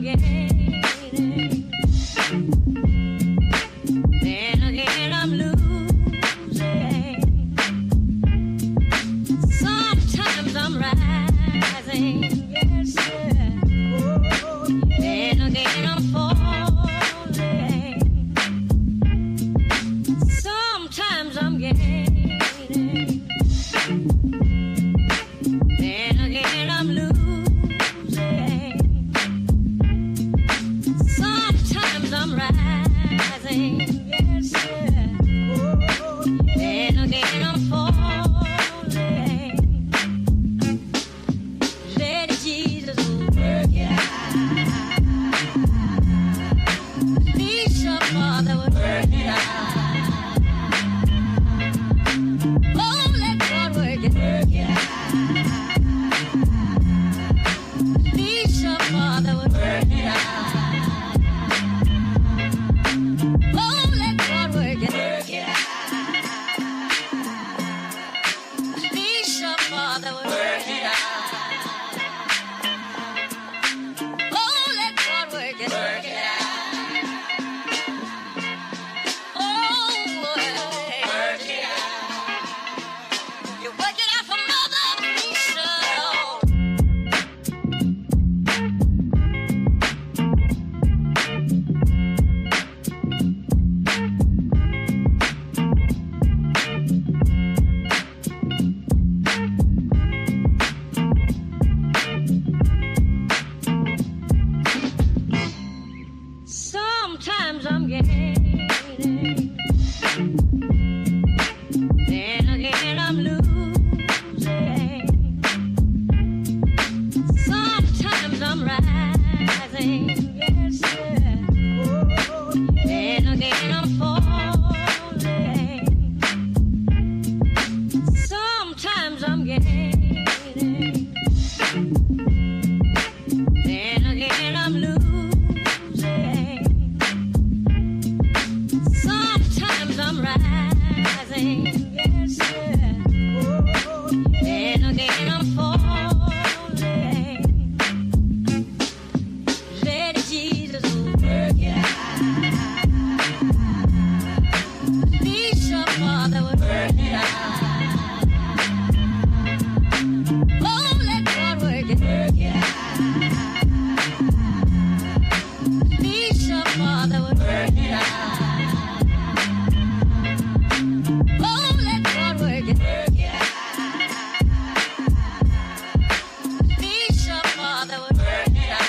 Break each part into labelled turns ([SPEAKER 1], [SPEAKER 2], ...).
[SPEAKER 1] I'm gaining, then again I'm losing. Sometimes I'm rising, yes sir. Then again I'm falling. Sometimes I'm gaining, then again I'm losing. Sometimes I'm rising, yes sir. Then again I'm falling. Let Jesus work it out. Please your Father would work it out. Oh, let God work it out. Please your Father would work it out. Oh, let God work it out. Please your Father would work it out. Oh, let God work it out. Oh, work it out. You work it out for Mother Lisa. Sometimes I'm gaining, then again I'm losing. Sometimes I'm rising, yes sir. Then again I'm falling. Sometimes I'm gaining, then again I'm losing. Sometimes I'm rising, yes sir. Then again I'm falling. Let Jesus work it out. Please your Father would work it out. Oh, let God work it out. Please your Father would work it out. Oh, let God work it out. Please your Father would work it out.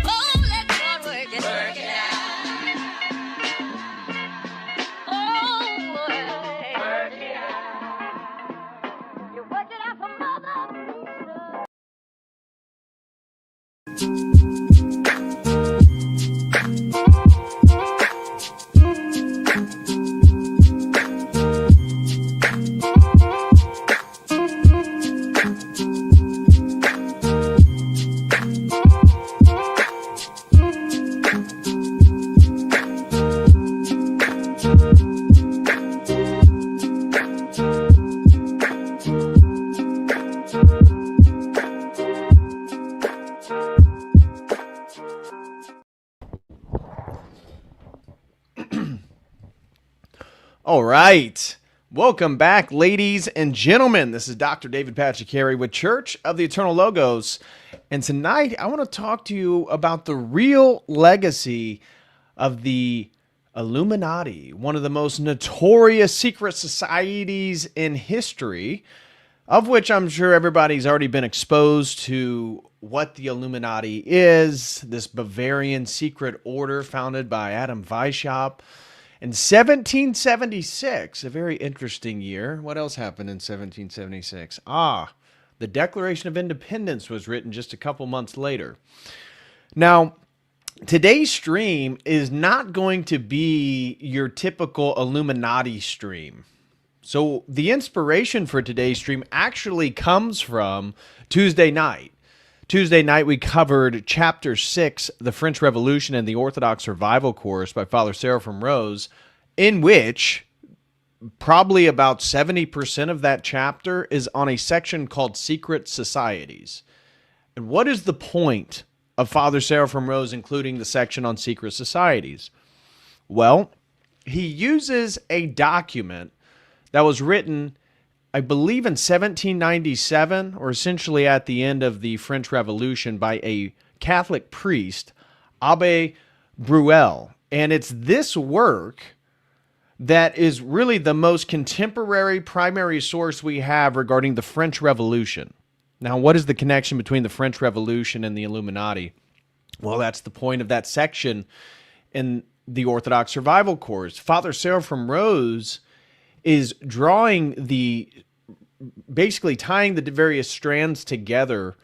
[SPEAKER 1] Oh, let God work it out. Oh, work it out. You work it out for Mother Lisa.
[SPEAKER 2] All right. Welcome back, ladies and gentlemen. This is Dr. David Patrick Carey with Church of the Eternal Logos. And tonight I want to talk to you about the real legacy of the Illuminati, one of the most notorious secret societies in history, of which I'm sure everybody's already been exposed to what the Illuminati is, this Bavarian secret order founded by Adam Weishaupt. In 1776, a very interesting year. What else happened in 1776? The Declaration of Independence was written just a couple months later. Now, today's stream is not going to be your typical Illuminati stream. So the inspiration for today's stream actually comes from Tuesday night. Tuesday night, we covered Chapter 6, The French Revolution and the Orthodox Survival Course by Father Seraphim Rose, in which probably about 70% of that chapter is on a section called Secret Societies. And what is the point of Father Seraphim Rose including the section on secret societies? Well, he uses a document that was written, I believe, in 1797, or essentially at the end of the French Revolution, by a Catholic priest, Abbe Bruel. And it's this work that is really the most contemporary primary source we have regarding the French Revolution. Now, what is the connection between the French Revolution and the Illuminati? Well, that's the point of that section in the Orthodox Survival Course. Father Seraphim Rose is basically tying the various strands together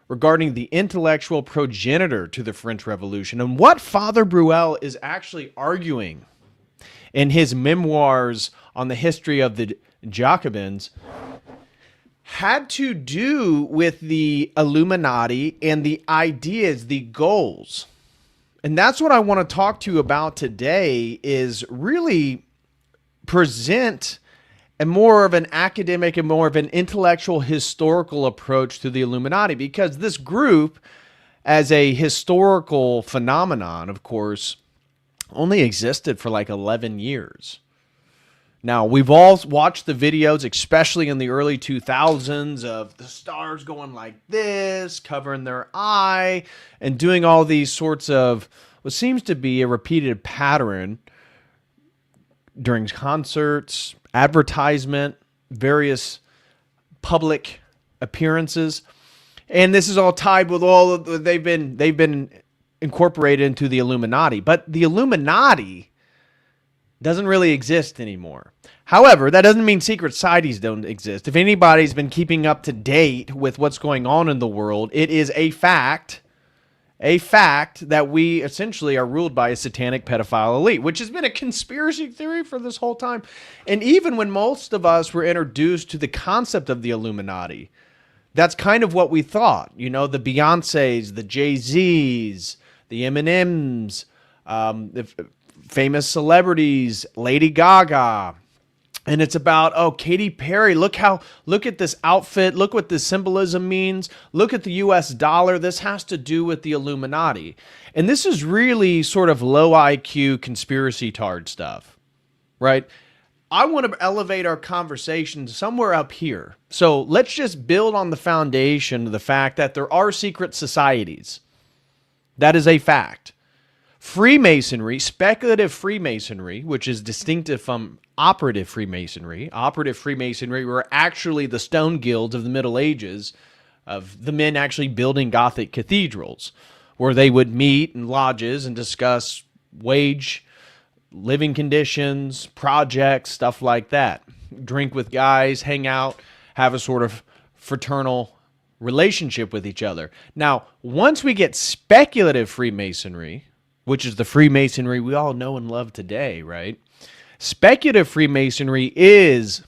[SPEAKER 2] regarding the intellectual progenitor to the French Revolution. And what Father Bruel is actually arguing in his memoirs on the history of the Jacobins had to do with the Illuminati and the ideas, the goals. And that's what I want to talk to you about today, is really present a more of an academic and more of an intellectual historical approach to the Illuminati, because this group, as a historical phenomenon, of course, only existed for like 11 years. Now, we've all watched the videos, especially in the early 2000s, of the stars going like this, covering their eye, and doing all these sorts of what seems to be a repeated pattern during concerts, advertisement, various public appearances. And this is all tied with all of they've been incorporated into the Illuminati. But the Illuminati doesn't really exist anymore. However, that doesn't mean secret societies don't exist. If anybody's been keeping up to date with what's going on in the world, it is a fact that we essentially are ruled by a satanic pedophile elite, which has been a conspiracy theory for this whole time. And even when most of us were introduced to the concept of the Illuminati, that's kind of what we thought. You know, the Beyoncés, the Jay-Z's, the Eminems, the famous celebrities, Lady Gaga. And it's about, Katy Perry, look at this outfit, look what this symbolism means, look at the US dollar, this has to do with the Illuminati. And this is really sort of low IQ conspiracy tard stuff, right? I want to elevate our conversation somewhere up here. So let's just build on the foundation of the fact that there are secret societies. That is a fact. Freemasonry, speculative Freemasonry, which is distinctive from operative Freemasonry. Operative Freemasonry were actually the stone guilds of the Middle Ages, of the men actually building Gothic cathedrals, where they would meet in lodges and discuss living conditions, projects, stuff like that. Drink with guys, hang out, have a sort of fraternal relationship with each other. Now, once we get speculative Freemasonry, which is the Freemasonry we all know and love today, right? Speculative Freemasonry is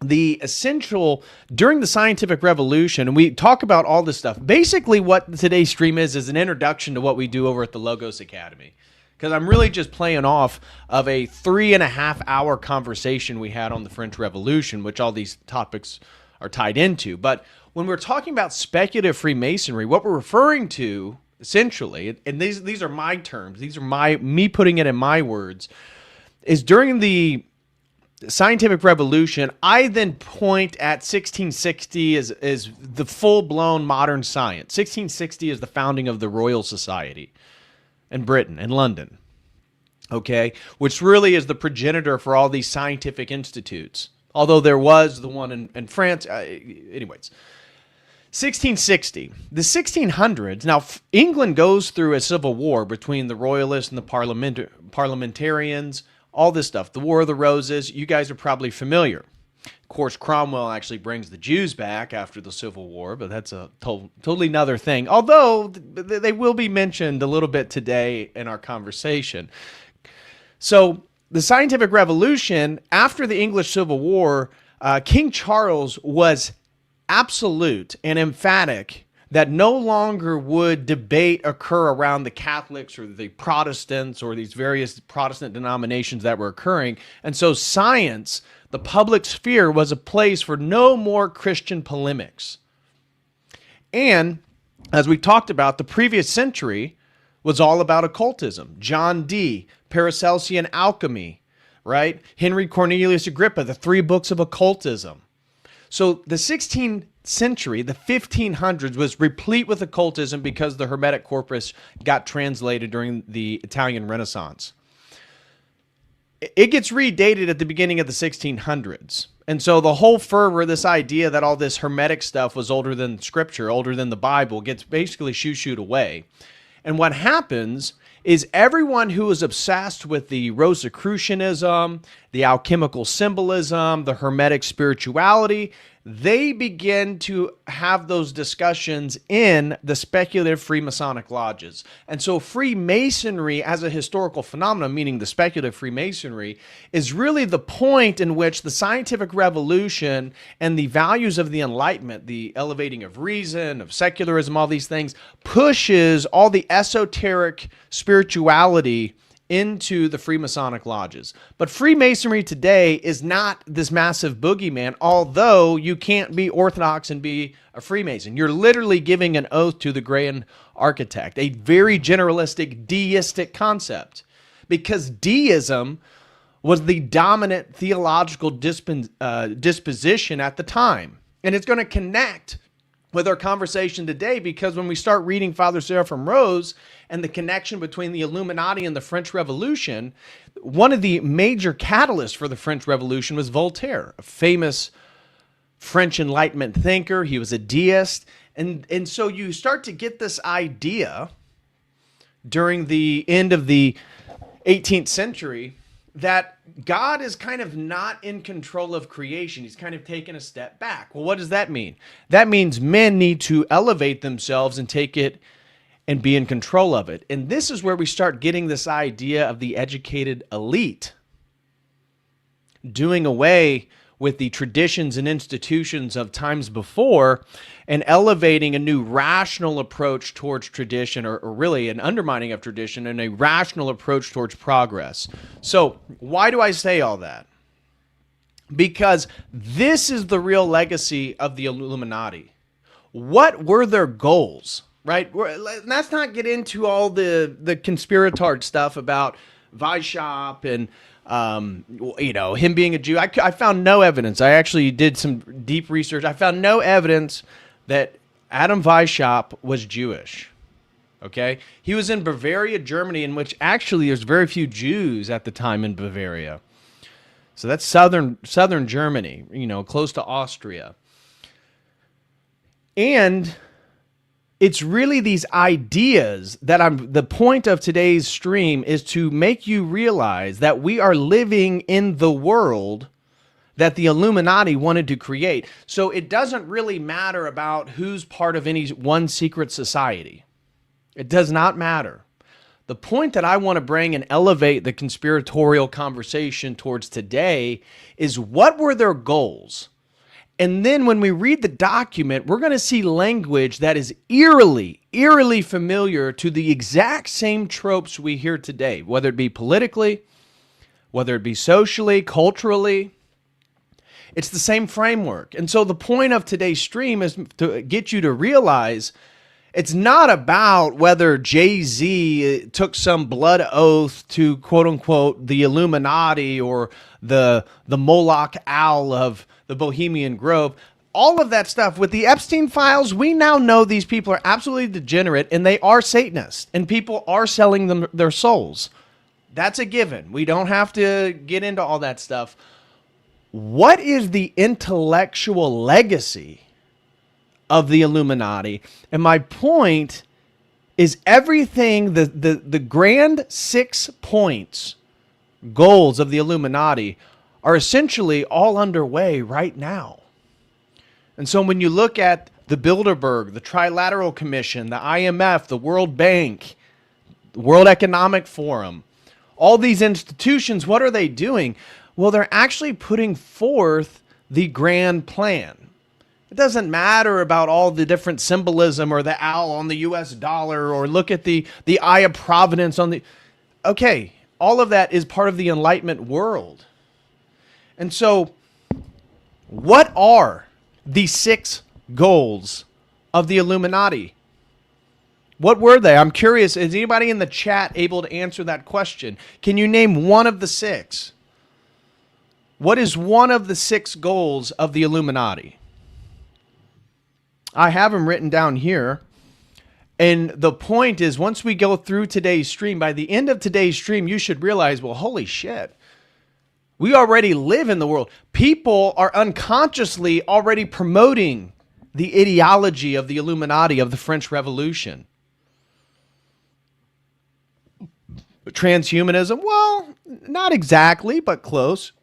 [SPEAKER 2] the essential, during the scientific revolution, and we talk about all this stuff. Basically, what today's stream is an introduction to what we do over at the Logos Academy. Because I'm really just playing off of a 3.5-hour conversation we had on the French Revolution, which all these topics are tied into. But when we're talking about speculative Freemasonry, what we're referring to, essentially, and these are my terms, these are me putting it in my words, is during the scientific revolution, I then point at 1660 as the full-blown modern science. 1660 is the founding of the Royal Society in Britain, in London, okay, which really is the progenitor for all these scientific institutes, although there was the one in France. Anyways, 1660. The 1600s, now England goes through a civil war between the royalists and the parliamentarians, all this stuff. The War of the Roses, you guys are probably familiar. Of course, Cromwell actually brings the Jews back after the Civil War, but that's a totally another thing. Although they will be mentioned a little bit today in our conversation. So the scientific revolution, after the English Civil War, King Charles was absolute and emphatic that no longer would debate occur around the Catholics or the Protestants or these various Protestant denominations that were occurring. And so science, the public sphere, was a place for no more Christian polemics. And as we talked about, the previous century was all about occultism. John Dee, Paracelsian alchemy, right? Henry Cornelius Agrippa, the 3 books of occultism. So the 16th century, the 1500s, was replete with occultism because the Hermetic corpus got translated during the Italian Renaissance. It gets redated at the beginning of the 1600s. And so the whole fervor, this idea that all this Hermetic stuff was older than Scripture, older than the Bible, gets basically shoo-shooed away. And what happens is everyone who is obsessed with the Rosicrucianism, the alchemical symbolism, the Hermetic spirituality, they begin to have those discussions in the speculative Freemasonic lodges. And so Freemasonry as a historical phenomenon, meaning the speculative Freemasonry, is really the point in which the scientific revolution and the values of the Enlightenment, the elevating of reason, of secularism, all these things, pushes all the esoteric spirituality into the Freemasonic lodges. But Freemasonry today is not this massive boogeyman, although you can't be Orthodox and be a Freemason. You're literally giving an oath to the Grand Architect, a very generalistic deistic concept, because deism was the dominant theological disposition at the time. And it's going to connect with our conversation today, because when we start reading Father Seraphim Rose and the connection between the Illuminati and the French Revolution, one of the major catalysts for the French Revolution was Voltaire, a famous French Enlightenment thinker. He was a deist. And so you start to get this idea during the end of the 18th century that God is kind of not in control of creation. He's kind of taken a step back. Well, what does that mean? That means men need to elevate themselves and take it and be in control of it. And this is where we start getting this idea of the educated elite, doing away with the traditions and institutions of times before and elevating a new rational approach towards tradition, or really an undermining of tradition and a rational approach towards progress. So why do I say all that? Because this is the real legacy of the Illuminati. What were their goals, right? Let's not get into all the conspiratard stuff about Weishaupt and him being a Jew. I found no evidence. I actually did some deep research. I found no evidence that Adam Weishaupt was Jewish. Okay? He was in Bavaria, Germany, in which actually there's very few Jews at the time in Bavaria. So that's southern Germany, close to Austria. And it's really these ideas that the point of today's stream is to make you realize that we are living in the world that the Illuminati wanted to create. So it doesn't really matter about who's part of any one secret society. It does not matter. The point that I want to bring and elevate the conspiratorial conversation towards today is, what were their goals? And then when we read the document, we're going to see language that is eerily familiar to the exact same tropes we hear today, whether it be politically, whether it be socially, culturally. It's the same framework. And so the point of today's stream is to get you to realize it's not about whether Jay-Z took some blood oath to, quote unquote, the Illuminati or the Moloch Owl of the Bohemian Grove. All of that stuff with the Epstein files, we now know these people are absolutely degenerate and they are Satanists, and people are selling them their souls. That's a given. We don't have to get into all that stuff. What is the intellectual legacy of the Illuminati? And my point is, everything, the grand 6 points, goals of the Illuminati are essentially all underway right now. And so when you look at the Bilderberg, the Trilateral Commission, the IMF, the World Bank, the World Economic Forum, all these institutions, what are they doing? Well, they're actually putting forth the grand plan. It doesn't matter about all the different symbolism or the owl on the US dollar, or look at the Eye of Providence on the... Okay, all of that is part of the Enlightenment world. And so, what are the 6 goals of the Illuminati? What were they? I'm curious. Is anybody in the chat able to answer that question? Can you name one of the six? What is one of the six goals of the Illuminati? I have them written down here. And the point is, once we go through today's stream, by the end of today's stream, you should realize, well, holy shit. We already live in the world. People are unconsciously already promoting the ideology of the Illuminati, of the French Revolution. Transhumanism, well, not exactly, but close.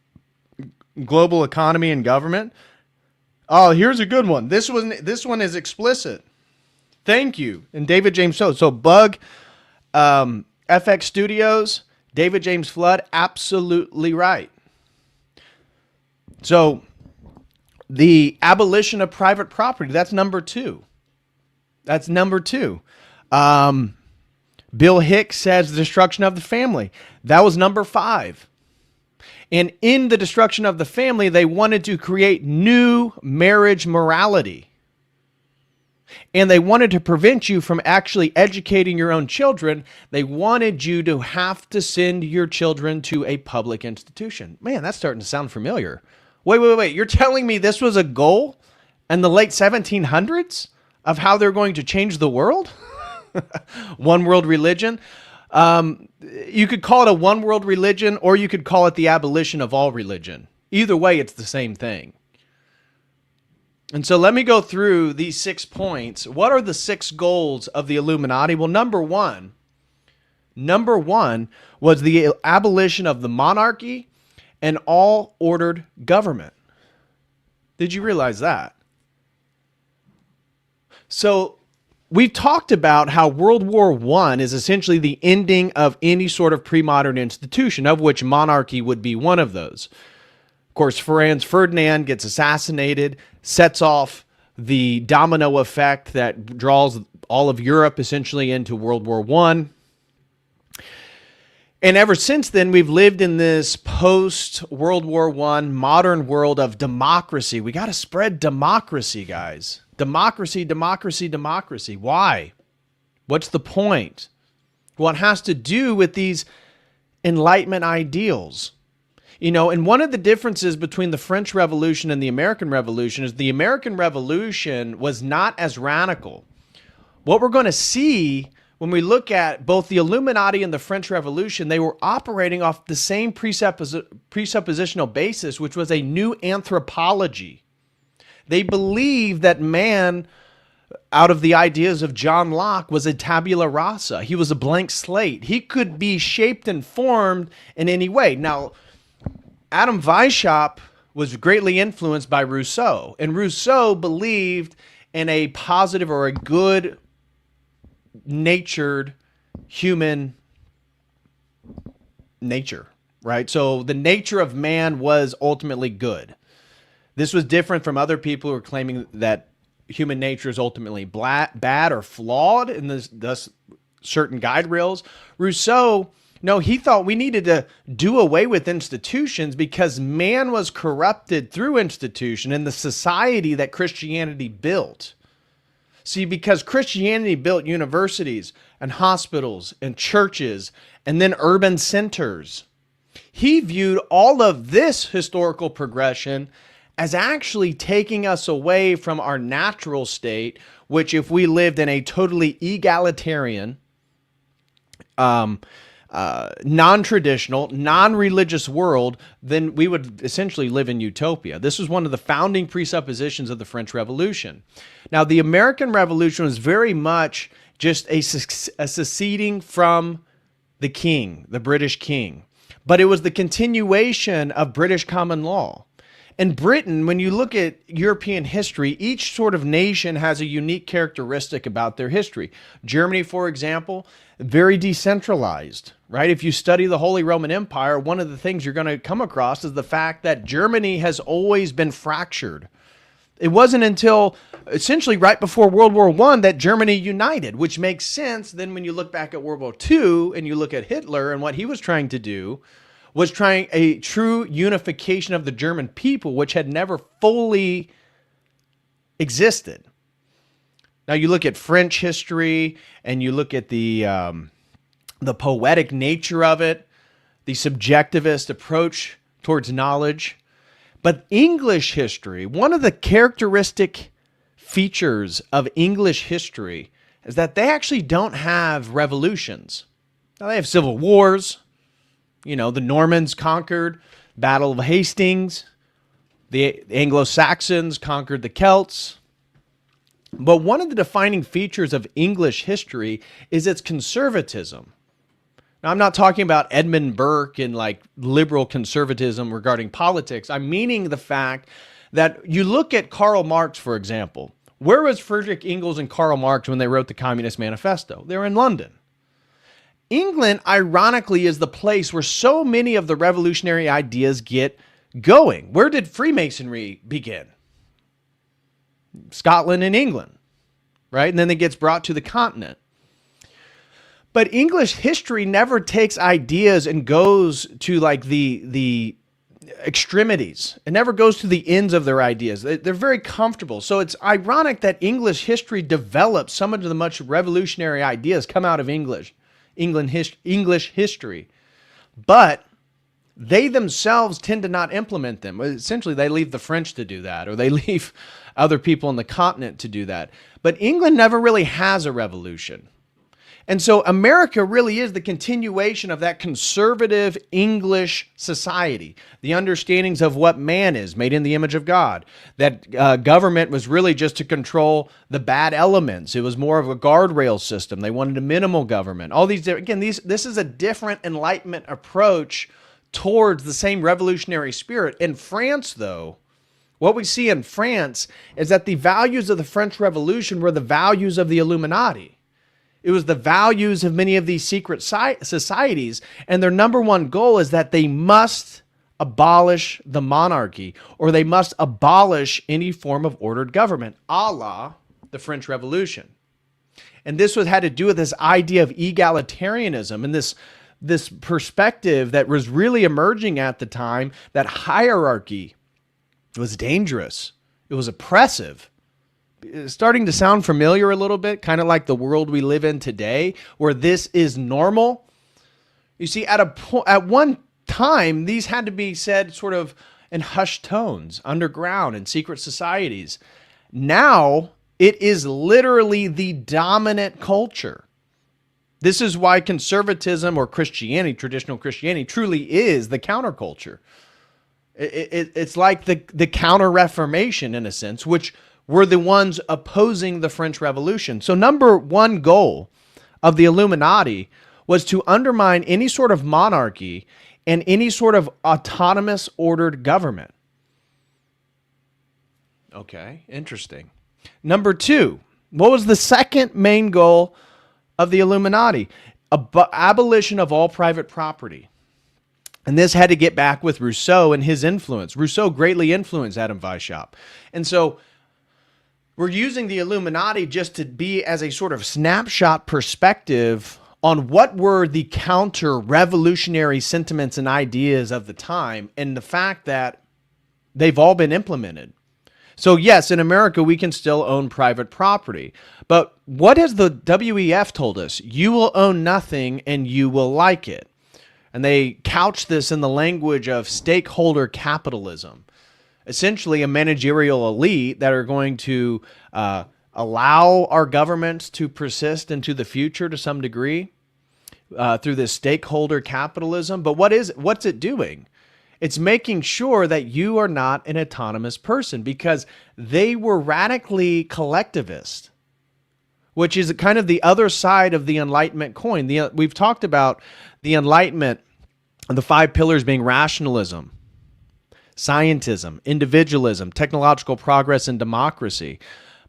[SPEAKER 2] Global economy and government. Oh, here's a good one. This one is explicit. Thank you. And David James So Bug, FX Studios, David James Flood, absolutely right. So the abolition of private property, that's number 2. That's number 2. Bill Hicks says the destruction of the family. That was number 5. And in the destruction of the family, they wanted to create new marriage morality. And they wanted to prevent you from actually educating your own children. They wanted you to have to send your children to a public institution. Man, that's starting to sound familiar. Wait. You're telling me this was a goal in the late 1700s of how they're going to change the world? One world religion. You could call it a one world religion, or you could call it the abolition of all religion. Either way, it's the same thing. And so let me go through these 6 points. What are the 6 goals of the Illuminati? Well, number one was the abolition of the monarchy and all ordered government. Did you realize that? So we've talked about how World War I is essentially the ending of any sort of pre-modern institution, of which monarchy would be one of those. Of course, Franz Ferdinand gets assassinated, sets off the domino effect that draws all of Europe essentially into World War I. And ever since then, we've lived in this post-World War I modern world of democracy. We got to spread democracy, guys. Democracy. Why? What's the point? Well, it has to do with these Enlightenment ideals. And one of the differences between the French Revolution and the American Revolution is the American Revolution was not as radical. What we're going to see when we look at both the Illuminati and the French Revolution, they were operating off the same presuppositional basis, which was a new anthropology. They believed that man, out of the ideas of John Locke, was a tabula rasa. He was a blank slate. He could be shaped and formed in any way. Now, Adam Weishaupt was greatly influenced by Rousseau, and Rousseau believed in a positive or a good natured human nature, right? So the nature of man was ultimately good. This was different from other people who are claiming that human nature is ultimately bad or flawed, and thus certain guide rails. Rousseau, no, he thought we needed to do away with institutions because man was corrupted through institution and the society that Christianity built. See, because Christianity built universities and hospitals and churches and then urban centers, he viewed all of this historical progression as actually taking us away from our natural state, which if we lived in a totally egalitarian, non-traditional, non-religious world, then we would essentially live in utopia. This was one of the founding presuppositions of the French Revolution. Now, the American Revolution was very much just a seceding from the king, the British king. But it was the continuation of British common law. In Britain, when you look at European history, each sort of nation has a unique characteristic about their history. Germany, for example, very decentralized, right? If you study the Holy Roman Empire, one of the things you're going to come across is the fact that Germany has always been fractured. It wasn't until essentially right before World War I that Germany united, which makes sense. Then when you look back at World War II and you look at Hitler and what he was trying to do, was trying a true unification of the German people, which had never fully existed. Now you look at French history and you look at the poetic nature of it, the subjectivist approach towards knowledge. But English history, one of the characteristic features of English history is that they actually don't have revolutions. Now they have civil wars. The Normans conquered, Battle of Hastings. The Anglo-Saxons conquered the Celts. But one of the defining features of English history is its conservatism. Now, I'm not talking about Edmund Burke and like liberal conservatism regarding politics. I'm meaning the fact that you look at Karl Marx, for example. Where was Friedrich Engels and Karl Marx when they wrote the Communist Manifesto? They were in London. England, ironically, is the place where so many of the revolutionary ideas get going. Where did Freemasonry begin? Scotland and England, right? And then it gets brought to the continent. But English history never takes ideas and goes to like the extremities. It never goes to the ends of their ideas. They're very comfortable. So it's ironic that English history develops some of the much revolutionary ideas come out of English history. But they themselves tend to not implement them. Essentially, they leave the French to do that, or they leave other people on the continent to do that. But England never really has a revolution. And so America really is the continuation of that conservative English society, the understandings of what man is, made in the image of God, that government was really just to control the bad elements. It was more of a guardrail system. They wanted a minimal government. All these, again, this is a different Enlightenment approach towards the same revolutionary spirit. In France, though, what we see in France is that the values of the French Revolution were the values of the Illuminati. It was the values of many of these secret societies, and their number one goal is that they must abolish the monarchy, or they must abolish any form of ordered government, a la the French Revolution. And this had to do with this idea of egalitarianism and this perspective that was really emerging at the time, that hierarchy was dangerous. It was oppressive. It's starting to sound familiar a little bit, kind of like the world we live in today, where this is normal. You see, at one time, these had to be said sort of in hushed tones, underground, in secret societies. Now, it is literally the dominant culture. This is why conservatism or Christianity, traditional Christianity, truly is the counterculture. It's like the Counter-Reformation, in a sense, which were the ones opposing the French Revolution. So number one goal of the Illuminati was to undermine any sort of monarchy and any sort of autonomous ordered government. Okay, interesting. Number two, what was the second main goal of the Illuminati? Abolition of all private property. And this had to get back with Rousseau and his influence. Rousseau greatly influenced Adam Weishaupt. And so we're using the Illuminati just to be as a sort of snapshot perspective on what were the counter-revolutionary sentiments and ideas of the time, and the fact that they've all been implemented. So yes, in America, we can still own private property. But what has the WEF told us? You will own nothing and you will like it. And they couch this in the language of stakeholder capitalism. Essentially a managerial elite that are going to allow our governments to persist into the future to some degree through this stakeholder capitalism. But what's it doing? It's making sure that you are not an autonomous person, because they were radically collectivist, which is kind of the other side of the Enlightenment coin. We've talked about the Enlightenment, the 5 pillars being rationalism, scientism, individualism, technological progress, and democracy.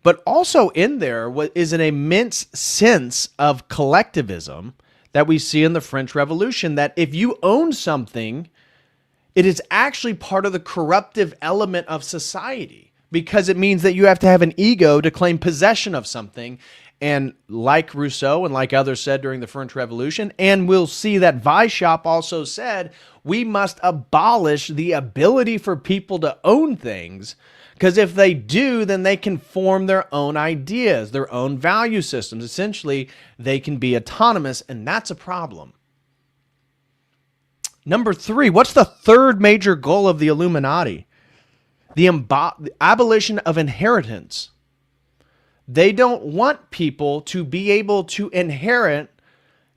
[SPEAKER 2] But also in there is an immense sense of collectivism that we see in the French Revolution, that if you own something, it is actually part of the corruptive element of society, because it means that you have to have an ego to claim possession of something. And like Rousseau and like others said during the French Revolution, and we'll see that Weishaupt also said, we must abolish the ability for people to own things, Because if they do, then they can form their own ideas, their own value systems. Essentially, they can be autonomous, and that's a problem. Number 3, what's the third major goal of the Illuminati? The abolition of inheritance. They don't want people to be able to inherit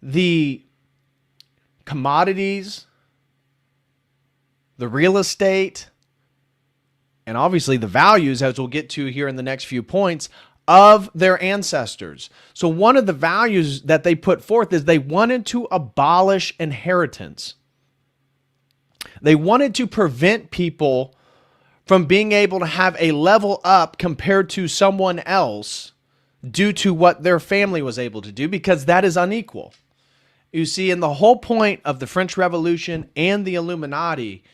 [SPEAKER 2] the commodities, the real estate, and obviously the values, as we'll get to here in the next few points, of their ancestors. So one of the values that they put forth is they wanted to abolish inheritance. They wanted to prevent people from being able to have a level up compared to someone else due to what their family was able to do, because that is unequal. You see, and the whole point of the French Revolution and the Illuminati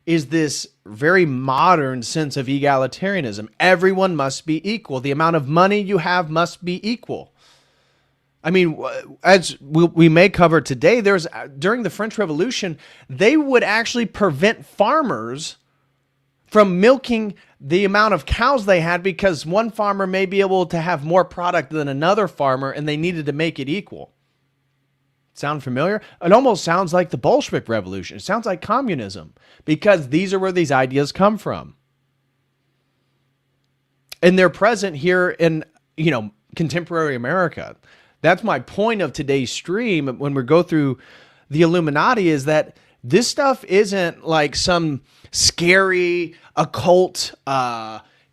[SPEAKER 2] is this very modern sense of egalitarianism. Everyone must be equal. The amount of money you have must be equal. I mean, as we may cover today, during the French Revolution, they would actually prevent farmers from milking the amount of cows they had because one farmer may be able to have more product than another farmer, and they needed to make it equal. Sound familiar? It almost sounds like the Bolshevik Revolution. It sounds like communism, because these are where these ideas come from. And they're present here in, contemporary America. That's my point of today's stream when we go through the Illuminati, is that this stuff isn't like some scary occult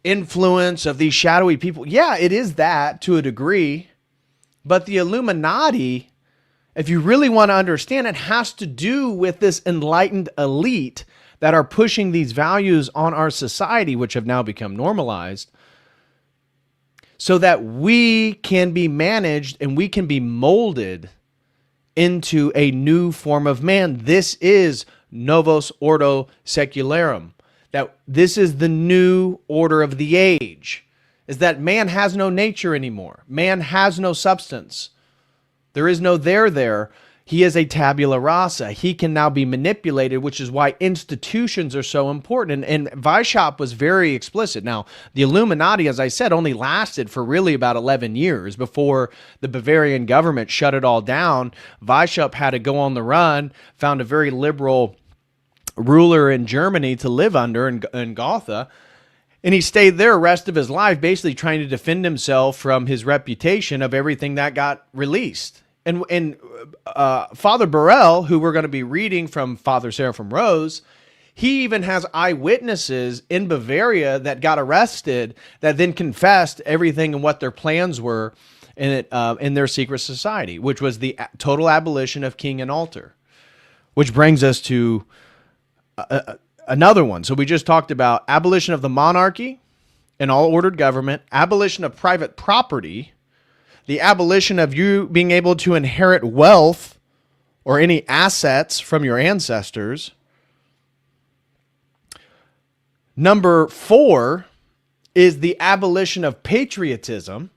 [SPEAKER 2] influence of these shadowy people. Yeah, it is that to a degree. But the Illuminati, if you really want to understand, it has to do with this enlightened elite that are pushing these values on our society, which have now become normalized, so that we can be managed and we can be molded into a new form of man. This is Novus Ordo Secularum. That this is the new order of the age, is that man has no nature anymore. Man has no substance. There is no there. He is a tabula rasa. He can now be manipulated, which is why institutions are so important. And Weishaupt was very explicit. Now, the Illuminati, as I said, only lasted for really about 11 years before the Bavarian government shut it all down. Weishaupt had to go on the run, found a very liberal ruler in Germany to live under in Gotha. And he stayed there the rest of his life, basically trying to defend himself from his reputation of everything that got released. And Father Burrell, who we're going to be reading from Father Seraphim Rose, he even has eyewitnesses in Bavaria that got arrested that then confessed everything and what their plans were in their secret society, which was the total abolition of king and altar. Which brings us to another one. So we just talked about abolition of the monarchy and all ordered government, abolition of private property, the abolition of you being able to inherit wealth or any assets from your ancestors. Number 4 is the abolition of patriotism.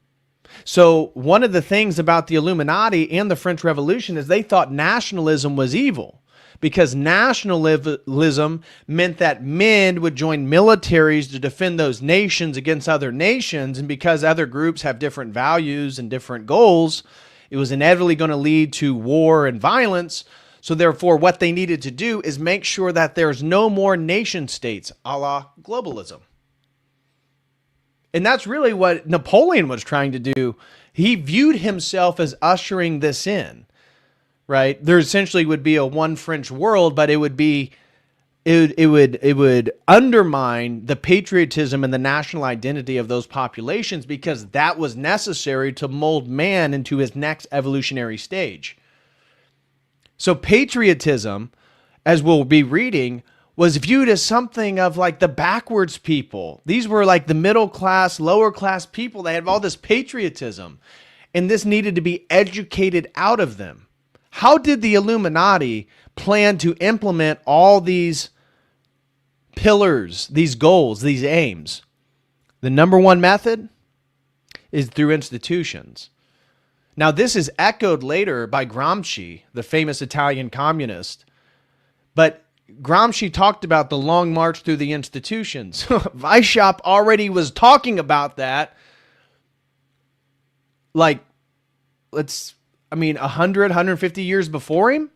[SPEAKER 2] So one of the things about the Illuminati and the French Revolution is they thought nationalism was evil, because nationalism meant that men would join militaries to defend those nations against other nations. And because other groups have different values and different goals, it was inevitably going to lead to war and violence. So therefore, what they needed to do is make sure that there's no more nation states, a la globalism. And that's really what Napoleon was trying to do. He viewed himself as ushering this in. Right? There essentially would be a one French world, but it would undermine the patriotism and the national identity of those populations, because that was necessary to mold man into his next evolutionary stage. So patriotism, as we'll be reading, was viewed as something of like the backwards people. These were like the middle class, lower class people. They had all this patriotism, and this needed to be educated out of them. How did the Illuminati plan to implement all these pillars, these goals, these aims? The number one method is through institutions. Now, this is echoed later by Gramsci, the famous Italian communist. But Gramsci talked about the long march through the institutions. Weishaupt already was talking about that. Like, 100, 150 years before him.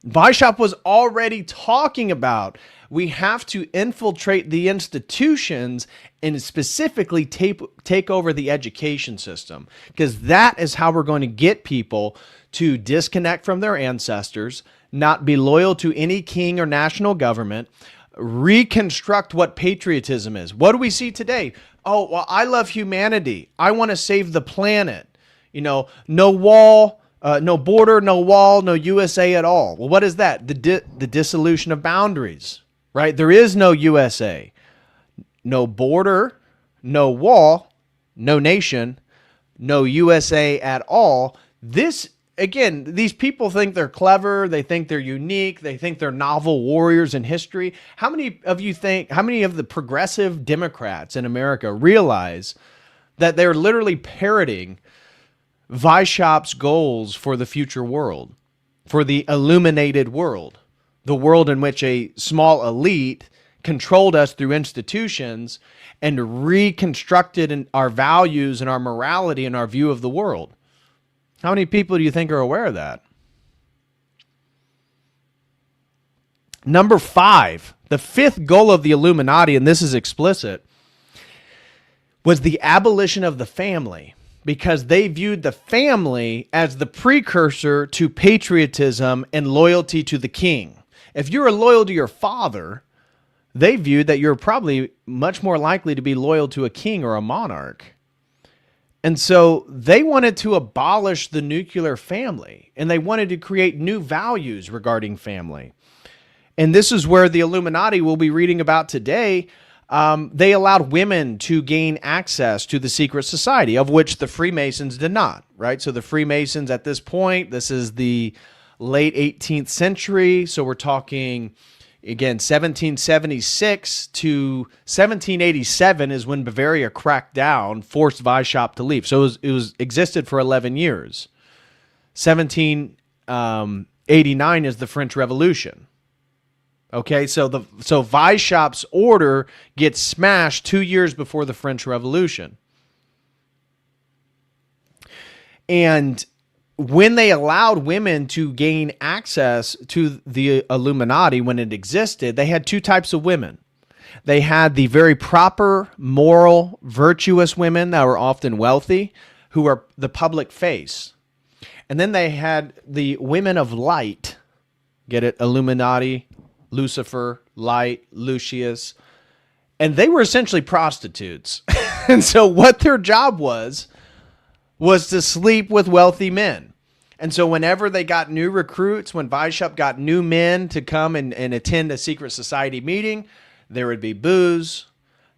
[SPEAKER 2] Weishaupt was already talking about we have to infiltrate the institutions and specifically take over the education system, because that is how we're going to get people to disconnect from their ancestors, not be loyal to any king or national government, reconstruct what patriotism is. What do we see today? Oh, well, I love humanity. I want to save the planet. No wall, no border, no wall, no USA at all. Well, what is that? The dissolution of boundaries, right? There is no USA, no border, no wall, no nation, no USA at all. Again, these people think they're clever. They think they're unique. They think they're novel warriors in history. How many of the progressive Democrats in America realize that they're literally parroting Weishaupt's goals for the future world, for the illuminated world, the world in which a small elite controlled us through institutions and reconstructed our values and our morality and our view of the world? How many people do you think are aware of that? Number 5, the 5th goal of the Illuminati, and this is explicit, was the abolition of the family, because they viewed the family as the precursor to patriotism and loyalty to the king. If you were loyal to your father, they viewed that you're probably much more likely to be loyal to a king or a monarch. And so they wanted to abolish the nuclear family, and they wanted to create new values regarding family. And this is where the Illuminati we'll be reading about today, they allowed women to gain access to the secret society, of which the Freemasons did not, right? So the Freemasons at this point, this is the late 18th century. So we're talking, again, 1776 to 1787 is when Bavaria cracked down, forced Weishaupt to leave. So it was existed for 11 years. 1789 is the French Revolution. Okay, so Weishaupt's order gets smashed 2 years before the French Revolution. And when they allowed women to gain access to the Illuminati when it existed, they had two types of women. They had the very proper, moral, virtuous women that were often wealthy, who were the public face. And then they had the women of light. Get it? Illuminati, Lucifer, Light, Lucius. And they were essentially prostitutes. And so what their job was to sleep with wealthy men. And so whenever they got new recruits, when Weishaupt got new men to come and attend a secret society meeting, there would be booze,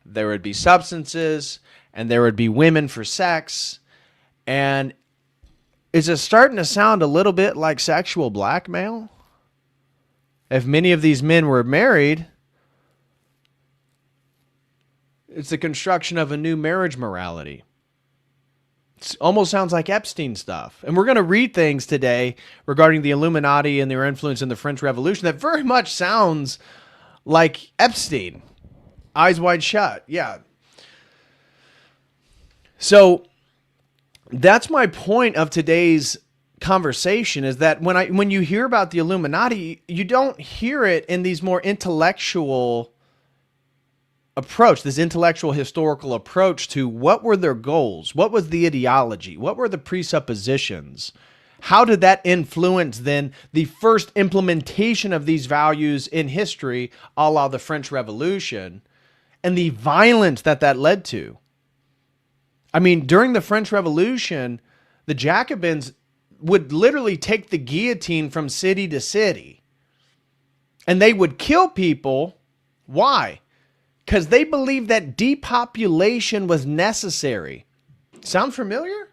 [SPEAKER 2] there would be substances, and there would be women for sex. And is it starting to sound a little bit like sexual blackmail? If many of these men were married, it's the construction of a new marriage morality. It almost sounds like Epstein stuff. And we're going to read things today regarding the Illuminati and their influence in the French Revolution that very much sounds like Epstein. Eyes wide shut. Yeah. So that's my point of today's conversation, is that when you hear about the Illuminati, you don't hear it in these more intellectual approach, this intellectual historical approach to what were their goals, what was the ideology, what were the presuppositions, how did that influence then the first implementation of these values in history, a la the French Revolution, and the violence that led to. I mean, during the French Revolution, the Jacobins would literally take the guillotine from city to city. And they would kill people. Why? Because they believed that depopulation was necessary. Sound familiar?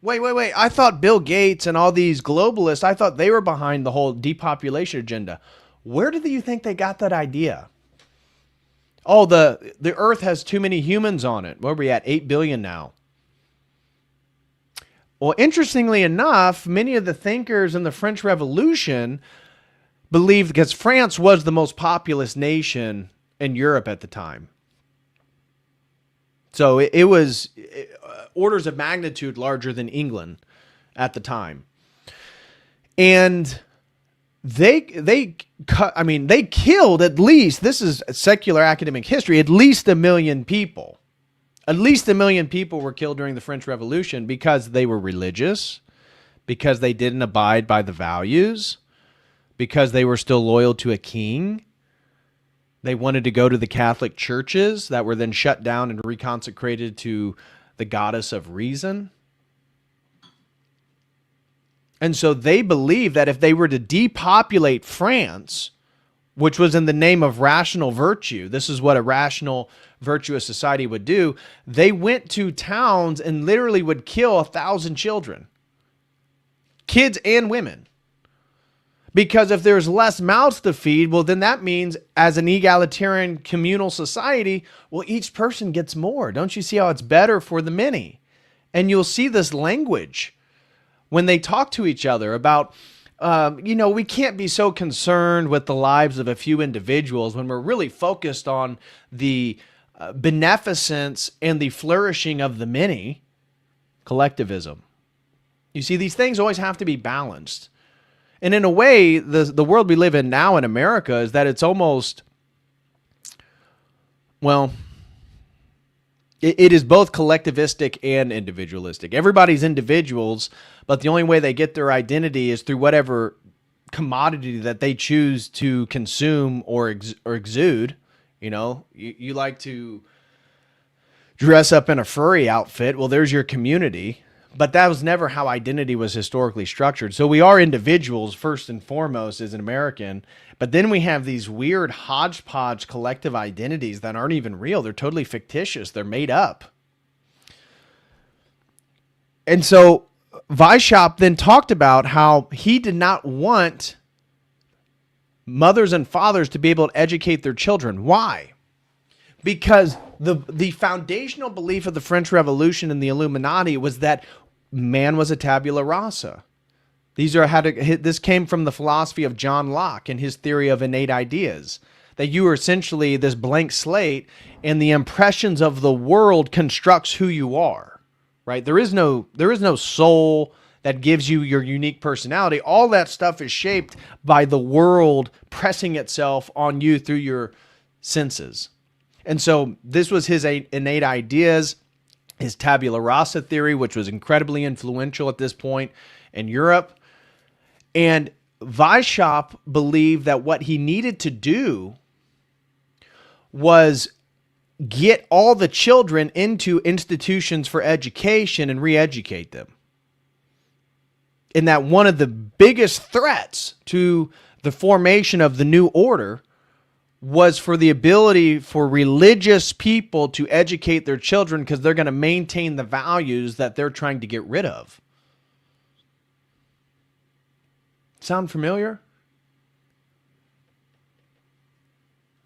[SPEAKER 2] Wait. I thought Bill Gates and all these globalists, I thought they were behind the whole depopulation agenda. Where do you think they got that idea? Oh, the earth has too many humans on it. Where are we at? 8 billion now. Well, interestingly enough, many of the thinkers in the French Revolution believed, because France was the most populous nation in Europe at the time. So it was orders of magnitude larger than England at the time. And they killed at least, this is secular academic history, at least 1 million people. At least 1 million people were killed during the French Revolution because they were religious, because they didn't abide by the values, because they were still loyal to a king. They wanted to go to the Catholic churches that were then shut down and reconsecrated to the goddess of reason. And so they believed that if they were to depopulate France, which was in the name of rational virtue, this is what a rational, virtuous society would do, they went to towns and literally would kill 1,000 children, kids and women. Because if there's less mouths to feed, well, then that means as an egalitarian communal society, well, each person gets more. Don't you see how it's better for the many? And you'll see this language when they talk to each other about, we can't be so concerned with the lives of a few individuals when we're really focused on the beneficence and the flourishing of the many. Collectivism. You see, these things always have to be balanced. And in a way, the world we live in now in America is that it's almost, well, it is both collectivistic and individualistic. Everybody's individuals, but the only way they get their identity is through whatever commodity that they choose to consume or exude. You like to dress up in a furry outfit. Well, there's your community. But that was never how identity was historically structured. So we are individuals first and foremost as an American, but then we have these weird hodgepodge collective identities that aren't even real. They're totally fictitious. They're made up. And so Weishaupt then talked about how he did not want mothers and fathers to be able to educate their children. Why? Because the foundational belief of the French Revolution and the Illuminati was that man was a tabula rasa. This came from the philosophy of John Locke and his theory of innate ideas, that you are essentially this blank slate and the impressions of the world constructs who you are, right? There is no soul that gives you your unique personality. All that stuff is shaped by the world pressing itself on you through your senses. And so this was his innate ideas, his tabula rasa theory, which was incredibly influential at this point in Europe. And Weishaupt believed that what he needed to do was get all the children into institutions for education and re-educate them. And that one of the biggest threats to the formation of the new order was for the ability for religious people to educate their children, because they're going to maintain the values that they're trying to get rid of. Sound familiar?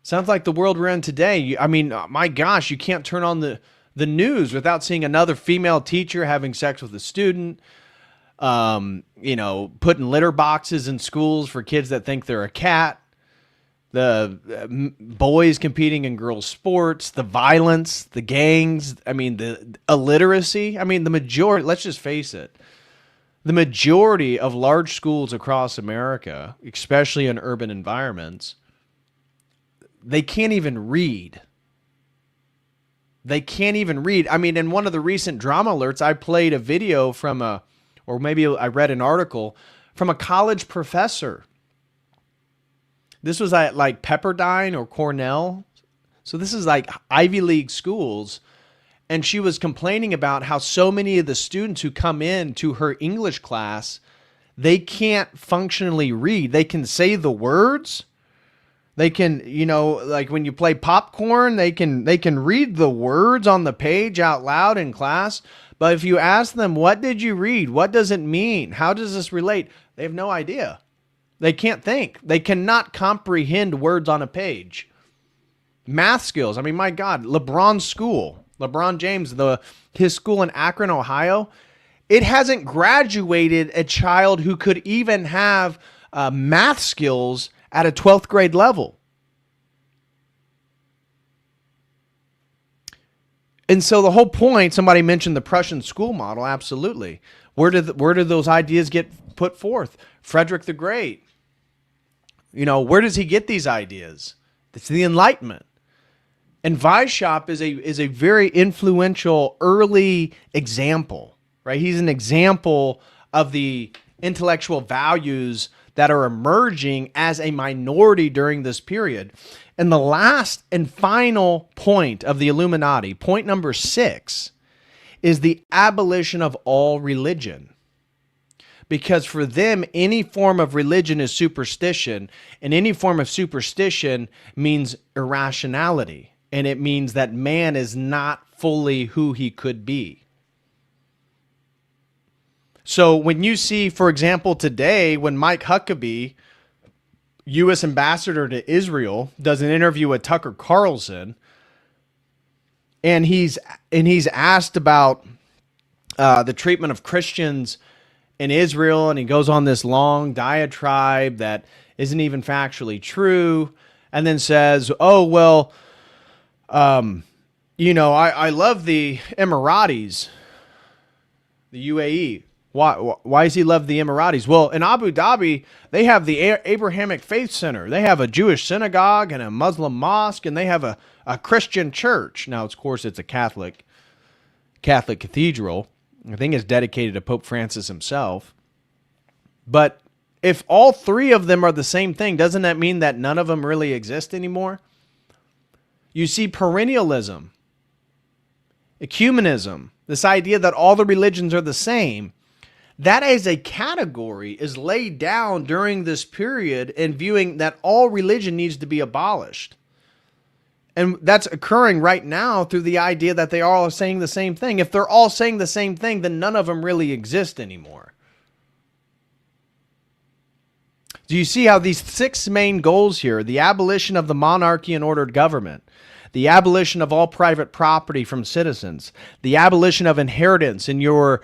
[SPEAKER 2] Sounds like the world we're in today. My gosh, you can't turn on the news without seeing another female teacher having sex with a student, putting litter boxes in schools for kids that think they're a cat. The boys competing in girls' sports, the violence, the gangs, the illiteracy. The majority, let's just face it, the majority of large schools across America, especially in urban environments, they can't even read. They can't even read. In one of the recent drama alerts, I played a video or maybe I read an article from a college professor. This was at like Pepperdine or Cornell. So this is like Ivy League schools. And she was complaining about how so many of the students who come in to her English class, they can't functionally read. They can say the words. They can, like when you play popcorn, they can read the words on the page out loud in class. But if you ask them, what did you read? What does it mean? How does this relate? They have no idea. They can't think. They cannot comprehend words on a page. Math skills. My God, LeBron James, his school in Akron, Ohio, It hasn't graduated a child who could even have math skills at a 12th grade level. And so the whole point, somebody mentioned the Prussian school model, absolutely. Where did those ideas get put forth? Frederick the Great. Where does he get these ideas? It's the Enlightenment. And Weishaupt is a very influential early example, right? He's an example of the intellectual values that are emerging as a minority during this period. And the last and final point of the Illuminati, point number 6, is the abolition of all religion. Because for them, any form of religion is superstition, and any form of superstition means irrationality. And it means that man is not fully who he could be. So when you see, for example, today, when Mike Huckabee, U.S. ambassador to Israel, does an interview with Tucker Carlson, and he's asked about the treatment of Christians in Israel, and he goes on this long diatribe that isn't even factually true, and then says, "Oh well, I love the Emiratis, the UAE." Why does he love the Emiratis? Well, in Abu Dhabi, they have the Abrahamic Faith Center. They have a Jewish synagogue and a Muslim mosque, and they have a Christian church. Now, of course, it's a Catholic cathedral. I think it's dedicated to Pope Francis himself. But if all three of them are the same thing, doesn't that mean that none of them really exist anymore? You see perennialism, ecumenism, this idea that all the religions are the same. That as a category is laid down during this period in viewing that all religion needs to be abolished. And that's occurring right now through the idea that they all are saying the same thing. If they're all saying the same thing, then none of them really exist anymore. Do you see how these 6 main goals here, the abolition of the monarchy and ordered government, the abolition of all private property from citizens, the abolition of inheritance in your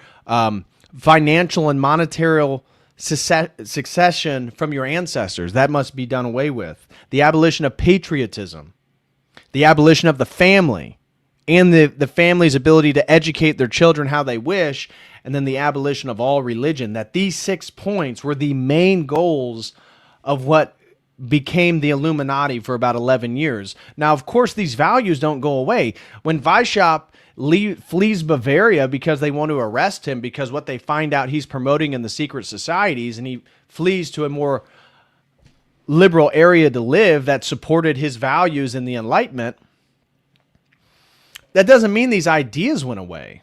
[SPEAKER 2] financial and monetary succession from your ancestors, that must be done away with, the abolition of patriotism, the abolition of the family, and the family's ability to educate their children how they wish, and then the abolition of all religion, that these 6 points were the main goals of what became the Illuminati for about 11 years. Now, of course, these values don't go away. When Weishaupt flees Bavaria because they want to arrest him because what they find out he's promoting in the secret societies, and he flees to a more liberal area to live that supported his values in the Enlightenment, that doesn't mean these ideas went away.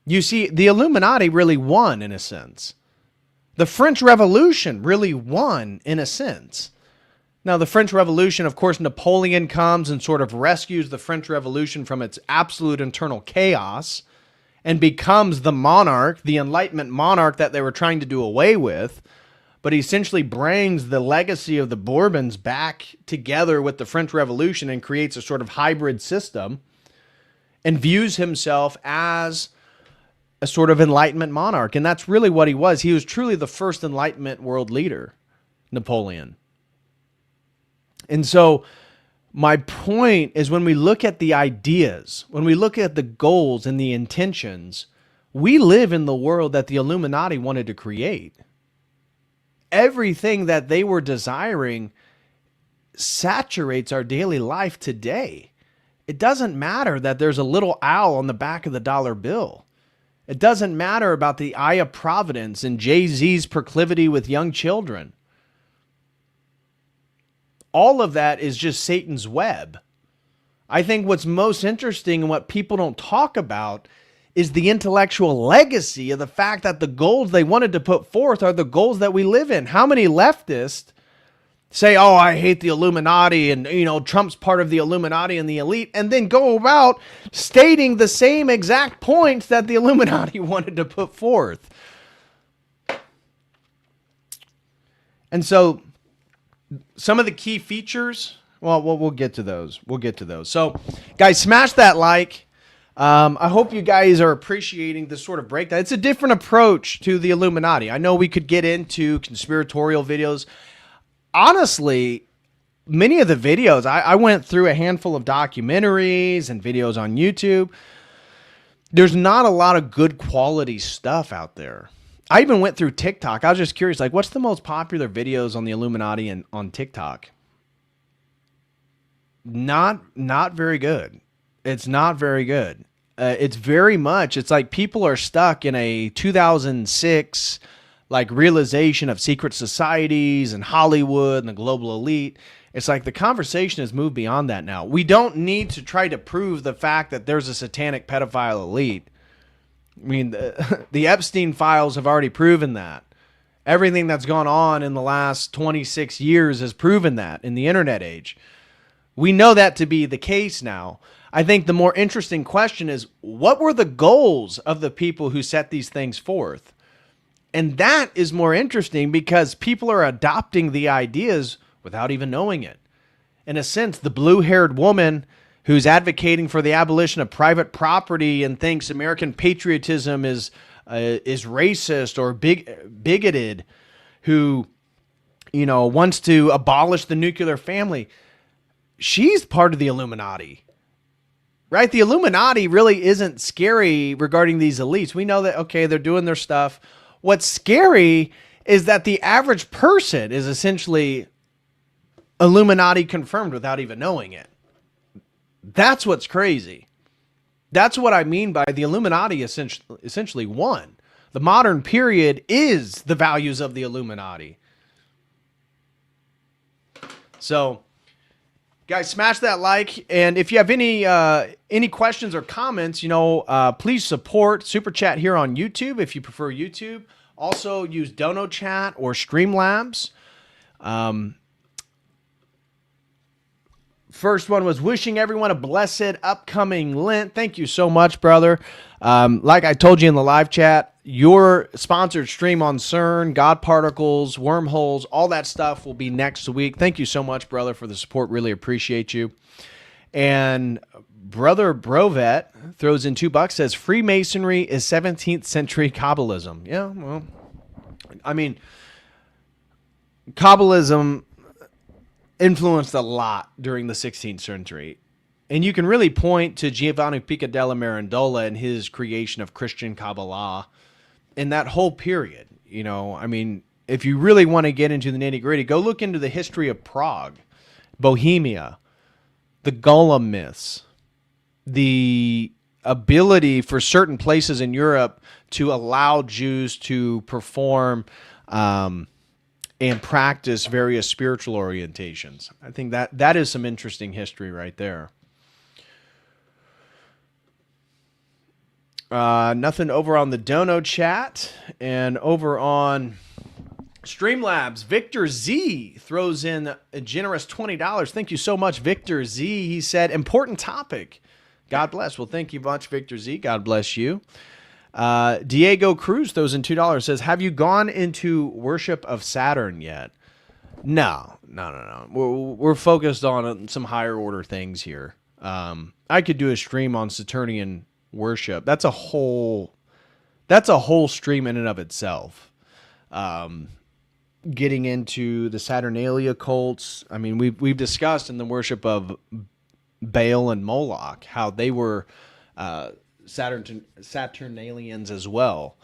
[SPEAKER 2] You see, the Illuminati really won in a sense. The French Revolution really won in a sense. Now, the French Revolution, of course, Napoleon comes and sort of rescues the French Revolution from its absolute internal chaos and becomes the monarch, the Enlightenment monarch that they were trying to do away with. But he essentially brings the legacy of the Bourbons back together with the French Revolution and creates a sort of hybrid system and views himself as a sort of Enlightenment monarch. And that's really what he was. He was truly the first Enlightenment world leader, Napoleon. And so my point is, when we look at the ideas, when we look at the goals and the intentions, we live in the world that the Illuminati wanted to create. Everything that they were desiring saturates our daily life today. It doesn't matter that there's a little owl on the back of the dollar bill. It doesn't matter about the eye of providence and Jay-Z's proclivity with young children. All of that is just Satan's web. I think what's most interesting and what people don't talk about is the intellectual legacy of the fact that the goals they wanted to put forth are the goals that we live in. How many leftists say, oh, I hate the Illuminati and, Trump's part of the Illuminati and the elite, and then go about stating the same exact points that the Illuminati wanted to put forth? And so some of the key features, well, we'll get to those. So, guys, smash that like. I hope you guys are appreciating this sort of breakdown. It's a different approach to the Illuminati. I know we could get into conspiratorial videos. Honestly, many of the videos, I went through a handful of documentaries and videos on YouTube. There's not a lot of good quality stuff out there. I even went through TikTok. I was just curious, like, what's the most popular videos on the Illuminati and on TikTok? Not very good. It's not very good. It's very much, it's like people are stuck in a 2006 like realization of secret societies and Hollywood and the global elite. It's like the conversation has moved beyond that now. We don't need to try to prove the fact that there's a satanic pedophile elite. I mean, the Epstein files have already proven that. Everything that's gone on in the last 26 years has proven that in the internet age. We know that to be the case now. I think the more interesting question is, what were the goals of the people who set these things forth? And that is more interesting because people are adopting the ideas without even knowing it. In a sense, the blue-haired woman who's advocating for the abolition of private property and thinks American patriotism is racist or bigoted, who, wants to abolish the nuclear family, she's part of the Illuminati. Right? The Illuminati really isn't scary regarding these elites. We know that, okay, they're doing their stuff. What's scary is that the average person is essentially Illuminati confirmed without even knowing it. That's what's crazy. That's what I mean by the Illuminati essentially won. The modern period is the values of the Illuminati. So, guys, smash that like, and if you have any questions or comments, please support Super Chat here on YouTube if you prefer YouTube. Also, use Dono Chat or Streamlabs. First one was wishing everyone a blessed upcoming Lent. Thank you so much, brother. Like I told you in the live chat, your sponsored stream on CERN, God particles, wormholes, all that stuff will be next week. Thank you so much, brother, for the support. Really appreciate you. And Brother Brovet throws in $2, says Freemasonry is 17th century Kabbalism. Yeah, well, I mean, Kabbalism influenced a lot during the 16th century. And you can really point to Giovanni Pica della Mirandola and his creation of Christian Kabbalah in that whole period. If you really want to get into the nitty-gritty, go look into the history of Prague, Bohemia, the Golem myths, the ability for certain places in Europe to allow Jews to perform and practice various spiritual orientations. I think that is some interesting history right there. Nothing over on the Dono chat, and over on Streamlabs, Victor Z throws in a generous $20. Thank you so much, Victor Z. He said, important topic. God bless. Well, thank you much, Victor Z. God bless you. Diego Cruz throws in $2, says, have you gone into worship of Saturn yet? No. We're focused on some higher order things here. I could do a stream on Saturnian worship. That's a whole stream in and of itself. Getting into the Saturnalia cults. I mean, we've discussed in the worship of Baal and Moloch how they were Saturnalians as well.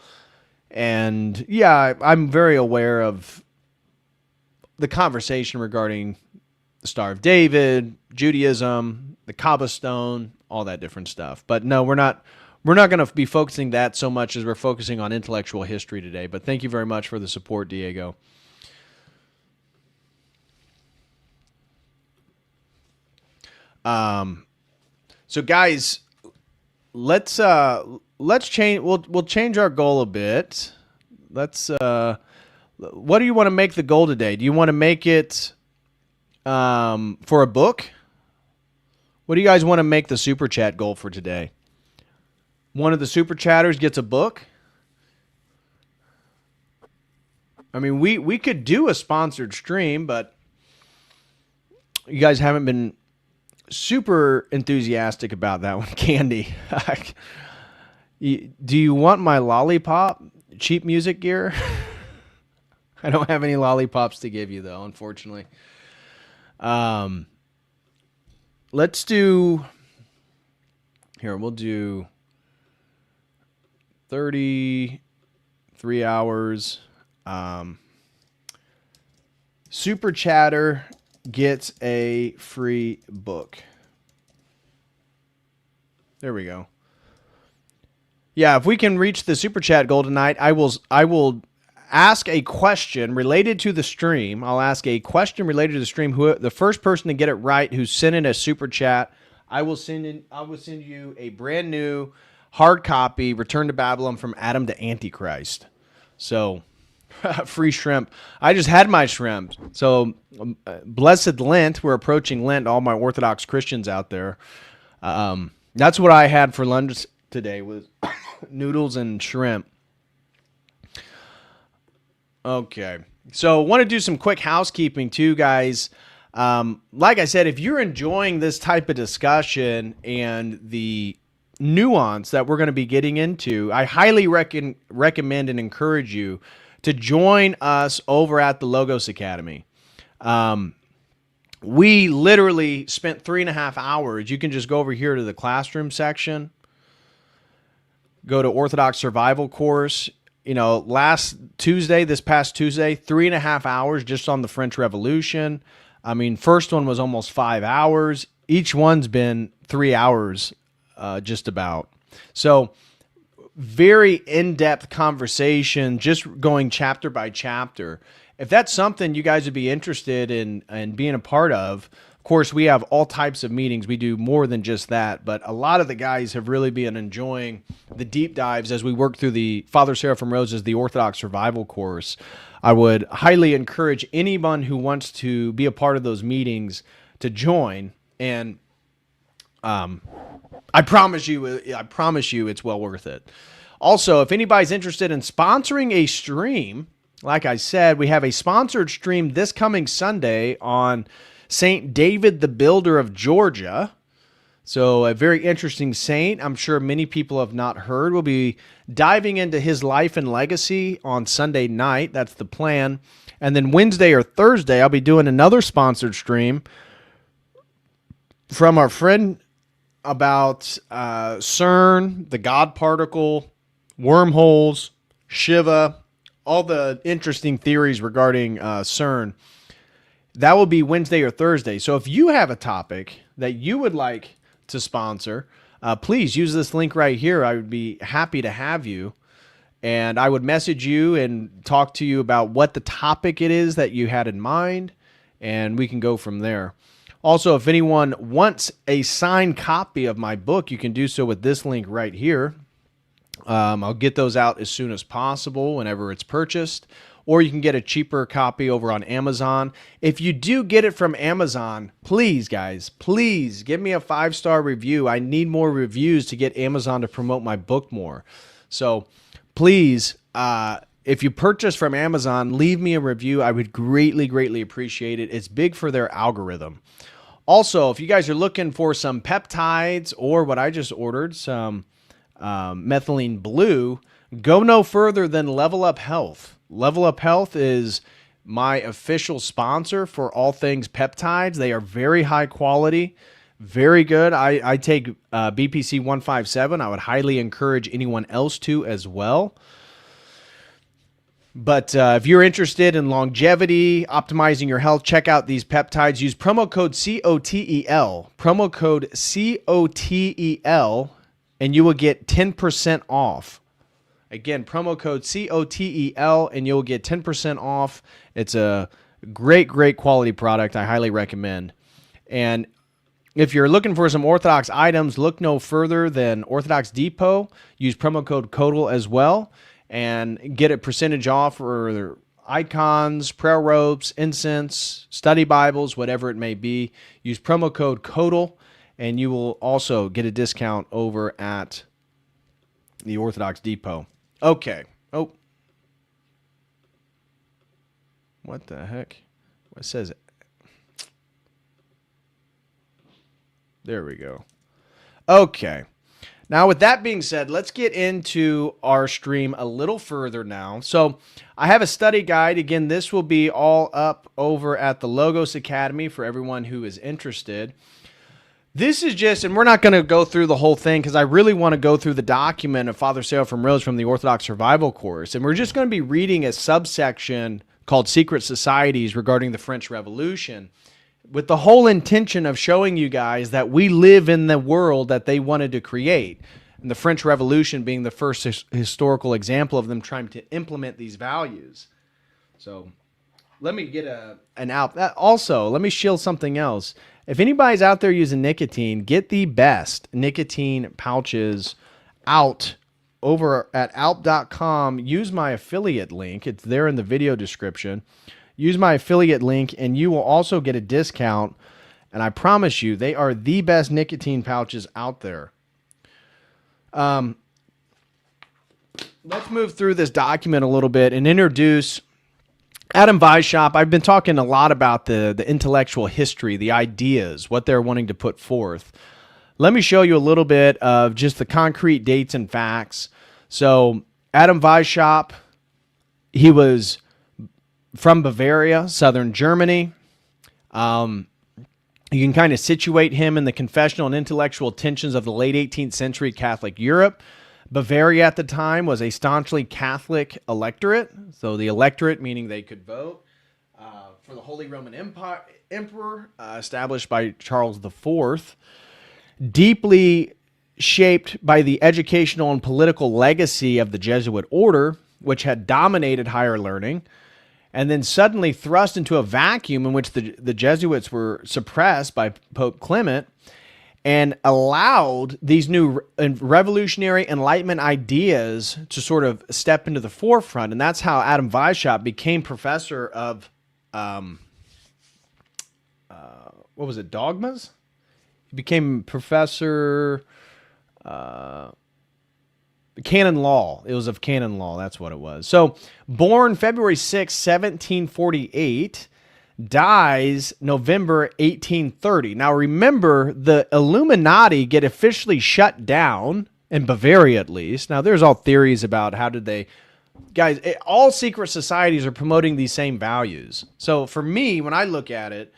[SPEAKER 2] And yeah, I'm very aware of the conversation regarding the Star of David, Judaism, the Kaaba stone, all that different stuff. But no, we're not going to be focusing that so much as we're focusing on intellectual history today. But thank you very much for the support, Diego. So guys, let's change. We'll change our goal a bit. What do you want to make the goal today? Do you want to make it for a book? What do you guys want to make the super chat goal for today? One of the super chatters gets a book. I mean, we could do a sponsored stream, but you guys haven't been super enthusiastic about that one, Candy. Do you want my lollipop? Cheap music gear? I don't have any lollipops to give you, though, unfortunately. Let's do... Here, we'll do 33 hours. Super Chatter gets a free book. There we go. Yeah, if we can reach the Super Chat goal tonight, I will ask a question related to the stream. I'll ask a question related to the stream. The first person to get it right who sent in a Super Chat, I will send you a brand new hard copy, Return to Babylon from Adam to Antichrist. So, free shrimp. I just had my shrimp. So, blessed Lent. We're approaching Lent. All my Orthodox Christians out there. That's what I had for lunch today was noodles and shrimp. Okay. So, want to do some quick housekeeping too, guys. Like I said, if you're enjoying this type of discussion and the nuance that we're going to be getting into, I highly recommend and encourage you to join us over at the Logos Academy. We literally spent 3.5 hours. You can just go over here to the classroom section, go to Orthodox Survival Course. You know, this past Tuesday, 3.5 hours just on the French Revolution. I mean, first one was almost 5 hours. Each one's been 3 hours, just about. So, very in-depth conversation, just going chapter by chapter. If that's something you guys would be interested in being a part of course, we have all types of meetings. We do more than just that, but a lot of the guys have really been enjoying the deep dives as we work through the Father Seraphim Rose's The Orthodox Survival Course. I would highly encourage anyone who wants to be a part of those meetings to join, and I promise you it's well worth it. Also, if anybody's interested in sponsoring a stream, like I said, we have a sponsored stream this coming Sunday on St. David the Builder of Georgia. So a very interesting saint. I'm sure many people have not heard. We'll be diving into his life and legacy on Sunday night. That's the plan. And then Wednesday or Thursday, I'll be doing another sponsored stream from our friend about CERN, the God particle, wormholes, Shiva, all the interesting theories regarding CERN. That will be Wednesday or Thursday. So if you have a topic that you would like to sponsor, please use this link right here. I would be happy to have you. And I would message you and talk to you about what the topic it is that you had in mind, and we can go from there. Also, if anyone wants a signed copy of my book, you can do so with this link right here. I'll get those out as soon as possible whenever it's purchased. Or you can get a cheaper copy over on Amazon. If you do get it from Amazon, please, guys, please give me a 5-star review. I need more reviews to get Amazon to promote my book more. So please, if you purchase from Amazon, leave me a review. I would greatly, greatly appreciate it. It's big for their algorithm. Also, if you guys are looking for some peptides or what I just ordered, some methylene blue, go no further than Level Up Health. Level Up Health is my official sponsor for all things peptides. They are very high quality, very good. I take BPC 157. I would highly encourage anyone else to as well. But if you're interested in longevity, optimizing your health, check out these peptides. Use promo code COTEL. Promo code COTEL, and you will get 10% off. Again, promo code COTEL, and you'll get 10% off. It's a great, great quality product. I highly recommend. And if you're looking for some Orthodox items, look no further than Orthodox Depot. Use promo code COTEL as well, and get a percentage off for their icons, prayer ropes, incense, study Bibles, whatever it may be. Use promo code COTEL, and you will also get a discount over at the Orthodox Depot. Okay. Oh. What the heck? What says it? There we go. Okay. Now, with that being said, let's get into our stream a little further now. So I have a study guide. Again, this will be all up over at the Logos Academy for everyone who is interested. This is just, and we're not going to go through the whole thing because I really want to go through the document of Father Sale from Rose from the Orthodox Survival Course. And we're just going to be reading a subsection called Secret Societies regarding the French Revolution, with the whole intention of showing you guys that we live in the world that they wanted to create. And the French Revolution being the first historical example of them trying to implement these values. So let me get an out. Also, let me shield something else. If anybody's out there using nicotine, get the best nicotine pouches out over at alp.com. Use my affiliate link. It's there in the video description. Use my affiliate link and you will also get a discount. And I promise you, they are the best nicotine pouches out there. Let's move through this document a little bit and introduce Adam Weishaupt. I've been talking a lot about the intellectual history, the ideas, what they're wanting to put forth. Let me show you a little bit of just the concrete dates and facts. So Adam Weishaupt, he was from Bavaria, southern Germany. You can kind of situate him in the confessional and intellectual tensions of the late 18th century Catholic Europe. Bavaria at the time was a staunchly Catholic electorate. So the electorate, meaning they could vote for the Holy Roman Emperor, established by Charles IV. Deeply shaped by the educational and political legacy of the Jesuit order, which had dominated higher learning, and then suddenly thrust into a vacuum in which the Jesuits were suppressed by Pope Clement, and allowed these new revolutionary Enlightenment ideas to sort of step into the forefront. And that's how Adam Weishaupt became professor of, dogmas? He became professor, canon law. It was of canon law. That's what it was. So born February 6, 1748, dies November 1830. Now remember, the Illuminati get officially shut down, in Bavaria at least. Now there's all theories about how did they... Guys, all secret societies are promoting these same values. So for me, when I look at it,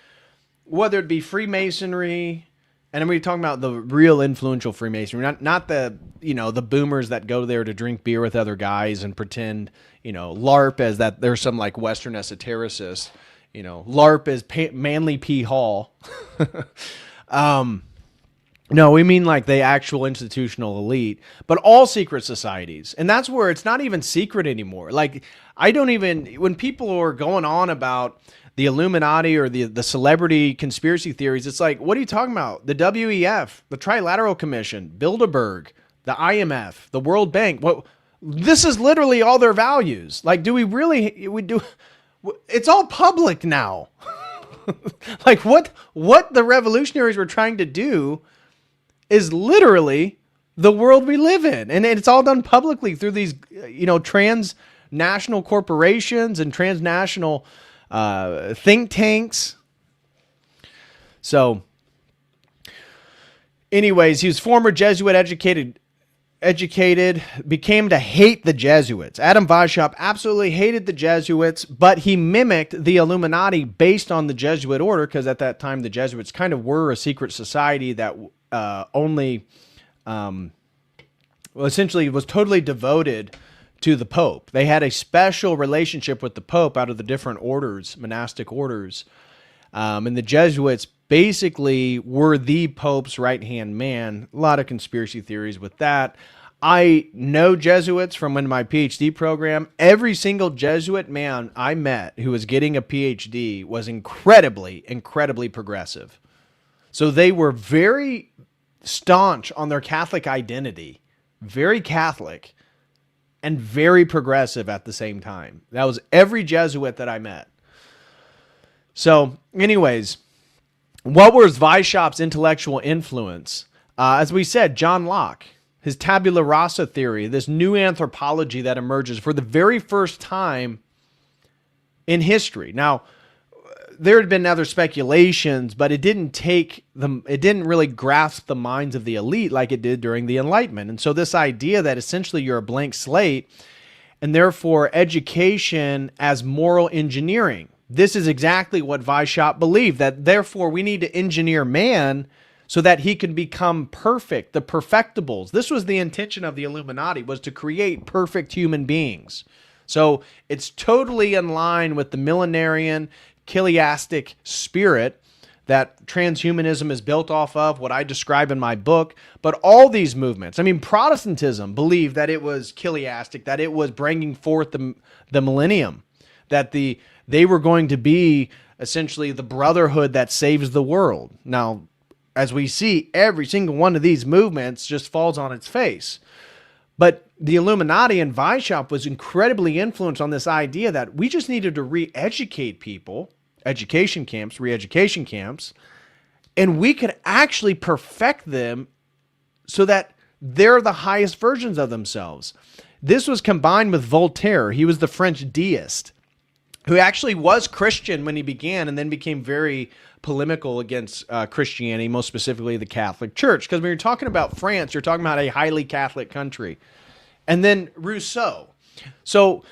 [SPEAKER 2] whether it be Freemasonry... And we're talking about the real influential Freemasonry, not the, the boomers that go there to drink beer with other guys and pretend, LARP as that there's some like Western esotericist, LARP is Manly P. Hall. No, we mean like the actual institutional elite, but all secret societies. And that's where it's not even secret anymore. Like when people are going on about the Illuminati or the celebrity conspiracy theories, it's like, what are you talking about? The WEF, the Trilateral Commission, Bilderberg, the IMF, the World Bank. This is literally all their values. Like, do we really, it's all public now. Like what the revolutionaries were trying to do is literally the world we live in. And it's all done publicly through these, transnational corporations and transnational think tanks. So anyways, he was former Jesuit educated, became to hate the Jesuits. Adam Weishaupt absolutely hated the Jesuits, but he mimicked the Illuminati based on the Jesuit order, because at that time the Jesuits kind of were a secret society that essentially was totally devoted to the Pope. They had a special relationship with the Pope out of the different orders, monastic orders. And the Jesuits basically were the Pope's right-hand man. A lot of conspiracy theories with that. I know Jesuits from in my PhD program. Every single Jesuit man I met who was getting a PhD was incredibly, incredibly progressive. So they were very staunch on their Catholic identity, very Catholic, and very progressive at the same time. That was every Jesuit that I met. So anyways, what was Weishaupt's intellectual influence? As we said, John Locke, his tabula rasa theory, this new anthropology that emerges for the very first time in history. Now, there had been other speculations, but it didn't really grasp the minds of the elite like it did during the Enlightenment. And so this idea that essentially you're a blank slate, and therefore education as moral engineering. This is exactly what Weishaupt believed, that therefore we need to engineer man so that he can become perfect, the perfectibles. This was the intention of the Illuminati, was to create perfect human beings. So it's totally in line with the millenarian, chiliastic spirit that transhumanism is built off of, what I describe in my book. But all these movements, I mean, Protestantism believed that it was chiliastic, that it was bringing forth the millennium, that they were going to be essentially the brotherhood that saves the world. Now, as we see, every single one of these movements just falls on its face. But the Illuminati and Weishaupt was incredibly influenced on this idea that we just needed to re-educate people, education camps, re-education camps, and we could actually perfect them so that they're the highest versions of themselves. This was combined with Voltaire. He was the French deist who actually was Christian when he began and then became very polemical against Christianity, most specifically the Catholic Church. Because when you're talking about France, you're talking about a highly Catholic country. And then Rousseau. So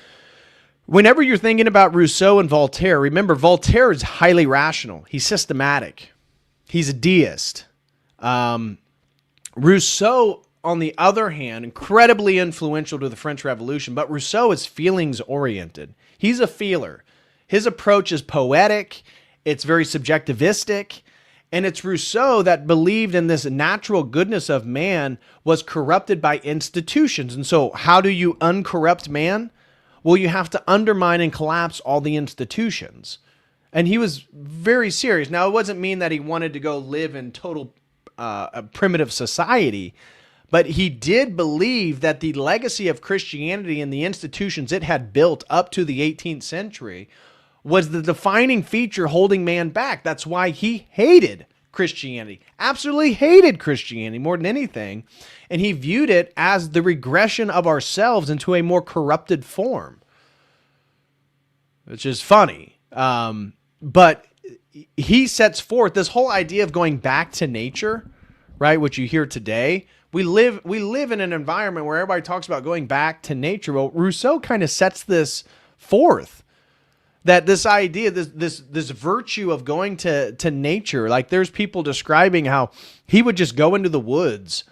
[SPEAKER 2] whenever you're thinking about Rousseau and Voltaire, remember Voltaire is highly rational. He's systematic. He's a deist. Rousseau, on the other hand, incredibly influential to the French Revolution, but Rousseau is feelings oriented. He's a feeler. His approach is poetic. It's very subjectivistic. And it's Rousseau that believed in this natural goodness of man was corrupted by institutions. And so how do you uncorrupt man? Well, you have to undermine and collapse all the institutions. And he was very serious. Now, it wasn't mean that he wanted to go live in total a primitive society, but he did believe that the legacy of Christianity and the institutions it had built up to the 18th century was the defining feature holding man back. That's why he hated Christianity, absolutely hated Christianity more than anything. And he viewed it as the regression of ourselves into a more corrupted form, which is funny. But he sets forth this whole idea of going back to nature, right? Which you hear today. We live in an environment where everybody talks about going back to nature. Well, Rousseau kind of sets this forth, that this idea, this virtue of going to nature, like there's people describing how he would just go into the woods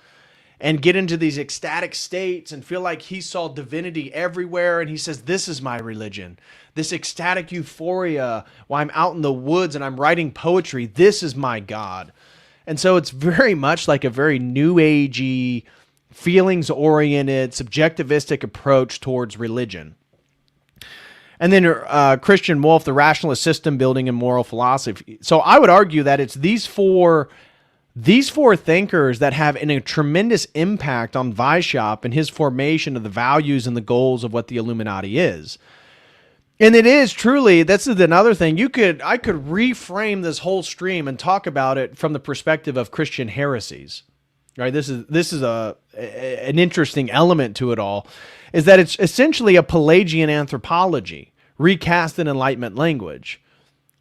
[SPEAKER 2] and get into these ecstatic states and feel like he saw divinity everywhere. And he says, this is my religion, this ecstatic euphoria while I'm out in the woods and I'm writing poetry. This is my God. And so it's very much like a very new agey, feelings-oriented, subjectivistic approach towards religion. And then Christian Wolff, the rationalist system building and moral philosophy. So I would argue that it's these four thinkers that have a tremendous impact on Weishaupt and his formation of the values and the goals of what the Illuminati is. And it is truly, this is another thing. I could reframe this whole stream and talk about it from the perspective of Christian heresies. Right? This is an interesting element to it all, is that it's essentially a Pelagian anthropology recast in Enlightenment language.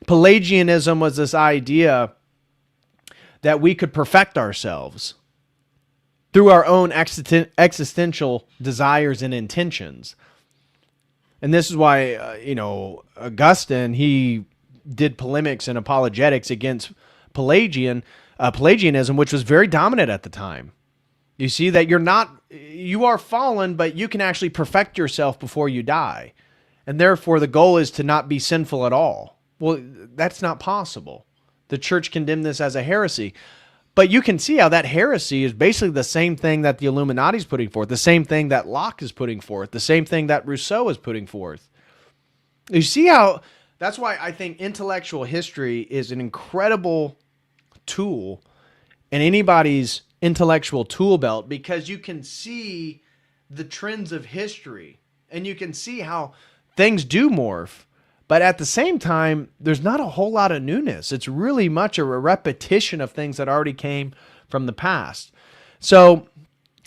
[SPEAKER 2] Pelagianism was this idea that we could perfect ourselves through our own existential desires and intentions. And this is why, Augustine, he did polemics and apologetics against Pelagianism, which was very dominant at the time. You see that you are fallen, but you can actually perfect yourself before you die. And therefore, the goal is to not be sinful at all. Well, that's not possible. The church condemned this as a heresy. But you can see how that heresy is basically the same thing that the Illuminati is putting forth, the same thing that Locke is putting forth, the same thing that Rousseau is putting forth. You see how, that's why I think intellectual history is an incredible tool in anybody's intellectual tool belt, because you can see the trends of history and you can see how things do morph. But at the same time, there's not a whole lot of newness. It's really much a repetition of things that already came from the past. So,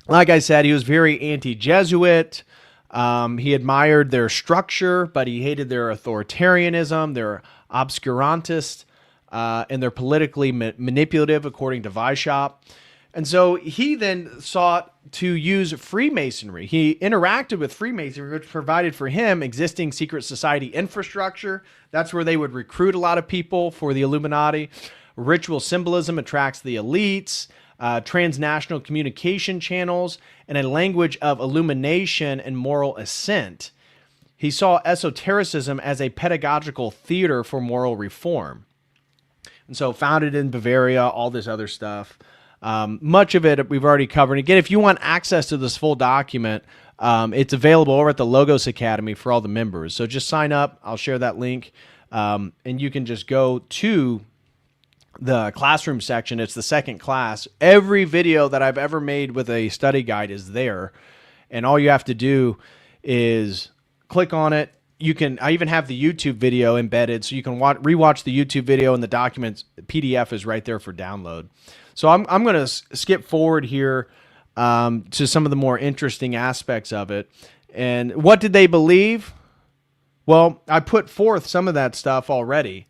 [SPEAKER 2] like I said, he was very anti-Jesuit. He admired their structure, but he hated their authoritarianism, their obscurantist, and their politically manipulative, according to Weishaupt. And so he then sought to use Freemasonry. He interacted with Freemasonry, which provided for him existing secret society infrastructure. That's where they would recruit a lot of people for the Illuminati. Ritual symbolism attracts the elites, transnational communication channels, and a language of illumination and moral ascent. He saw esotericism as a pedagogical theater for moral reform. And so founded in Bavaria, all this other stuff. Much of it we've already covered. Again, if you want access to this full document, it's available over at the Logos Academy for all the members. So just sign up. I'll share that link. And you can just go to the classroom section. It's the second class. Every video that I've ever made with a study guide is there. And all you have to do is click on it. I even have the YouTube video embedded, so you can rewatch the YouTube video, and the documents PDF is right there for download. So I'm going to skip forward here to some of the more interesting aspects of it. And what did they believe? Well, I put forth some of that stuff already.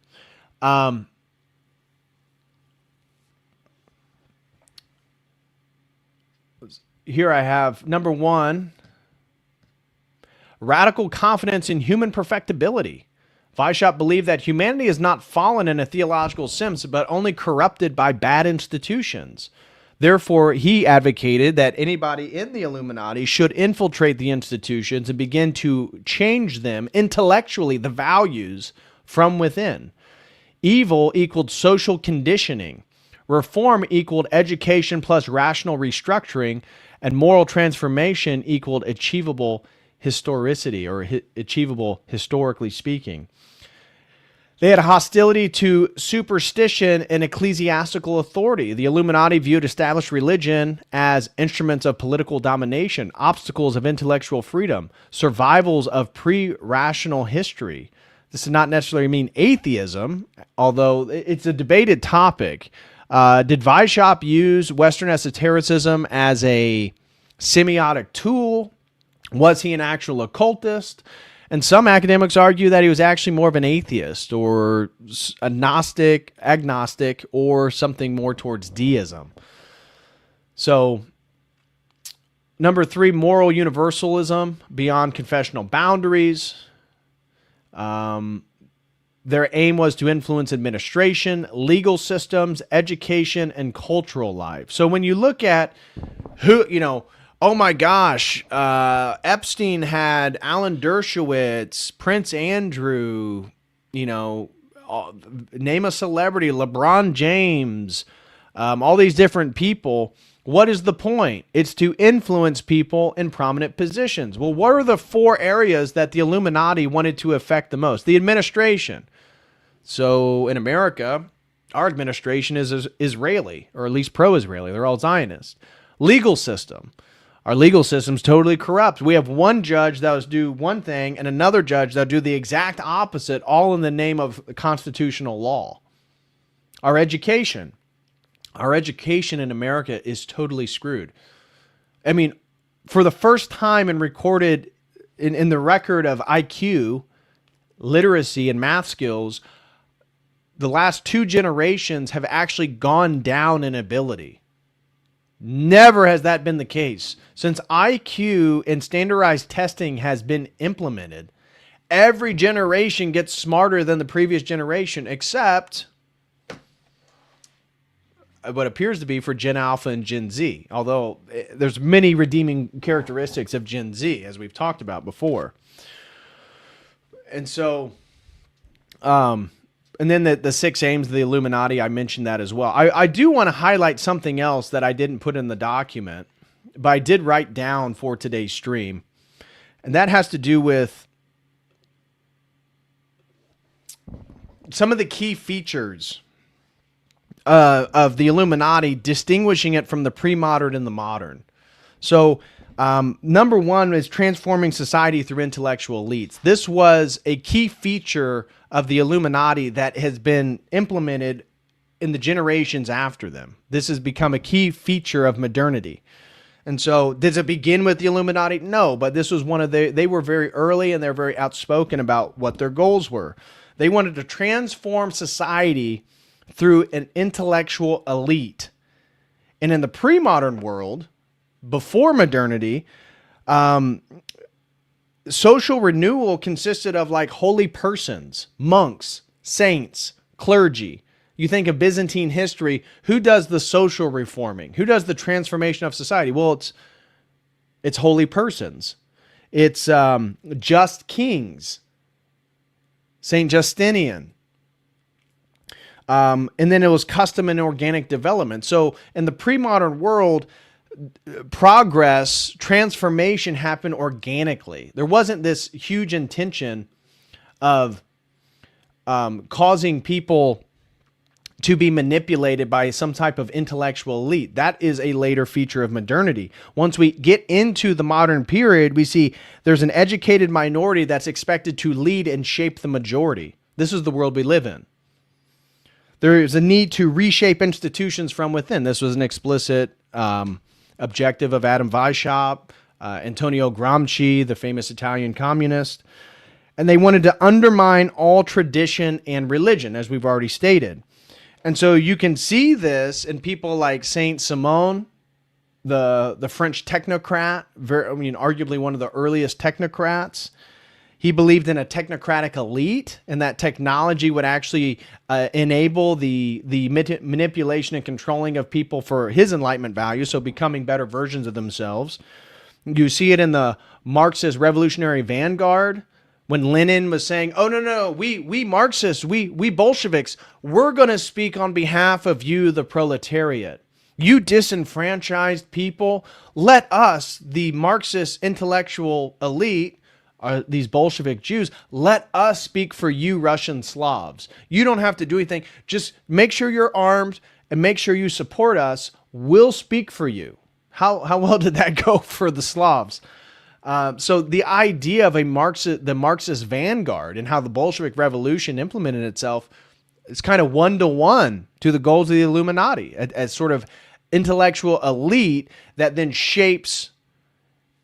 [SPEAKER 2] Here I have number 1, radical confidence in human perfectibility. Weishaupt believed that humanity is not fallen in a theological sense, but only corrupted by bad institutions. Therefore, he advocated that anybody in the Illuminati should infiltrate the institutions and begin to change them intellectually, the values from within. Evil equaled social conditioning. Reform equaled education plus rational restructuring, and moral transformation equaled achievable historicity, or achievable historically speaking. They had a hostility to superstition and ecclesiastical authority. The Illuminati viewed established religion as instruments of political domination, obstacles of intellectual freedom, survivals of pre-rational history. This does not necessarily mean atheism, although it's a debated topic. Did Weishaupt use Western esotericism as a semiotic tool? Was he an actual occultist? And some academics argue that he was actually more of an atheist, or a Gnostic, agnostic, or something more towards deism. So, number 3, moral universalism beyond confessional boundaries. Their aim was to influence administration, legal systems, education, and cultural life. So when you look at who, oh my gosh, Epstein had Alan Dershowitz, Prince Andrew, name a celebrity, LeBron James, all these different people. What is the point? It's to influence people in prominent positions. Well, what are the 4 areas that the Illuminati wanted to affect the most? The administration. So in America, our administration is Israeli, or at least pro-Israeli. They're all Zionist. Legal system. Our legal system's totally corrupt. We have one judge that will do one thing and another judge that will do the exact opposite, all in the name of constitutional law. Our education. Our education in America is totally screwed. I mean, for the first time in the record of IQ, literacy, and math skills, the last 2 generations have actually gone down in ability. Never has that been the case. Since IQ and standardized testing has been implemented, every generation gets smarter than the previous generation, except what appears to be for Gen Alpha and Gen Z, although there's many redeeming characteristics of Gen Z, as we've talked about before. And so, and then the 6 aims of the Illuminati, I mentioned that as well. I do want to highlight something else that I didn't put in the document, but I did write down for today's stream. And that has to do with some of the key features of the Illuminati, distinguishing it from the pre-modern and the modern. So, number 1 is transforming society through intellectual elites. This was a key feature of the Illuminati that has been implemented in the generations after them. This has become a key feature of modernity. And so, does it begin with the Illuminati? No, but this was one of they were very early and they're very outspoken about what their goals were. They wanted to transform society through an intellectual elite. And in the pre-modern world, before modernity, social renewal consisted of like holy persons, monks, saints, clergy. You think of Byzantine history, who does the social reforming? Who does the transformation of society? Well, it's holy persons. It's just kings. Saint Justinian. And then it was custom and organic development. So in the pre-modern world, progress, transformation happened organically. There wasn't this huge intention of causing people to be manipulated by some type of intellectual elite. That is a later feature of modernity. Once we get into the modern period, we see there's an educated minority that's expected to lead and shape the majority. This is the world we live in. There is a need to reshape institutions from within. This was an explicit objective of Adam Weishaupt, Antonio Gramsci, the famous Italian communist. And they wanted to undermine all tradition and religion, as we've already stated. And so you can see this in people like Saint Simon, the French technocrat, arguably one of the earliest technocrats. He believed in a technocratic elite and that technology would actually enable the manipulation and controlling of people for his Enlightenment values, so becoming better versions of themselves. You see it in the Marxist revolutionary vanguard, when Lenin was saying, oh, no, we Marxists, we Bolsheviks, we're going to speak on behalf of you, the proletariat. You disenfranchised people, let us, the Marxist intellectual elite, these Bolshevik Jews, let us speak for you, Russian Slavs. You don't have to do anything. Just make sure you're armed and make sure you support us. We'll speak for you. How well did that go for the Slavs? So the idea of the Marxist vanguard and how the Bolshevik Revolution implemented itself is kind of one-to-one to the goals of the Illuminati, as sort of intellectual elite that then shapes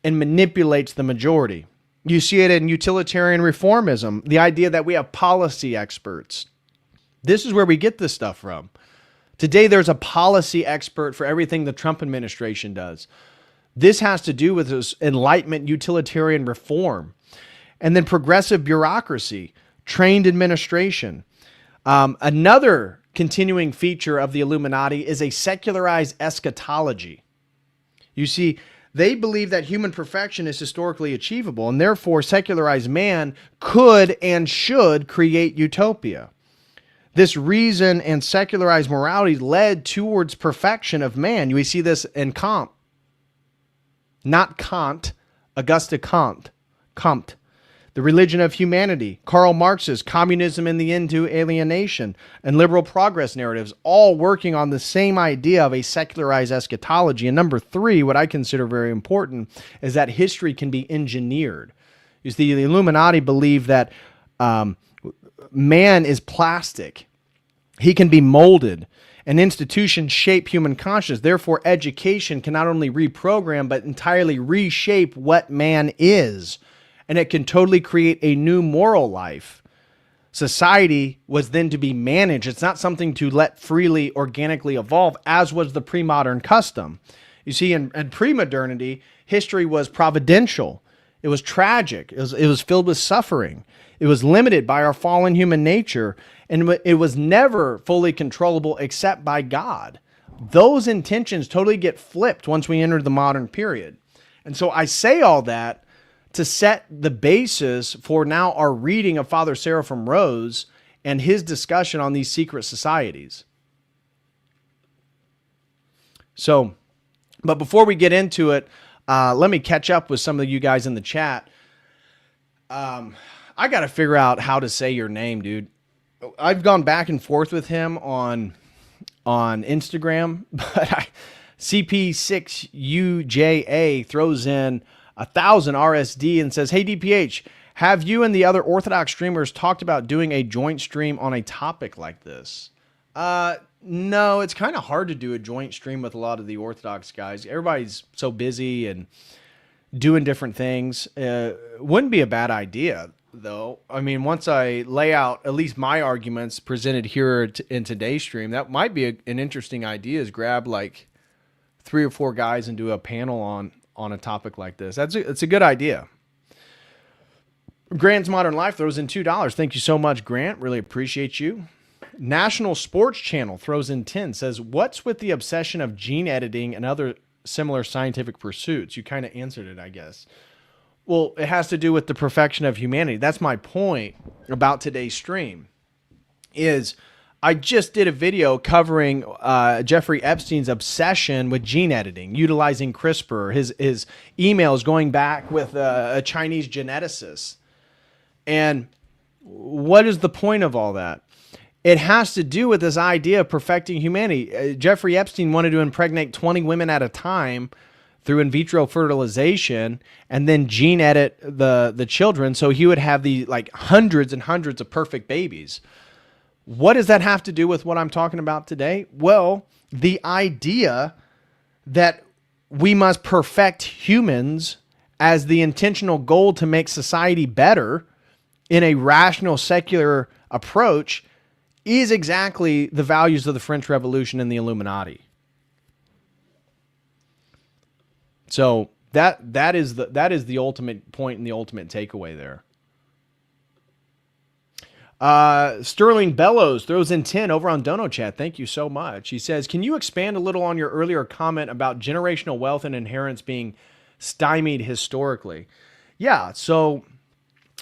[SPEAKER 2] and manipulates the majority. You see it in utilitarian reformism, the idea that we have policy experts. This is where we get this stuff from. Today, there's a policy expert for everything the Trump administration does. This has to do with this Enlightenment utilitarian reform. And then progressive bureaucracy, trained administration. Another continuing feature of the Illuminati is a secularized eschatology. You see, they believe that human perfection is historically achievable, and therefore secularized man could and should create utopia. This reason and secularized morality led towards perfection of man. We see this in Comte. Not Kant, Auguste Comte. Comte. The Religion of Humanity, Karl Marx's Communism and the End to Alienation, and liberal progress narratives, all working on the same idea of a secularized eschatology. And number three, what I consider very important, is that history can be engineered. You see, the Illuminati believe that man is plastic. He can be molded. And institutions shape human consciousness. Therefore, education can not only reprogram, but entirely reshape what man is. And it can totally create a new moral life. Society was then to be managed. It's not something to let freely, organically evolve, as was the pre-modern custom. You see, in pre-modernity, history was providential. It was tragic. It was filled with suffering. It was limited by our fallen human nature, and it was never fully controllable except by God. Those intentions totally get flipped once we enter the modern period. And so I say all that to set the basis for now our reading of Father Seraphim Rose and his discussion on these secret societies. So, but before we get into it, let me catch up with some of you guys in the chat. I got to figure out how to say your name, dude. I've gone back and forth with him on Instagram, but CP6UJA throws in 1,000 RSD and says, "Hey DPH, have you and the other Orthodox streamers talked about doing a joint stream on a topic like this?" No, it's kind of hard to do a joint stream with a lot of the Orthodox guys. Everybody's so busy and doing different things. Wouldn't be a bad idea, though. I mean, once I lay out at least my arguments presented here in today's stream, that might be an interesting idea, is grab like 3 or 4 guys and do a panel on a topic like this. It's a good idea. Grant's Modern Life throws in $2. Thank you so much, Grant. Really appreciate you. National Sports Channel throws in 10, says, what's with the obsession of gene editing and other similar scientific pursuits? You kind of answered it, I guess. Well, it has to do with the perfection of humanity. That's my point about today's stream, is I just did a video covering Jeffrey Epstein's obsession with gene editing, utilizing CRISPR, his emails going back with a Chinese geneticist. And what is the point of all that? It has to do with this idea of perfecting humanity. Jeffrey Epstein wanted to impregnate 20 women at a time through in vitro fertilization and then gene edit the children so he would have the like hundreds and hundreds of perfect babies. What does that have to do with what I'm talking about today? Well, the idea that we must perfect humans as the intentional goal to make society better in a rational, secular approach is exactly the values of the French Revolution and the Illuminati. So that is the ultimate point and the ultimate takeaway there. Sterling Bellows throws in 10 over on Dono Chat. Thank you so much. He says, can you expand a little on your earlier comment about generational wealth and inheritance being stymied historically? Yeah, so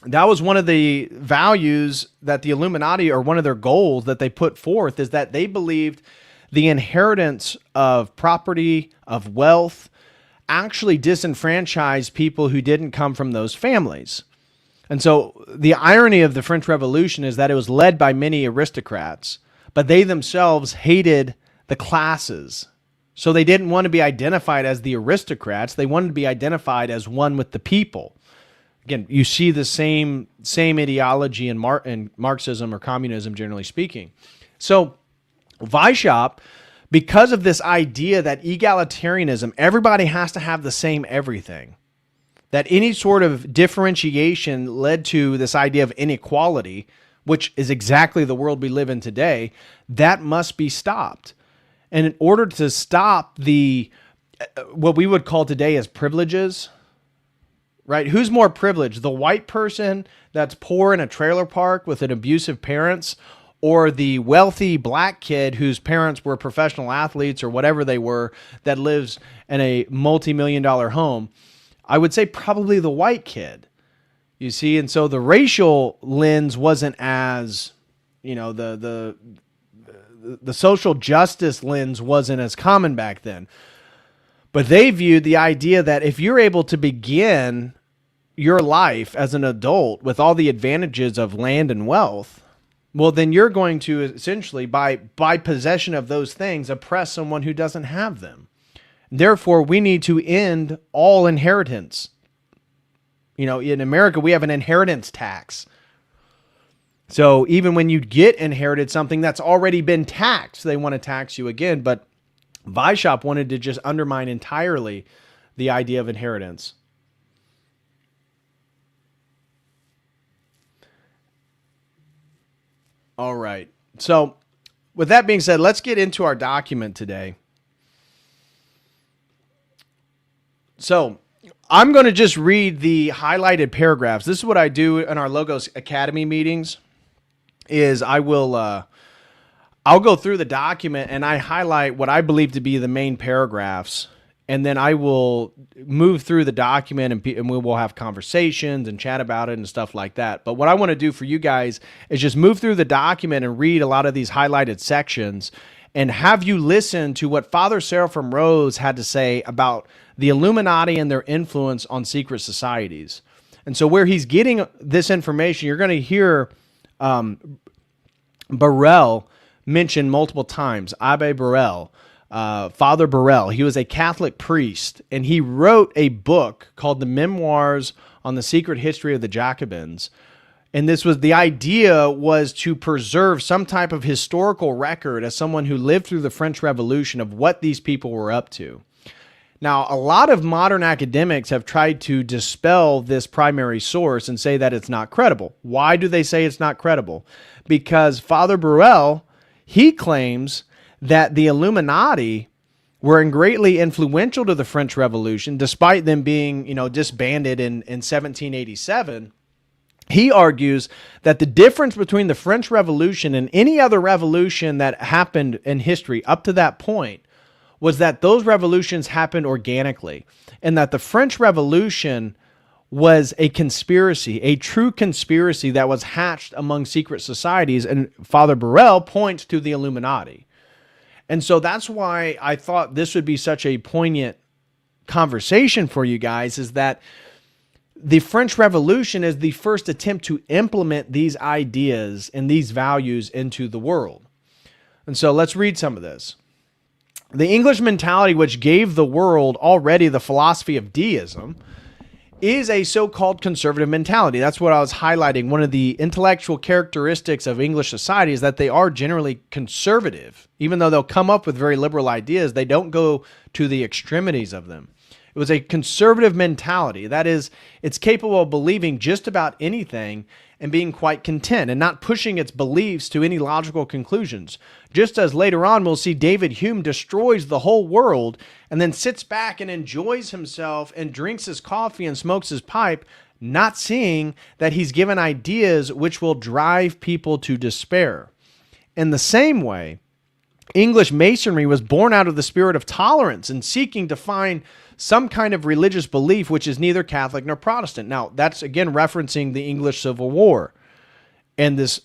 [SPEAKER 2] that was one of the values that the Illuminati, or one of their goals that they put forth, is that they believed the inheritance of property, of wealth, actually disenfranchised people who didn't come from those families. And so the irony of the French Revolution is that it was led by many aristocrats, but they themselves hated the classes. So they didn't want to be identified as the aristocrats. They wanted to be identified as one with the people. Again, you see the same ideology in Marxism or communism, generally speaking. So Weishaupt, because of this idea that egalitarianism, everybody has to have the same everything, that any sort of differentiation led to this idea of inequality, which is exactly the world we live in today, that must be stopped. And in order to stop the what we would call today as privileges, right? Who's more privileged? The white person that's poor in a trailer park with an abusive parents, or the wealthy black kid whose parents were professional athletes or whatever they were that lives in a multi-million-dollar home? I would say probably the white kid, you see. And so the racial lens wasn't as, the social justice lens wasn't as common back then. But they viewed the idea that if you're able to begin your life as an adult with all the advantages of land and wealth, well, then you're going to essentially, by possession of those things, oppress someone who doesn't have them. Therefore, we need to end all inheritance. In America, we have an inheritance tax. So even when you get inherited something that's already been taxed, they want to tax you again. But Weishaupt wanted to just undermine entirely the idea of inheritance. All right. So with that being said, let's get into our document today. So I'm going to just read the highlighted paragraphs. This is what I do in our Logos Academy meetings, is I'll go through the document and I highlight what I believe to be the main paragraphs. And then I will move through the document and we will have conversations and chat about it and stuff like that. But what I want to do for you guys is just move through the document and read a lot of these highlighted sections and have you listen to what Father Seraphim Rose had to say about the Illuminati and their influence on secret societies. And so where he's getting this information, you're going to hear Burrell mentioned multiple times, Abbe Burrell. Father Burrell, he was a Catholic priest, and he wrote a book called The Memoirs on the Secret History of the Jacobins. And this was the idea was to preserve some type of historical record as someone who lived through the French Revolution of what these people were up to. Now, a lot of modern academics have tried to dispel this primary source and say that it's not credible. Why do they say it's not credible? Because Father Burrell, he claims that the Illuminati were greatly influential to the French Revolution, despite them being, disbanded in 1787. He argues that the difference between the French Revolution and any other revolution that happened in history up to that point was that those revolutions happened organically, and that the French Revolution was a conspiracy, a true conspiracy that was hatched among secret societies, and Father Burrell points to the Illuminati. And so that's why I thought this would be such a poignant conversation for you guys, is that the French Revolution is the first attempt to implement these ideas and these values into the world. And so let's read some of this. The English mentality, which gave the world already the philosophy of deism, is a so-called conservative mentality. That's what I was highlighting. One of the intellectual characteristics of English society is that they are generally conservative. Even though they'll come up with very liberal ideas, they don't go to the extremities of them. It was a conservative mentality. That is, it's capable of believing just about anything and being quite content and not pushing its beliefs to any logical conclusions. Just as later on we'll see David Hume destroys the whole world and then sits back and enjoys himself and drinks his coffee and smokes his pipe, not seeing that he's given ideas which will drive people to despair. In the same way, English Masonry was born out of the spirit of tolerance and seeking to find some kind of religious belief which is neither Catholic nor Protestant. Now, that's again referencing the English Civil War and this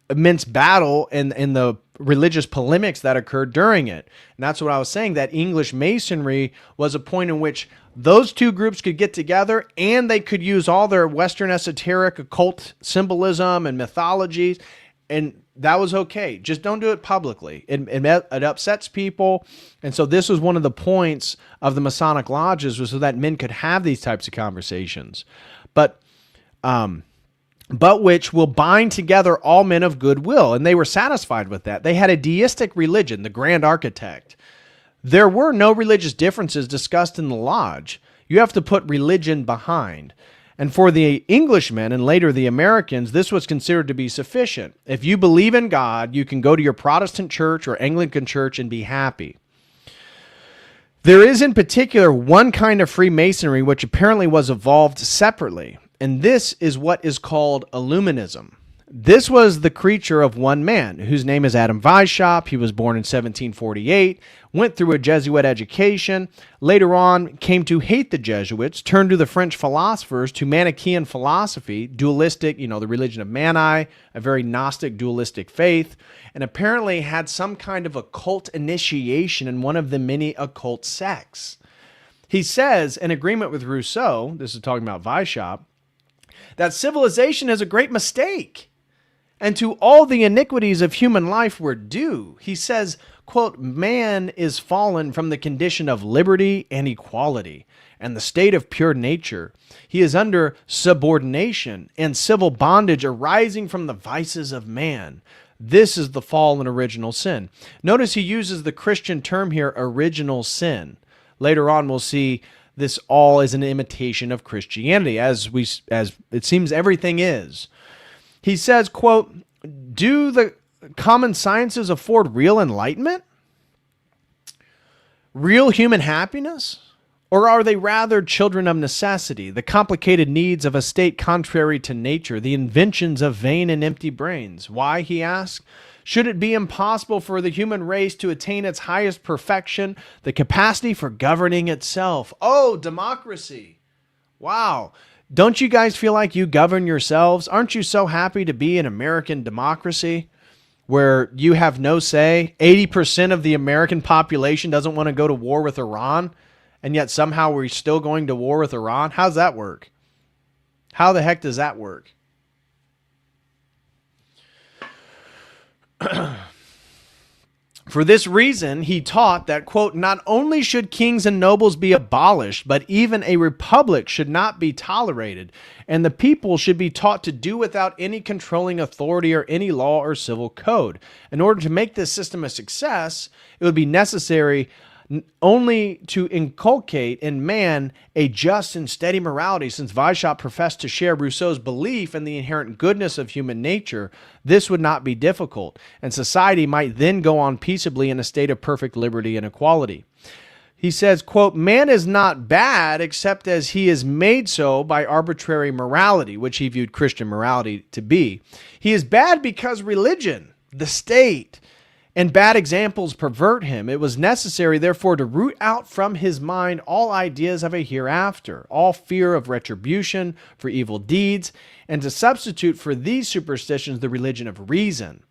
[SPEAKER 2] immense battle and the religious polemics that occurred during it. And that's what I was saying, that English Masonry was a point in which those two groups could get together and they could use all their Western esoteric occult symbolism and mythologies, and that was okay. Just don't do it publicly. It upsets people. And so this was one of the points of the Masonic lodges, was so that men could have these types of conversations. But which will bind together all men of goodwill. And they were satisfied with that. They had a deistic religion, the Grand Architect. There were no religious differences discussed in the lodge. You have to put religion behind. And for the Englishmen and later the Americans, this was considered to be sufficient. If you believe in God, you can go to your Protestant church or Anglican church and be happy. There is in particular one kind of Freemasonry which apparently was evolved separately, and this is what is called Illuminism. This was the creature of one man, whose name is Adam Weishaupt. He was born in 1748, went through a Jesuit education, later on came to hate the Jesuits, turned to the French philosophers, to Manichaean philosophy, dualistic, the religion of Mani, a very Gnostic dualistic faith, and apparently had some kind of occult initiation in one of the many occult sects. He says, in agreement with Rousseau, this is talking about Weishaupt, that civilization is a great mistake, and to all the iniquities of human life were due. He says, quote, man is fallen from the condition of liberty and equality and the state of pure nature. He is under subordination and civil bondage arising from the vices of man. This is the fall and original sin. Notice he uses the Christian term here, original sin. Later on, we'll see this all is an imitation of Christianity, as it seems everything is. He says, quote, do the common sciences afford real enlightenment? Real human happiness? Or are they rather children of necessity, the complicated needs of a state contrary to nature, the inventions of vain and empty brains? Why, he asks, should it be impossible for the human race to attain its highest perfection, the capacity for governing itself? Oh, democracy. Wow. Don't you guys feel like you govern yourselves? Aren't you so happy to be an American democracy where you have no say? 80% of the American population doesn't want to go to war with Iran, and yet somehow we're still going to war with Iran? How's that work? How the heck does that work? For this reason, he taught that, quote, not only should kings and nobles be abolished, but even a republic should not be tolerated, and the people should be taught to do without any controlling authority or any law or civil code. In order to make this system a success, it would be necessary only to inculcate in man a just and steady morality. Since Weishaupt professed to share Rousseau's belief in the inherent goodness of human nature, this would not be difficult, and society might then go on peaceably in a state of perfect liberty and equality. He says, quote, man is not bad except as he is made so by arbitrary morality, which he viewed Christian morality to be. He is bad because religion, the state, and bad examples pervert him. It was necessary, therefore, to root out from his mind all ideas of a hereafter, all fear of retribution for evil deeds, and to substitute for these superstitions the religion of reason.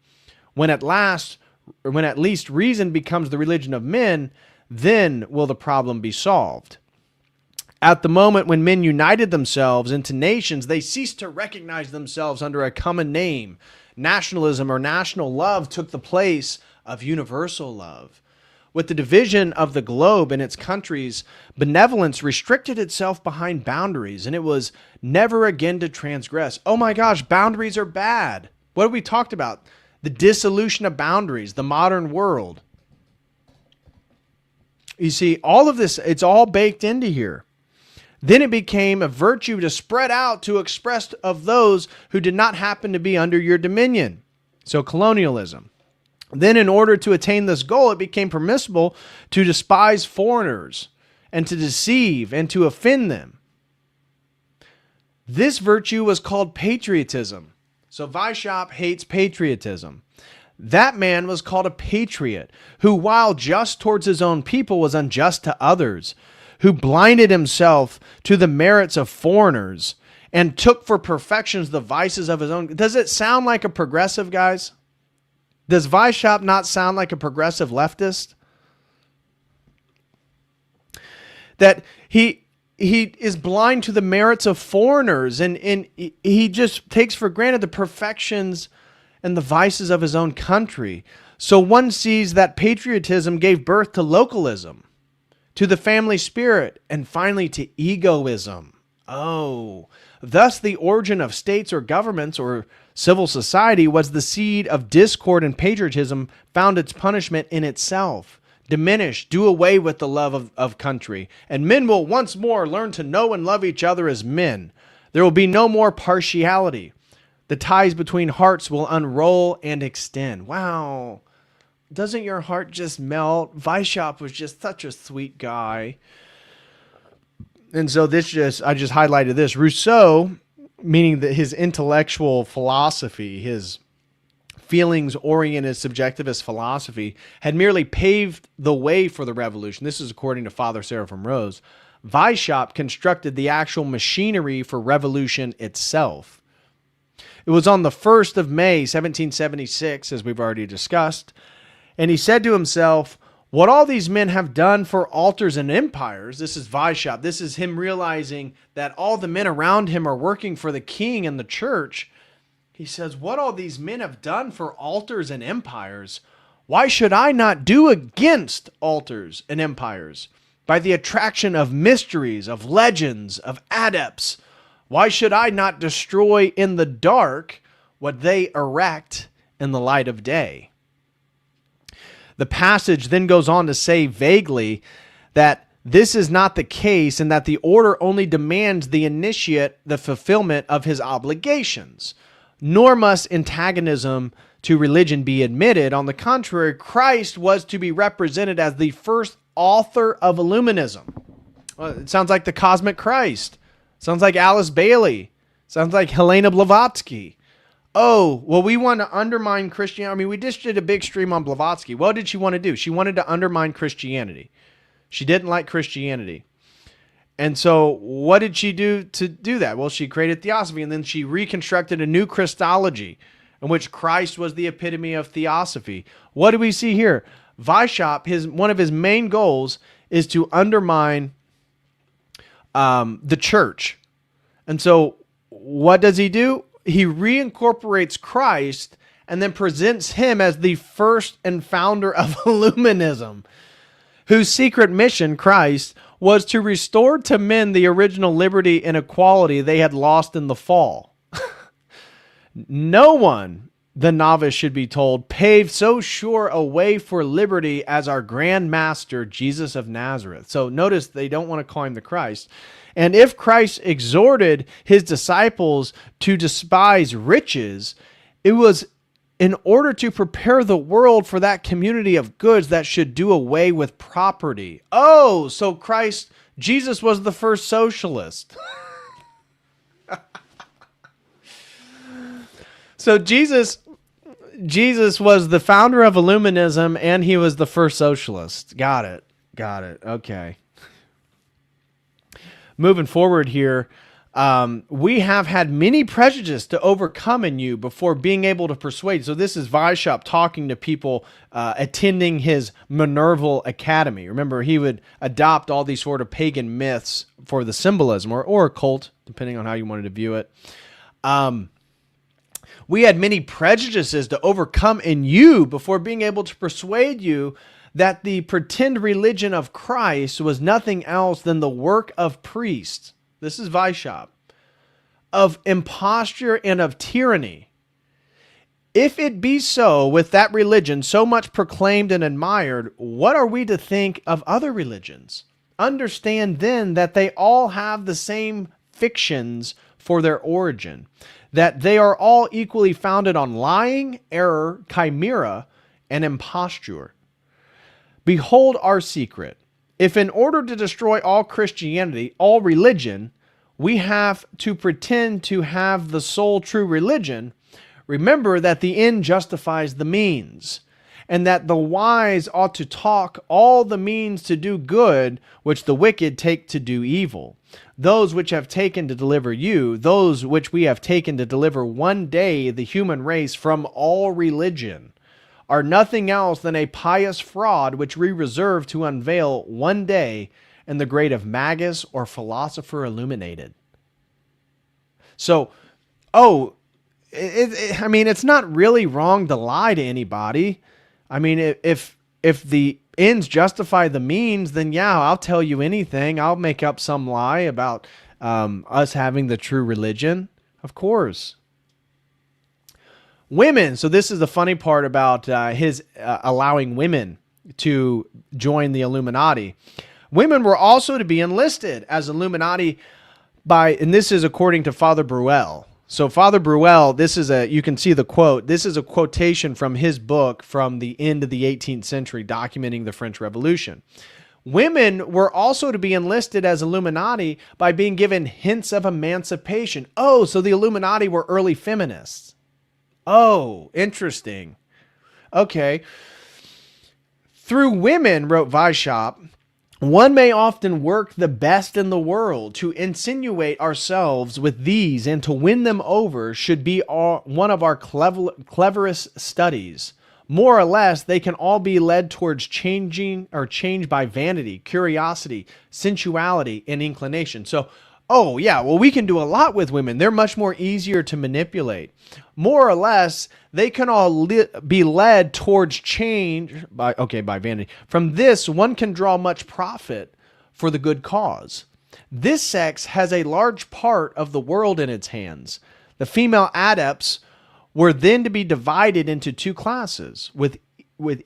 [SPEAKER 2] When at least reason becomes the religion of men, then will the problem be solved. At the moment when men united themselves into nations, they ceased to recognize themselves under a common name. Nationalism or national love took the place of universal love. With the division of the globe and its countries, benevolence restricted itself behind boundaries, and it was never again to transgress. Oh my gosh, boundaries are bad. What have we talked about? The dissolution of boundaries, the modern world. You see, all of this, it's all baked into here. Then it became a virtue to spread out to express of those who did not happen to be under your dominion. So colonialism. Then in order to attain this goal, it became permissible to despise foreigners and to deceive and to offend them. This virtue was called patriotism. So Weishaupt hates patriotism. That man was called a patriot who, while just towards his own people, was unjust to others, who blinded himself to the merits of foreigners and took for perfections the vices of his own. Does it sound like a progressive, guys? Does Weishaupt not sound like a progressive leftist? That he is blind to the merits of foreigners and he just takes for granted the perfections and the vices of his own country. So one sees that patriotism gave birth to localism, to the family spirit, and finally to egoism. Oh, thus the origin of states or governments or civil society was the seed of discord, and patriotism found its punishment in itself. Diminish, do away with the love of country, and men will once more learn to know and love each other as men. There will be no more partiality. The ties between hearts will unroll and extend. Wow. Doesn't your heart just melt? Weishaupt was just such a sweet guy. And so I just highlighted this. Rousseau, meaning that his intellectual philosophy, his feelings-oriented subjectivist philosophy, had merely paved the way for the revolution. This is according to Father Seraphim Rose. Weishaupt constructed the actual machinery for revolution itself. It was on the 1st of May, 1776, as we've already discussed, and he said to himself, what all these men have done for altars and empires, this is Weishaupt, this is him realizing that all the men around him are working for the king and the church. He says, what all these men have done for altars and empires, why should I not do against altars and empires? By the attraction of mysteries, of legends, of adepts, why should I not destroy in the dark what they erect in the light of day? The passage then goes on to say vaguely that this is not the case and that the order only demands the initiate the fulfillment of his obligations, nor must antagonism to religion be admitted. On the contrary, Christ was to be represented as the first author of Illuminism. Well, it sounds like the Cosmic Christ. Sounds like Alice Bailey. Sounds like Helena Blavatsky. Oh, well, we want to undermine Christianity. I mean, we just did a big stream on Blavatsky. What did she want to do? She wanted to undermine Christianity. She didn't like Christianity. And so what did she do to do that? Well, she created theosophy, and then she reconstructed a new Christology in which Christ was the epitome of theosophy. What do we see here? Weishaupt, one of his main goals is to undermine the church. And so what does he do? He reincorporates Christ and then presents him as the first and founder of Illuminism, whose secret mission, Christ, was to restore to men the original liberty and equality they had lost in the fall. No one, the novice should be told, paved so sure a way for liberty as our Grand Master, Jesus of Nazareth. So notice they don't want to call him the Christ. And if Christ exhorted his disciples to despise riches, it was in order to prepare the world for that community of goods that should do away with property. Oh, so Jesus was the first socialist. So Jesus was the founder of Illuminism, and he was the first socialist. Got it. Okay. Moving forward here, we have had many prejudices to overcome in you before being able to persuade. So this is Weishaupt talking to people attending his Minerval Academy. Remember, he would adopt all these sort of pagan myths for the symbolism or occult, depending on how you wanted to view it. We had many prejudices to overcome in you before being able to persuade you that the pretend religion of Christ was nothing else than the work of priests. This is Weishaupt. Of imposture and of tyranny. If it be so with that religion so much proclaimed and admired, what are we to think of other religions? Understand then that they all have the same fictions for their origin, that they are all equally founded on lying, error, chimera, and imposture. Behold our secret. If in order to destroy all Christianity, all religion, we have to pretend to have the sole true religion, remember that the end justifies the means, and that the wise ought to talk all the means to do good, which the wicked take to do evil. Those which have taken to deliver you, those which we have taken to deliver one day the human race from all religion, are nothing else than a pious fraud which we reserve to unveil one day in the grade of magus or philosopher illuminated. So, it's not really wrong to lie to anybody. I mean, if the ends justify the means, then yeah, I'll tell you anything. I'll make up some lie about us having the true religion. Of course. Women. So this is the funny part about his allowing women to join the Illuminati. Women were also to be enlisted as Illuminati and this is according to Father Bruel. So Father Bruel, you can see the quote. This is a quotation from his book from the end of the 18th century documenting the French Revolution. Women were also to be enlisted as Illuminati by being given hints of emancipation. Oh, so the Illuminati were early feminists. Oh, interesting. Okay. Through women, wrote Weishaupt, one may often work the best in the world. To insinuate ourselves with these and to win them over should be one of our cleverest studies. More or less, they can all be led towards changed by vanity, curiosity, sensuality, and inclination. So, we can do a lot with women. They're much more easier to manipulate. More or less, they can all be led towards change by vanity. From this, one can draw much profit for the good cause. This sex has a large part of the world in its hands. The female adepts were then to be divided into two classes, with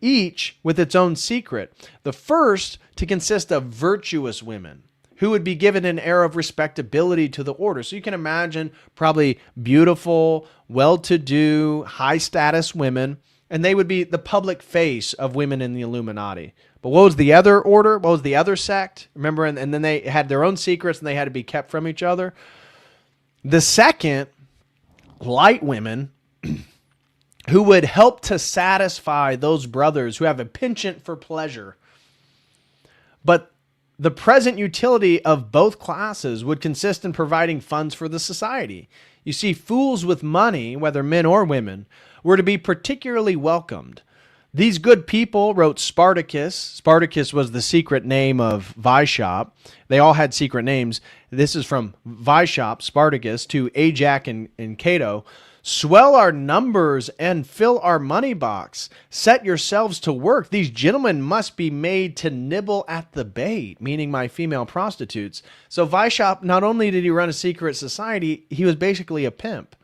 [SPEAKER 2] each with its own secret. The first to consist of virtuous women, who would be given an air of respectability to the order. So you can imagine probably beautiful, well-to-do, high-status women, and they would be the public face of women in the Illuminati. But what was the other order? What was the other sect? Remember, and then they had their own secrets, and they had to be kept from each other. The second, light women, who would help to satisfy those brothers who have a penchant for pleasure. But the present utility of both classes would consist in providing funds for the society. You see, fools with money, whether men or women, were to be particularly welcomed. These good people, wrote Spartacus. Spartacus was the secret name of Weishaupt. They all had secret names. This is from Weishaupt, Spartacus, to Ajax and Cato. Swell our numbers and fill our money box. Set yourselves to work. These gentlemen must be made to nibble at the bait, meaning my female prostitutes. So Weishaupt, not only did he run a secret society, he was basically a pimp.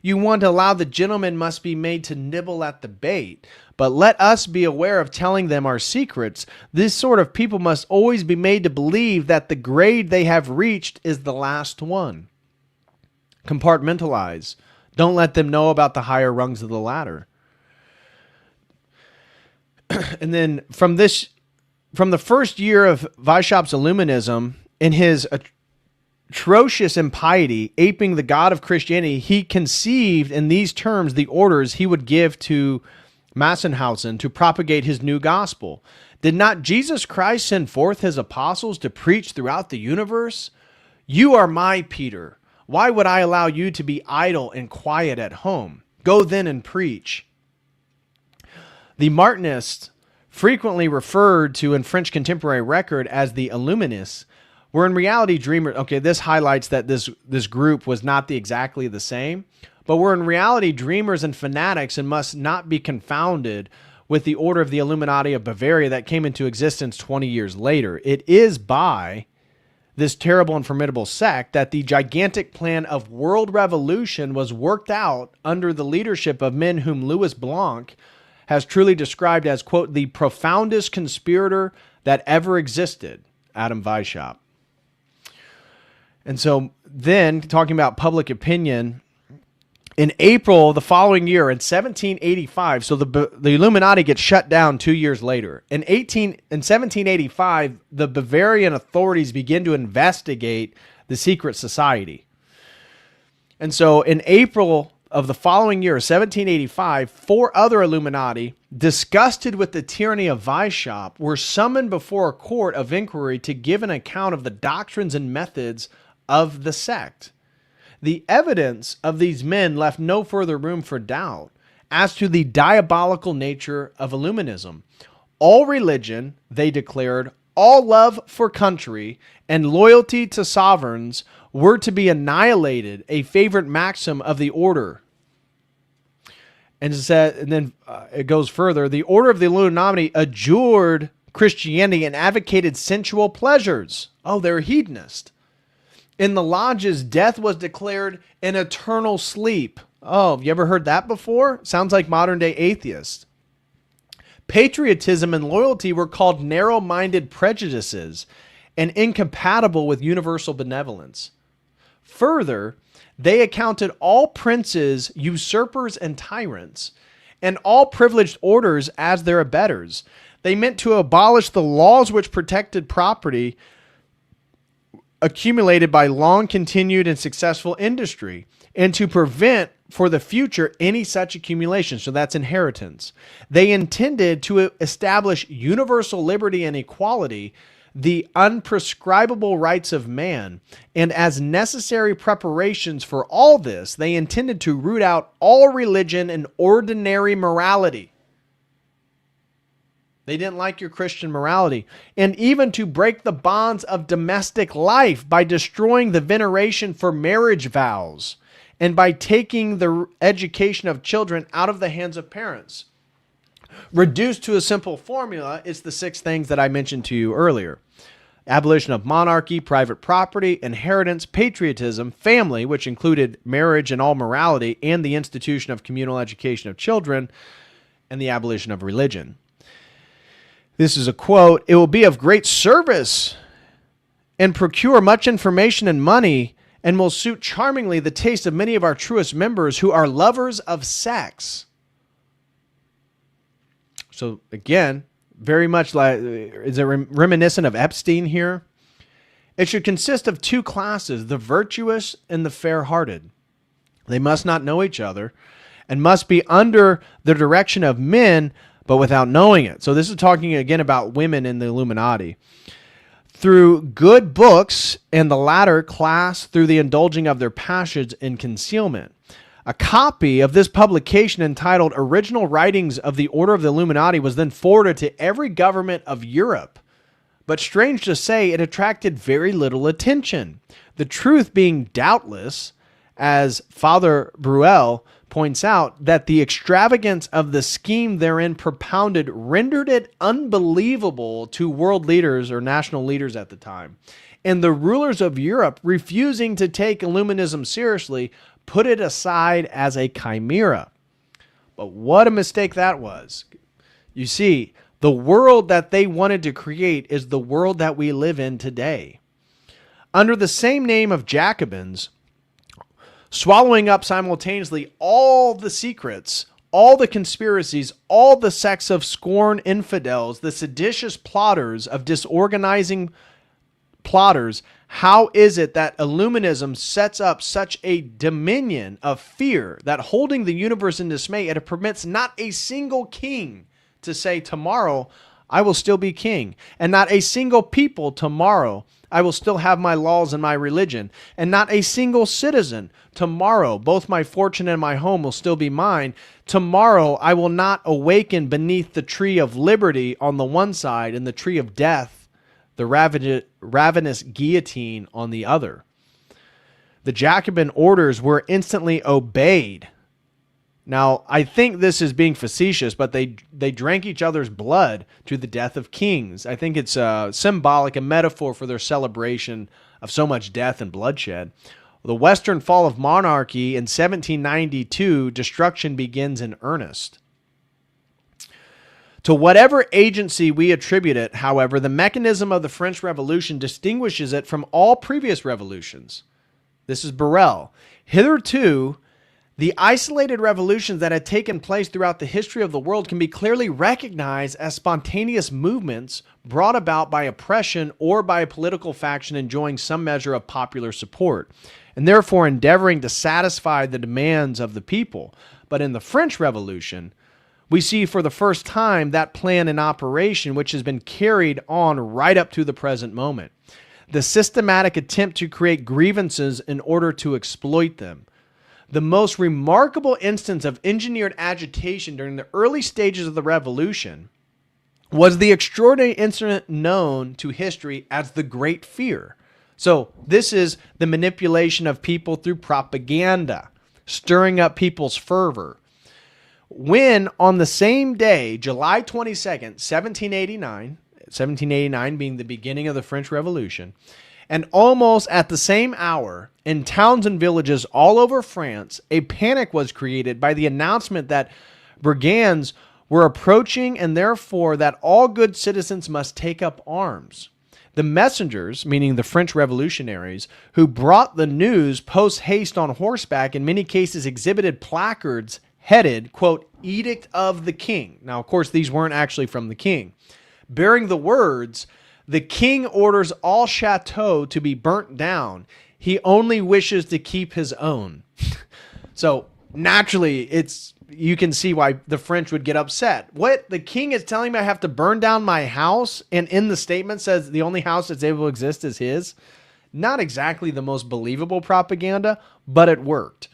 [SPEAKER 2] You want to allow the gentlemen must be made to nibble at the bait, but let us be aware of telling them our secrets. This sort of people must always be made to believe that the grade they have reached is the last one. Compartmentalize. Don't let them know about the higher rungs of the ladder. And then from the first year of Weishaupt's Illuminism, in his atrocious impiety, aping the God of Christianity, he conceived in these terms the orders he would give to Massenhausen to propagate his new gospel. Did not Jesus Christ send forth his apostles to preach throughout the universe? You are my Peter. Why would I allow you to be idle and quiet at home? Go then and preach. The Martinists, frequently referred to in French contemporary record as the Illuminists, were in reality dreamers. Okay, this highlights that this group was not exactly the same, but were in reality dreamers and fanatics and must not be confounded with the order of the Illuminati of Bavaria that came into existence 20 years later. It is by this terrible and formidable sect that the gigantic plan of world revolution was worked out under the leadership of men whom Louis Blanc has truly described as, quote, the profoundest conspirator that ever existed, Adam Weishaupt. And so then, talking about public opinion, in April the following year, in 1785, so the Illuminati gets shut down 2 years later. In 1785, the Bavarian authorities begin to investigate the secret society. And so in April of the following year, 1785, 4 other Illuminati, disgusted with the tyranny of Weishaupt, were summoned before a court of inquiry to give an account of the doctrines and methods of the sect. The evidence of these men left no further room for doubt as to the diabolical nature of Illuminism. All religion, they declared, all love for country, and loyalty to sovereigns were to be annihilated, a favorite maxim of the order. And then it goes further. The order of the Illuminati adjured Christianity and advocated sensual pleasures. Oh, they're hedonist. In the lodges, death was declared an eternal sleep. Oh, have you ever heard that before? Sounds like modern day atheists. Patriotism and loyalty were called narrow-minded prejudices and incompatible with universal benevolence. Further, they accounted all princes usurpers and tyrants, and all privileged orders as their abettors. They meant to abolish the laws which protected property accumulated by long continued and successful industry, and to prevent for the future any such accumulation. So that's inheritance. They intended to establish universal liberty and equality, the unprescribable rights of man, and as necessary preparations for all this, they intended to root out all religion and ordinary morality. They didn't like your Christian morality. And even to break the bonds of domestic life by destroying the veneration for marriage vows and by taking the education of children out of the hands of parents. Reduced to a simple formula, it's the 6 things that I mentioned to you earlier. Abolition of monarchy, private property, inheritance, patriotism, family, which included marriage and all morality, and the institution of communal education of children, and the abolition of religion. This is a quote, "It will be of great service and procure much information and money and will suit charmingly the taste of many of our truest members who are lovers of sex." So again, very much like, is it reminiscent of Epstein here? It should consist of 2 classes, the virtuous and the fair-hearted. They must not know each other and must be under the direction of men, but without knowing it. So this is talking again about women in the Illuminati. Through good books, and the latter class through the indulging of their passions in concealment. A copy of this publication entitled Original Writings of the Order of the Illuminati was then forwarded to every government of Europe. But strange to say, it attracted very little attention. The truth being doubtless, as Father Bruel points out, that the extravagance of the scheme therein propounded rendered it unbelievable to world leaders or national leaders at the time. And the rulers of Europe, refusing to take Illuminism seriously, put it aside as a chimera. But what a mistake that was. You see, the world that they wanted to create is the world that we live in today. Under the same name of Jacobins, swallowing up simultaneously all the secrets, all the conspiracies, all the sects of scorn infidels, the seditious plotters of disorganizing plotters, how is it that Illuminism sets up such a dominion of fear that holding the universe in dismay, it permits not a single king to say, tomorrow I will still be king, and not a single people tomorrow I will still have my laws and my religion, and not a single citizen tomorrow both my fortune and my home will still be mine. Tomorrow I will not awaken beneath the tree of liberty on the one side and the tree of death, the ravenous guillotine on the other. The Jacobin orders were instantly obeyed. Now, I think this is being facetious, but they drank each other's blood to the death of kings. I think it's symbolic, a metaphor for their celebration of so much death and bloodshed. The Western fall of monarchy in 1792, destruction begins in earnest. To whatever agency we attribute it, however, the mechanism of the French Revolution distinguishes it from all previous revolutions. This is Burrell. Hitherto, the isolated revolutions that had taken place throughout the history of the world can be clearly recognized as spontaneous movements brought about by oppression or by a political faction enjoying some measure of popular support, and therefore endeavoring to satisfy the demands of the people. But in the French Revolution, we see for the first time that plan in operation, which has been carried on right up to the present moment. The systematic attempt to create grievances in order to exploit them. The most remarkable instance of engineered agitation during the early stages of the revolution was the extraordinary incident known to history as the Great Fear. So this is the manipulation of people through propaganda, stirring up people's fervor. When on the same day, July 22nd, 1789 being the beginning of the French Revolution, and almost at the same hour, in towns and villages all over France, a panic was created by the announcement that brigands were approaching and therefore that all good citizens must take up arms. The messengers, meaning the French revolutionaries, who brought the news post-haste on horseback, in many cases exhibited placards headed, quote, Edict of the King. Now, of course, these weren't actually from the king. Bearing the words, the king orders all chateaux to be burnt down. He only wishes to keep his own. So naturally, you can see why the French would get upset. What? The king is telling me I have to burn down my house, and in the statement says the only house that's able to exist is his? Not exactly the most believable propaganda, but it worked.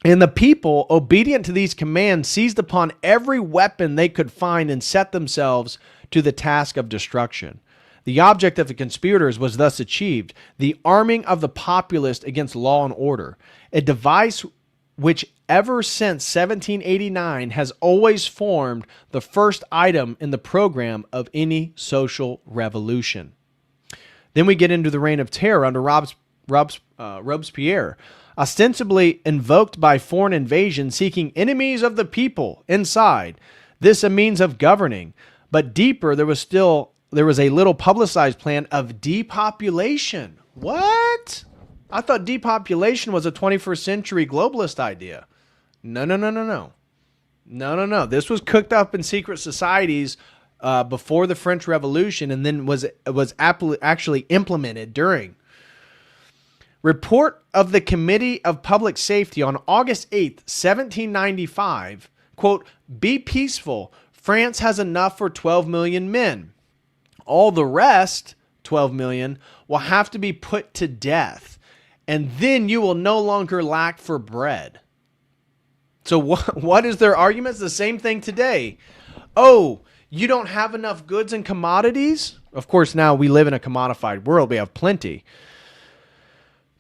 [SPEAKER 2] And the people, obedient to these commands, seized upon every weapon they could find and set themselves to the task of destruction. The object of the conspirators was thus achieved, the arming of the populace against law and order, a device which ever since 1789 has always formed the first item in the program of any social revolution. Then we get into the Reign of Terror under Robespierre, ostensibly invoked by foreign invasion, seeking enemies of the people inside. This a means of governing, but deeper there was a little publicized plan of depopulation. What? I thought depopulation was a 21st century globalist idea. No. This was cooked up in secret societies before the French Revolution, and then was actually implemented during. Report of the Committee of Public Safety on August 8th, 1795, quote, be peaceful. France has enough for 12 million men. All the rest, 12 million, will have to be put to death. And then you will no longer lack for bread. So what is their argument? It's the same thing today. Oh, you don't have enough goods and commodities? Of course, now we live in a commodified world. We have plenty.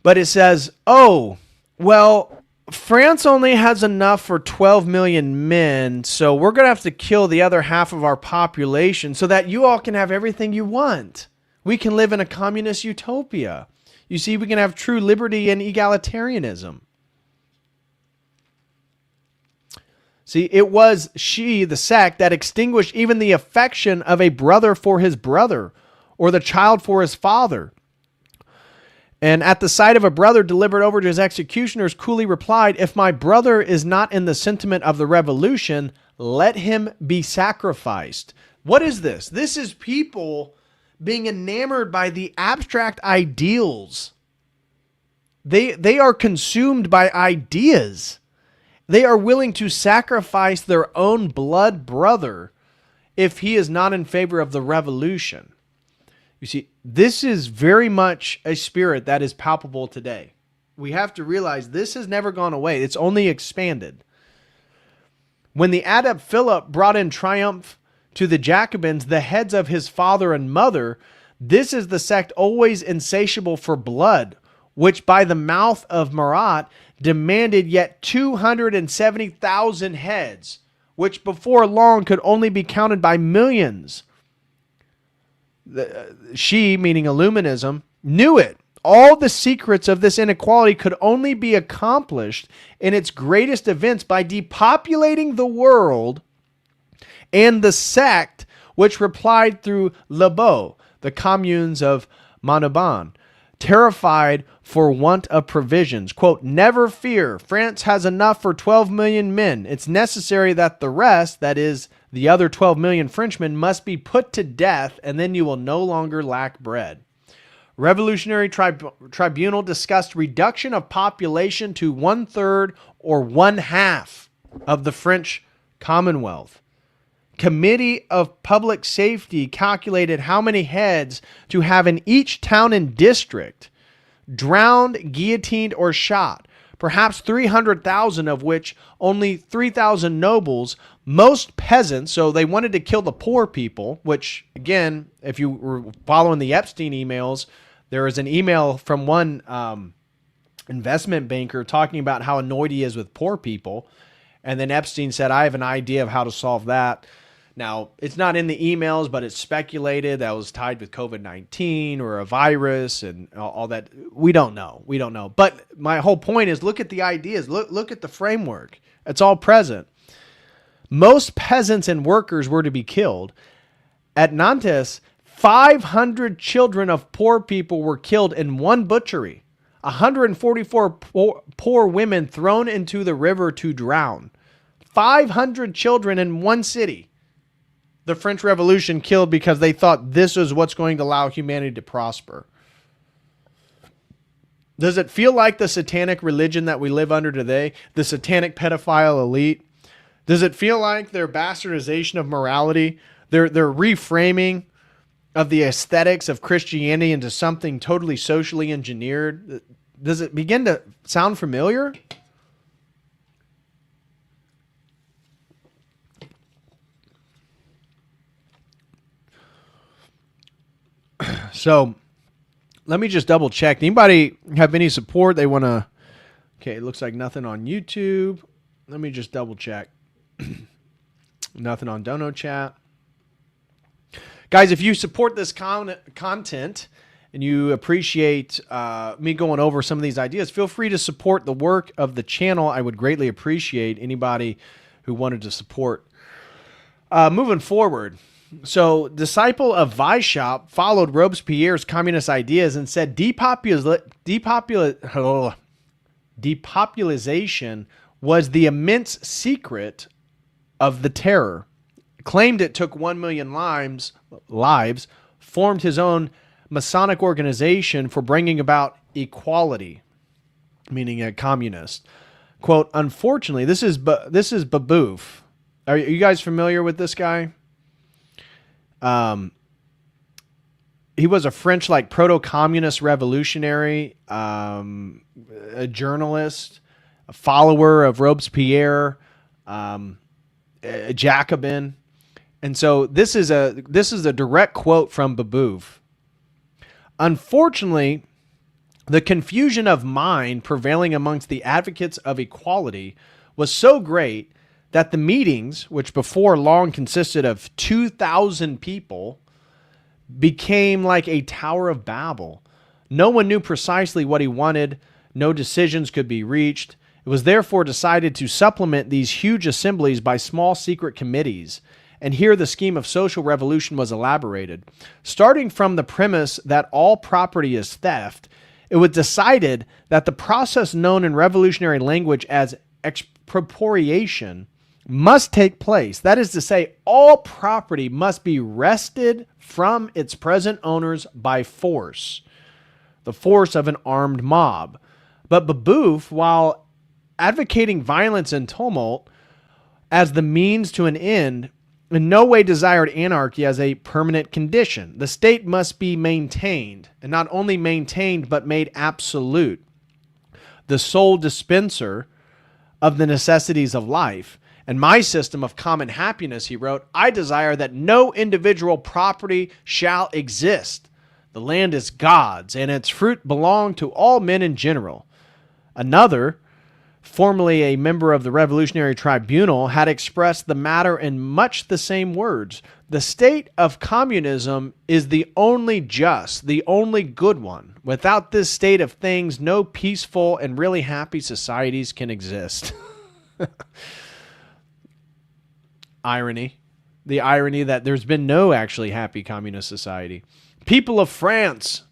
[SPEAKER 2] But it says, oh, Well, France only has enough for 12 million men, so we're going to have to kill the other half of our population so that you all can have everything you want. We can live in a communist utopia. You see, we can have true liberty and egalitarianism. See, it was she, the sect, that extinguished even the affection of a brother for his brother or the child for his father. And at the sight of a brother delivered over to his executioners, coolly replied, "If my brother is not in the sentiment of the revolution, let him be sacrificed." What is this? This is people being enamored by the abstract ideals. They are consumed by ideas. They are willing to sacrifice their own blood brother if he is not in favor of the revolution. You see, this is very much a spirit that is palpable today. We have to realize this has never gone away. It's only expanded. When the adept Philip brought in triumph to the Jacobins the heads of his father and mother, this is the sect always insatiable for blood, which by the mouth of Marat demanded yet 270,000 heads, which before long could only be counted by millions. She, meaning Illuminism, knew it. All the secrets of this inequality could only be accomplished in its greatest events by depopulating the world, and the sect, which replied through Lebeau, the communes of Montauban, terrified for want of provisions. Quote, "Never fear, France has enough for 12 million men. It's necessary that the rest, that is, the other 12 million Frenchmen, must be put to death, and then you will no longer lack bread." Revolutionary Tribunal discussed reduction of population to 1/3 or 1/2 of the French Commonwealth. Committee of Public Safety calculated how many heads to have in each town and district, drowned, guillotined, or shot. Perhaps 300,000 of which only 3,000 nobles, most peasants. So they wanted to kill the poor people, which, again, if you were following the Epstein emails, there was an email from one investment banker talking about how annoyed he is with poor people. And then Epstein said, "I have an idea of how to solve that." Now, it's not in the emails, but it's speculated that was tied with COVID-19 or a virus and all that. We don't know. We don't know. But my whole point is, look at the ideas. Look at the framework. It's all present. Most peasants and workers were to be killed. At Nantes, 500 children of poor people were killed in one butchery. 144 poor women thrown into the river to drown. 500 children in one city. The French Revolution killed because they thought this is what's going to allow humanity to prosper. Does it feel like the satanic religion that we live under today? The satanic pedophile elite? Does it feel like their bastardization of morality? Their reframing of the aesthetics of Christianity into something totally socially engineered? Does it begin to sound familiar? So let me just double check. Anybody have any support they want to? Okay, it looks like nothing on YouTube. Let me just double check. Nothing on Dono Chat. Guys, if you support this content and you appreciate me going over some of these ideas, feel free to support the work of the channel. I would greatly appreciate anybody who wanted to support. Moving forward. So, disciple of Weishaupt followed Robespierre's communist ideas and said depopulization was the immense secret of the terror. Claimed it took 1 million lives, formed his own Masonic organization for bringing about equality, meaning a communist. Quote, "Unfortunately, this is Babeuf." Are you guys familiar with this guy? He was a French proto-communist revolutionary, a journalist, a follower of Robespierre, a Jacobin. And so this is a direct quote from Babeuf. "Unfortunately, The confusion of mind prevailing amongst the advocates of equality was so great that the meetings, which before long consisted of 2,000 people, became like a Tower of Babel. No one knew precisely what he wanted. No decisions could be reached. It was therefore decided to supplement these huge assemblies by small secret committees. And here the scheme of social revolution was elaborated. Starting from the premise that all property is theft, it was decided that the process known in revolutionary language as expropriation must take place. That is to say, all property must be wrested from its present owners by force, the force of an armed mob. But Babeuf, while advocating violence and tumult as the means to an end, in no way desired anarchy as a permanent condition. The state must be maintained, and not only maintained, but made absolute, the sole dispenser of the necessities of life. And my system of common happiness, he wrote, I desire that no individual property shall exist. The land is God's, and its fruit belong to all men in general. Another, formerly a member of the Revolutionary Tribunal, had expressed the matter in much the same words. The state of communism is the only just, the only good one. Without this state of things, no peaceful and really happy societies can exist. Irony. The irony that there's been no actually happy communist society. People of France,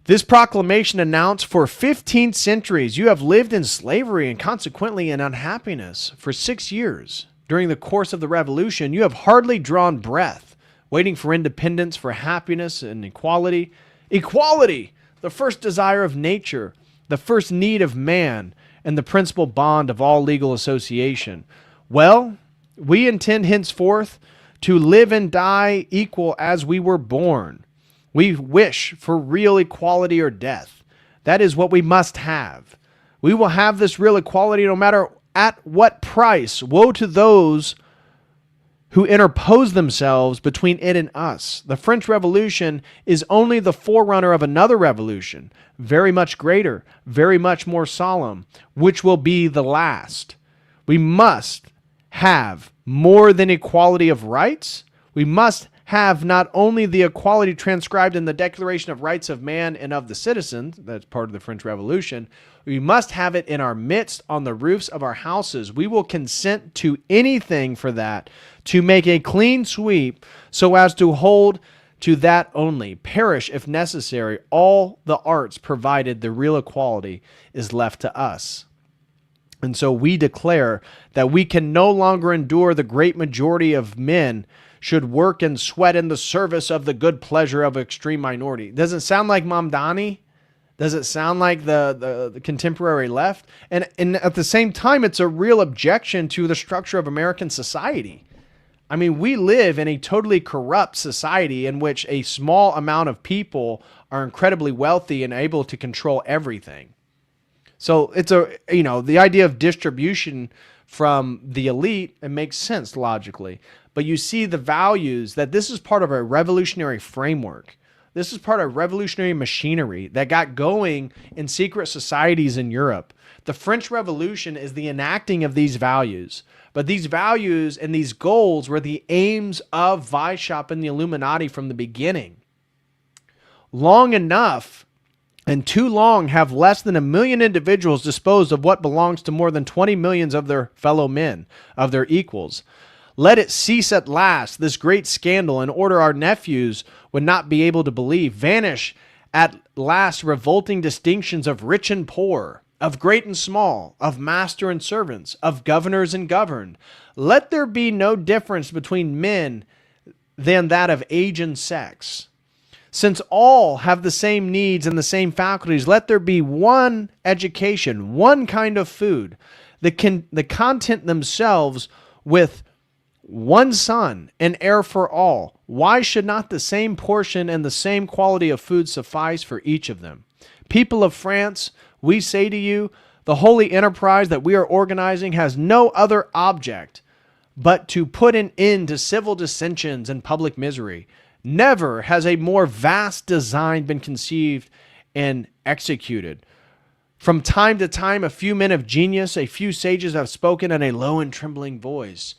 [SPEAKER 2] this proclamation announced, for 15 centuries you have lived in slavery and consequently in unhappiness. For 6 years, during the course of the revolution, you have hardly drawn breath, waiting for independence, for happiness and equality. Equality, the first desire of nature, the first need of man, and the principal bond of all legal association. Well, we intend henceforth to live and die equal as we were born. We wish for real equality or death. That is what we must have. We will have this real equality no matter at what price. Woe to those who interpose themselves between it and us. The French Revolution is only the forerunner of another revolution, very much greater, very much more solemn, which will be the last. We must have more than equality of rights. We must have not only the equality transcribed in the Declaration of Rights of Man and of the Citizen, that's part of the French Revolution, we must have it in our midst on the roofs of our houses. We will consent to anything for that, to make a clean sweep so as to hold to that only, perish if necessary, all the arts provided the real equality is left to us. And so we declare that we can no longer endure the great majority of men should work and sweat in the service of the good pleasure of an extreme minority. Does it sound like Mamdani? Does it sound like the contemporary left? And at the same time, it's a real objection to the structure of American society. I mean, we live in a totally corrupt society in which a small amount of people are incredibly wealthy and able to control everything. So it's the idea of distribution from the elite, it makes sense logically. But you see the values that this is part of a revolutionary framework. This is part of revolutionary machinery that got going in secret societies in Europe. The French Revolution is the enacting of these values. But these values and these goals were the aims of Weishaupt and the Illuminati from the beginning. Long enough, and too long, have less than 1 million individuals disposed of what belongs to more than 20 millions of their fellow men, of their equals. Let it cease at last, this great scandal, in order our nephews would not be able to believe. Vanish at last revolting distinctions of rich and poor, of great and small, of master and servants, of governors and governed. Let there be no difference between men than that of age and sex. Since all have the same needs and the same faculties, let there be one education, one kind of food, the content themselves with one son, an heir for all. Why should not the same portion and the same quality of food suffice for each of them? People of France, we say to you, the holy enterprise that we are organizing has no other object but to put an end to civil dissensions and public misery. Never has a more vast design been conceived and executed. From time to time, a few men of genius, a few sages have spoken in a low and trembling voice.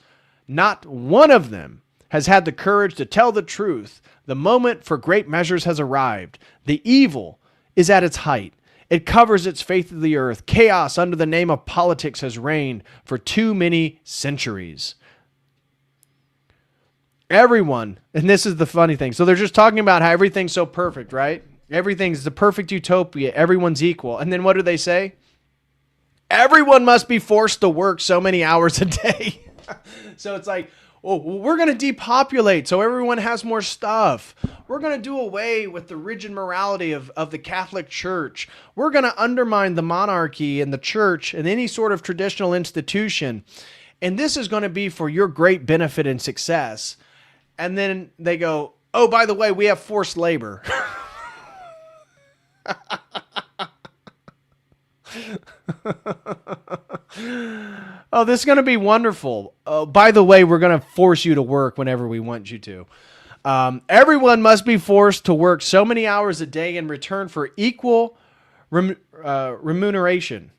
[SPEAKER 2] Not one of them has had the courage to tell the truth. The moment for great measures has arrived. The evil is at its height. It covers its face of the earth. Chaos under the name of politics has reigned for too many centuries. Everyone, and this is the funny thing. So they're just talking about how everything's so perfect, right? Everything's the perfect utopia. Everyone's equal. And then what do they say? Everyone must be forced to work so many hours a day. So it's like, oh, we're going to depopulate so everyone has more stuff. We're going to do away with the rigid morality of the Catholic Church. We're going to undermine the monarchy and the church and any sort of traditional institution. And this is going to be for your great benefit and success. And then they go, oh, by the way, we have forced labor. Oh, this is going to be wonderful. Oh, by the way, we're going to force you to work whenever we want you to. Everyone must be forced to work so many hours a day in return for equal remuneration.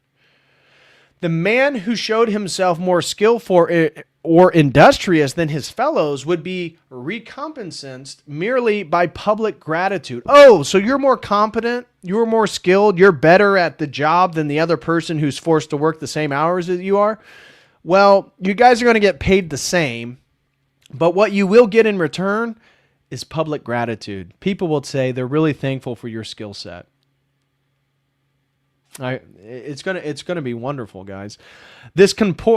[SPEAKER 2] The man who showed himself more skillful or industrious than his fellows would be recompensed merely by public gratitude. Oh, so you're more competent, you're more skilled, you're better at the job than the other person who's forced to work the same hours as you are? Well, you guys are going to get paid the same, but what you will get in return is public gratitude. People will say they're really thankful for your skill set. It's gonna be wonderful, guys. This compulsory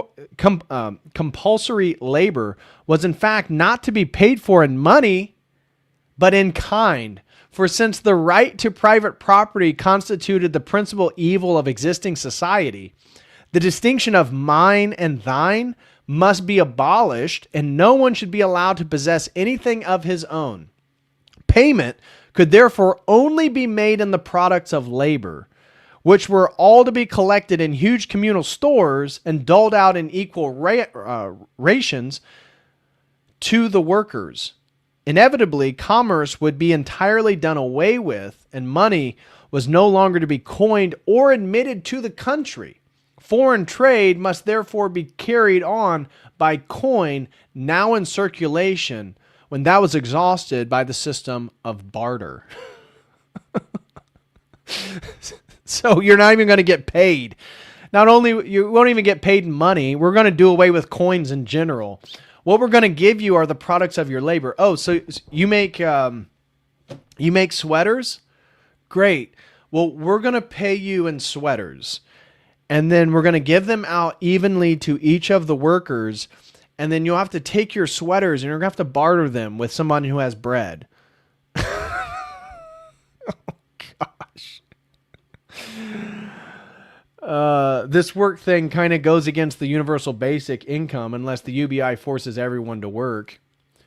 [SPEAKER 2] labor was in fact not to be paid for in money, but in kind. For since the right to private property constituted the principal evil of existing society, the distinction of mine and thine must be abolished, and no one should be allowed to possess anything of his own. Payment could therefore only be made in the products of labor, which were all to be collected in huge communal stores and doled out in equal rations to the workers. Inevitably, commerce would be entirely done away with, and money was no longer to be coined or admitted to the country. Foreign trade must therefore be carried on by coin now in circulation, when that was exhausted by the system of barter. So you're not even going to get paid. Not only you won't even get paid in money, we're going to do away with coins in general. What we're going to give you are the products of your labor. Oh, so you make sweaters? Great. Well, we're going to pay you in sweaters. And then we're going to give them out evenly to each of the workers. And then you'll have to take your sweaters and you're going to have to barter them with someone who has bread. This work thing kind of goes against the universal basic income unless the UBI forces everyone to work.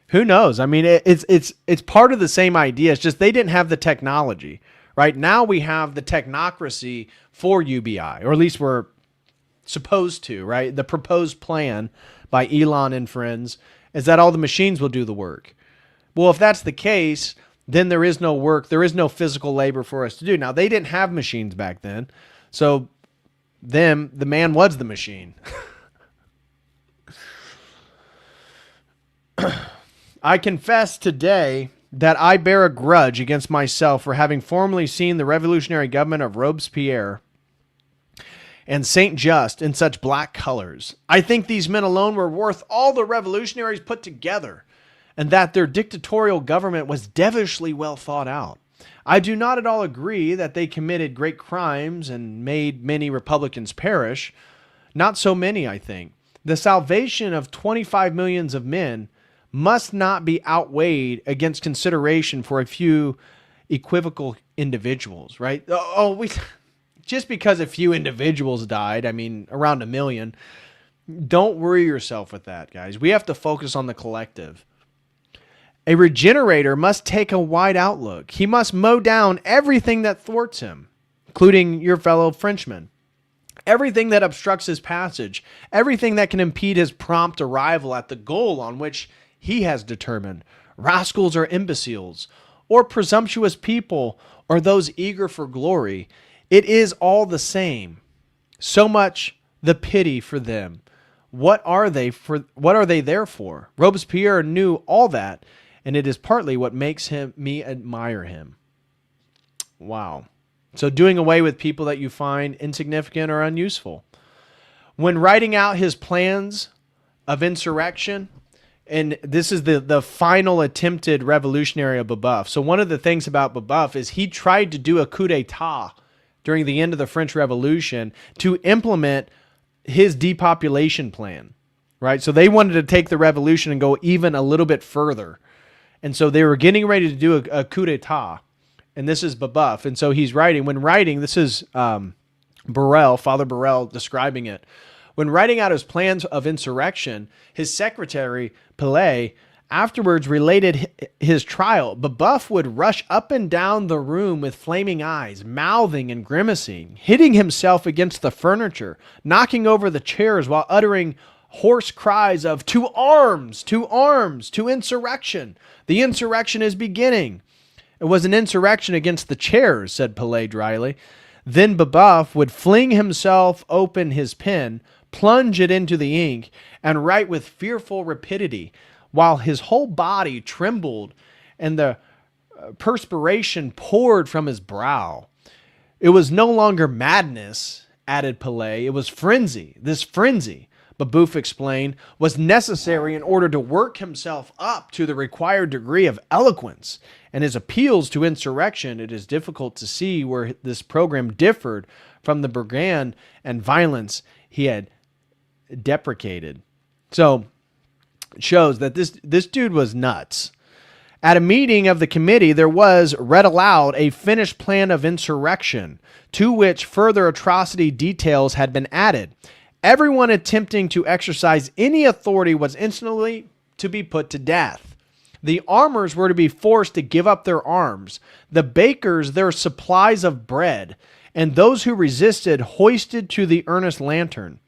[SPEAKER 2] Who knows? I mean, it's part of the same idea. It's just they didn't have the technology. Right now we have the technocracy for UBI, or at least we're supposed to, right? The proposed plan by Elon and friends is that all the machines will do the work. Well, if that's the case, then there is no work. There is no physical labor for us to do. Now, they didn't have machines back then. So the man was the machine. I confess today that I bear a grudge against myself for having formerly seen the revolutionary government of Robespierre and Saint Just in such black colors. I think these men alone were worth all the revolutionaries put together, and that their dictatorial government was devilishly well thought out. I do not at all agree that they committed great crimes and made many Republicans perish. Not so many, I think. The salvation of 25 millions of men must not be outweighed against consideration for a few equivocal individuals, right? Just because a few individuals died, I mean, around 1 million, don't worry yourself with that, guys. We have to focus on the collective. A regenerator must take a wide outlook. He must mow down everything that thwarts him, including your fellow Frenchmen. Everything that obstructs his passage, everything that can impede his prompt arrival at the goal on which he has determined, rascals or imbeciles, or presumptuous people, or those eager for glory. It is all the same. So much the pity for them. What are they there for? Robespierre knew all that, and it is partly what makes me admire him. Wow. So doing away with people that you find insignificant or unuseful. When writing out his plans of insurrection, and this is the final attempted revolutionary of Babeuf. So one of the things about Babeuf is he tried to do a coup d'etat during the end of the French Revolution to implement his depopulation plan, right? So they wanted to take the revolution and go even a little bit further. And so they were getting ready to do a coup d'etat. And this is Babeuf. And so he's writing. When writing, this is Burrell, Father Burrell, describing it. When writing out his plans of insurrection, his secretary, Pellet, afterwards related his trial. Babeuf would rush up and down the room with flaming eyes, mouthing and grimacing, hitting himself against the furniture, knocking over the chairs while uttering hoarse cries of, "To arms! To arms! To insurrection! The insurrection is beginning!" It was an insurrection against the chairs, said Pellet dryly. Then Babeuf would fling himself open his pen, plunge it into the ink, and write with fearful rapidity, while his whole body trembled and the perspiration poured from his brow. It was no longer madness, added Pellet. It was frenzy. This frenzy, Babeuf explained, was necessary in order to work himself up to the required degree of eloquence. And his appeals to insurrection, it is difficult to see where this program differed from the brigand and violence he had deprecated. So it shows that this dude was nuts. At a meeting of the committee, there was read aloud a finished plan of insurrection, to which further atrocity details had been added. Everyone attempting to exercise any authority was instantly to be put to death. The armors were to be forced to give up their arms, the bakers their supplies of bread, and those who resisted hoisted to the earnest lantern.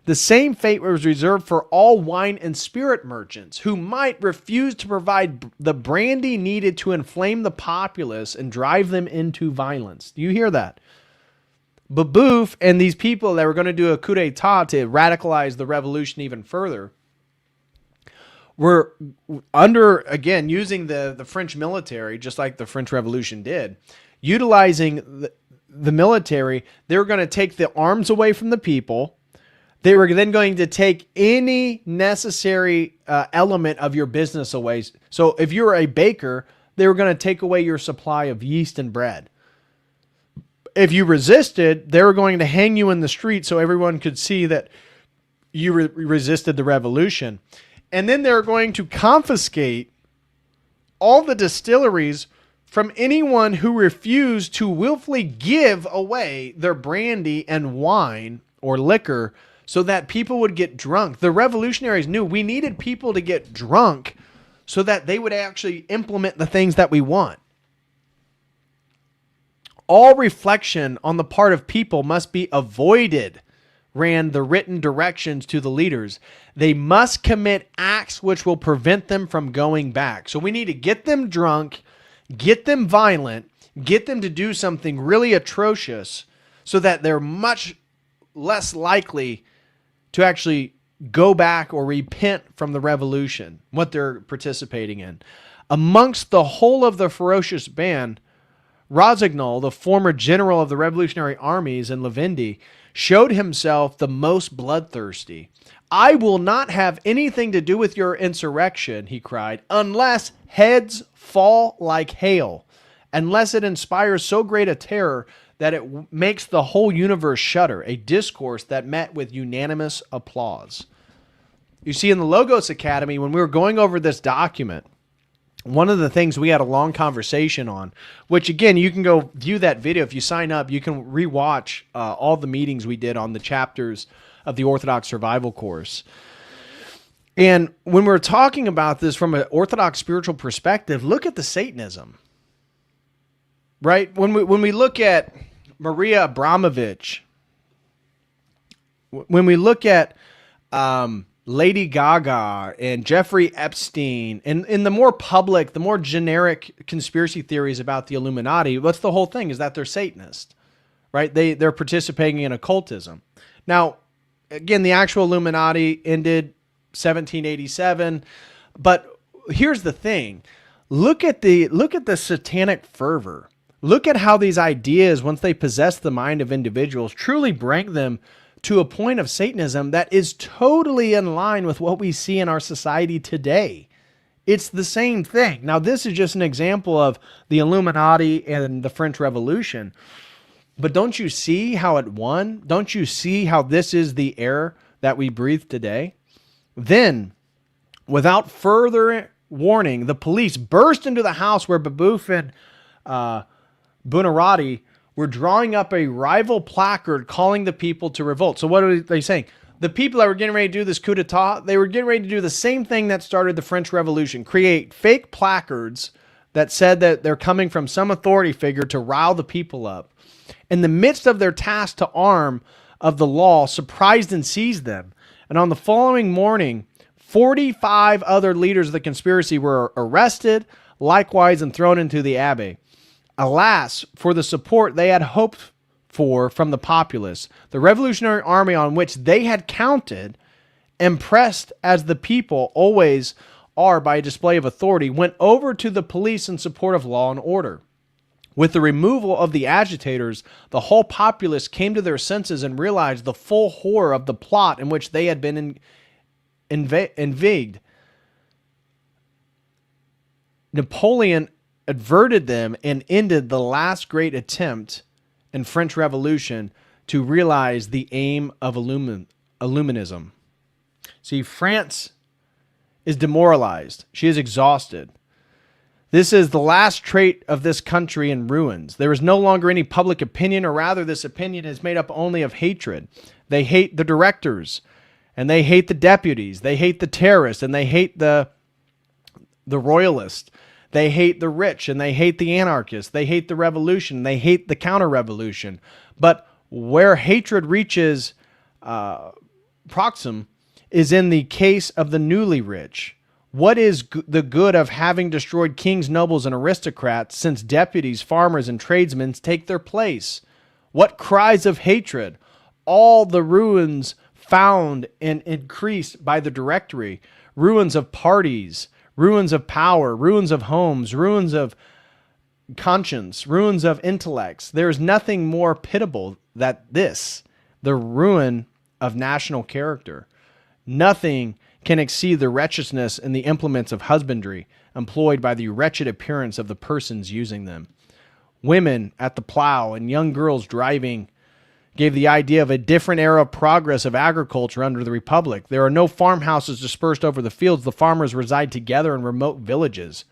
[SPEAKER 2] The same fate was reserved for all wine and spirit merchants who might refuse to provide the brandy needed to inflame the populace and drive them into violence. Do you hear that? Babeuf and these people that were going to do a coup d'etat to radicalize the revolution even further were under, again, using the French military, just like the French Revolution did, utilizing the military. They were going to take the arms away from the people. They were then going to take any necessary element of your business away. So if you were a baker, they were going to take away your supply of yeast and bread. If you resisted, they were going to hang you in the street so everyone could see that you resisted the revolution. And then they're going to confiscate all the distilleries from anyone who refused to willfully give away their brandy and wine or liquor so that people would get drunk. The revolutionaries knew we needed people to get drunk so that they would actually implement the things that we want. All reflection on the part of people must be avoided, ran the written directions to the leaders. They must commit acts which will prevent them from going back. So we need to get them drunk, get them violent, get them to do something really atrocious so that they're much less likely to actually go back or repent from the revolution, what they're participating in. Amongst the whole of the ferocious band, Rossignol, the former general of the revolutionary armies in La Vendée, showed himself the most bloodthirsty. "I will not have anything to do with your insurrection," he cried, "unless heads fall like hail, unless it inspires so great a terror that it makes the whole universe shudder," a discourse that met with unanimous applause. You see, in the Logos Academy, when we were going over this document, one of the things we had a long conversation on, which again, you can go view that video. If you sign up, you can rewatch all the meetings we did on the chapters of the Orthodox Survival Course. And when we're talking about this from an Orthodox spiritual perspective, look at the Satanism, right? When we look at Maria Abramovich, when we look at Lady Gaga and Jeffrey Epstein and in the more public, the more generic conspiracy theories about the Illuminati, what's the whole thing is that they're Satanists, right? They're participating in occultism. Now, again, the actual Illuminati ended 1787, but here's the thing. Look at the satanic fervor. Look at how these ideas, once they possess the mind of individuals, truly bring them to a point of Satanism that is totally in line with what we see in our society today. It's the same thing. Now, this is just an example of the Illuminati and the French Revolution. But don't you see how it won? Don't you see how this is the air that we breathe today? Then, without further warning, the police burst into the house where Babeuf and Buonarroti were drawing up a rival placard calling the people to revolt. So what are they saying? The people that were getting ready to do this coup d'etat, they were getting ready to do the same thing that started the French Revolution, create fake placards that said that they're coming from some authority figure to rile the people up. In the midst of their task to arm of the law, surprised and seized them. And on the following morning, 45 other leaders of the conspiracy were arrested, likewise, and thrown into the abbey. Alas, for the support they had hoped for from the populace, the revolutionary army on which they had counted, impressed as the people always are by a display of authority, went over to the police in support of law and order. With the removal of the agitators, the whole populace came to their senses and realized the full horror of the plot in which they had been invaded. Napoleon averted them and ended the last great attempt in French Revolution to realize the aim of Illuminism. See, France is demoralized. She is exhausted. This is the last trait of this country in ruins. There is no longer any public opinion, or rather this opinion is made up only of hatred. They hate the directors, and they hate the deputies. They hate the terrorists, and they hate the royalists. They hate the rich, and they hate the anarchists. They hate the revolution. They hate the counter-revolution. But where hatred reaches proxim is in the case of the newly rich. What is the good of having destroyed kings, nobles, and aristocrats, since deputies, farmers, and tradesmen take their place? What cries of hatred? All the ruins found and increased by the Directory, ruins of parties, ruins of power, ruins of homes, ruins of conscience, ruins of intellects. There is nothing more pitiable than this, the ruin of national character. Nothing can exceed the wretchedness in the implements of husbandry employed by the wretched appearance of the persons using them. Women at the plow and young girls driving gave the idea of a different era of progress of agriculture under the Republic. There are no farmhouses dispersed over the fields. The farmers reside together in remote villages,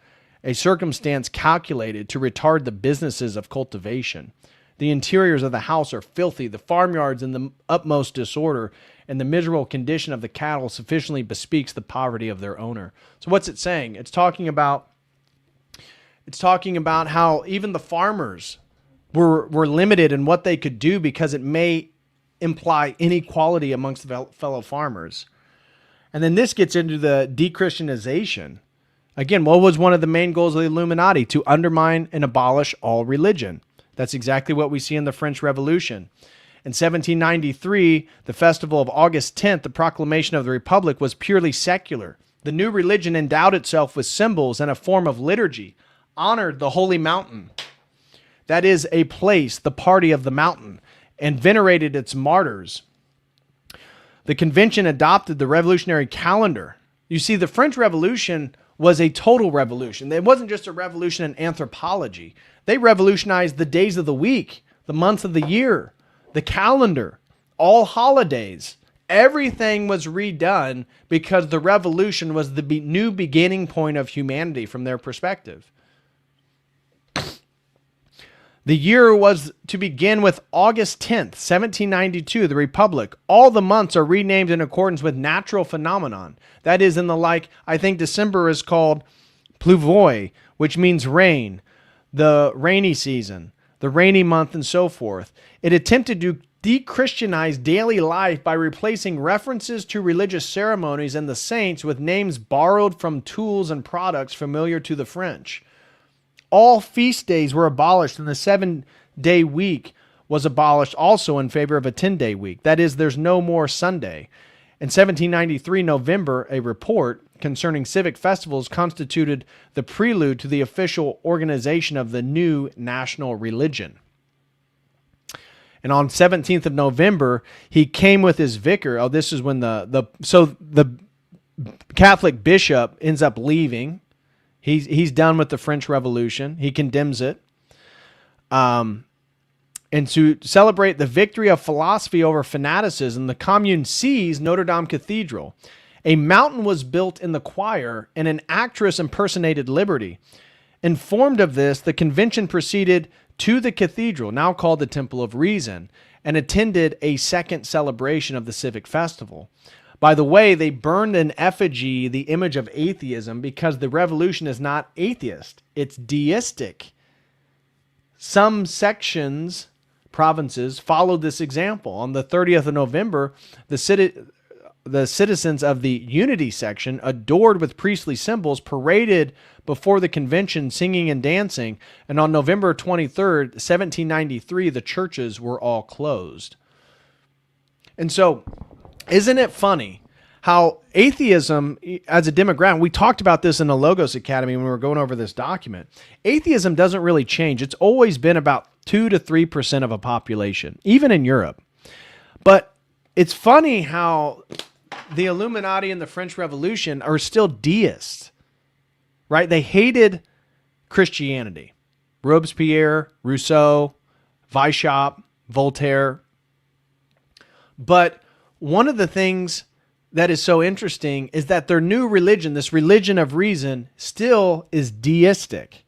[SPEAKER 2] a circumstance calculated to retard the businesses of cultivation. The interiors of the house are filthy, the farmyards in the utmost disorder, and the miserable condition of the cattle sufficiently bespeaks the poverty of their owner. So what's it saying? It's talking about how even the farmers were limited in what they could do because it may imply inequality amongst the fellow farmers. And then this gets into the de-Christianization. Again, what was one of the main goals of the Illuminati? To undermine and abolish all religion. That's exactly what we see in the French Revolution. In 1793, the festival of August 10th, the proclamation of the Republic, was purely secular. The new religion endowed itself with symbols and a form of liturgy, honored the holy mountain. That is a place, the party of the mountain, and venerated its martyrs. The convention adopted the revolutionary calendar. You see, the French Revolution was a total revolution. It wasn't just a revolution in anthropology. They revolutionized the days of the week, the months of the year, the calendar, all holidays. Everything was redone because the revolution was the new beginning point of humanity from their perspective. The year was to begin with August 10th, 1792, the Republic. All the months are renamed in accordance with natural phenomenon. That is, in the like, I think December is called pluvoi, which means rain, the rainy season, the rainy month, and so forth. It attempted de-Christianized daily life by replacing references to religious ceremonies and the saints with names borrowed from tools and products familiar to the French. All feast days were abolished, and the 7-day week was abolished also in favor of a 10-day week. That is, there's no more Sunday. In 1793, November, a report concerning civic festivals constituted the prelude to the official organization of the new national religion. And on 17th of November, he came with his vicar. Oh, this is when the Catholic bishop ends up leaving. He's done with the French Revolution. He condemns it. And to celebrate the victory of philosophy over fanaticism, the Commune seized Notre Dame Cathedral. A mountain was built in the choir, and an actress impersonated liberty. Informed of this, the convention proceeded to the cathedral, now called the Temple of Reason, and attended a second celebration of the civic festival. By the way, they burned in effigy the image of atheism because the revolution is not atheist, it's deistic. Some provinces followed this example. On the 30th of November, the citizens of the Unity section, adored with priestly symbols, paraded before the convention singing and dancing, and on November 23rd, 1793, the churches were all closed. And so, isn't it funny how atheism as a demographic, we talked about this in the Logos Academy when we were going over this document, atheism doesn't really change. It's always been about 2 to 3% of a population, even in Europe. But it's funny how the Illuminati and the French Revolution are still deists, right? They hated Christianity. Robespierre, Rousseau, Weishaupt, Voltaire. But one of the things that is so interesting is that their new religion, this religion of reason, still is deistic.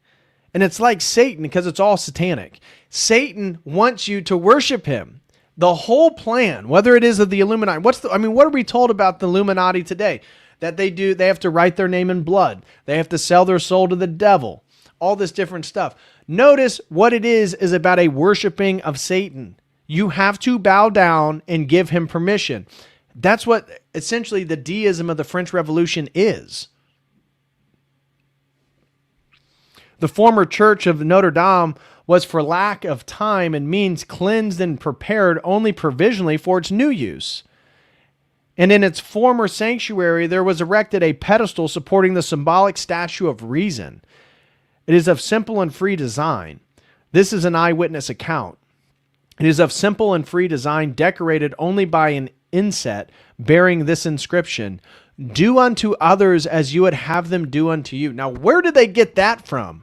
[SPEAKER 2] And it's like Satan because it's all satanic. Satan wants you to worship him. The whole plan, whether it is of the Illuminati, what are we told about the Illuminati today? That they have to write their name in blood. They have to sell their soul to the devil. All this different stuff. Notice what it is about a worshiping of Satan. You have to bow down and give him permission. That's what essentially the deism of the French Revolution is. The former church of Notre Dame was, for lack of time and means, cleansed and prepared only provisionally for its new use. And in its former sanctuary, there was erected a pedestal supporting the symbolic statue of reason. It is of simple and free design. This is an eyewitness account. It is of simple and free design, decorated only by an inset bearing this inscription: "Do unto others as you would have them do unto you." Now, where did they get that from?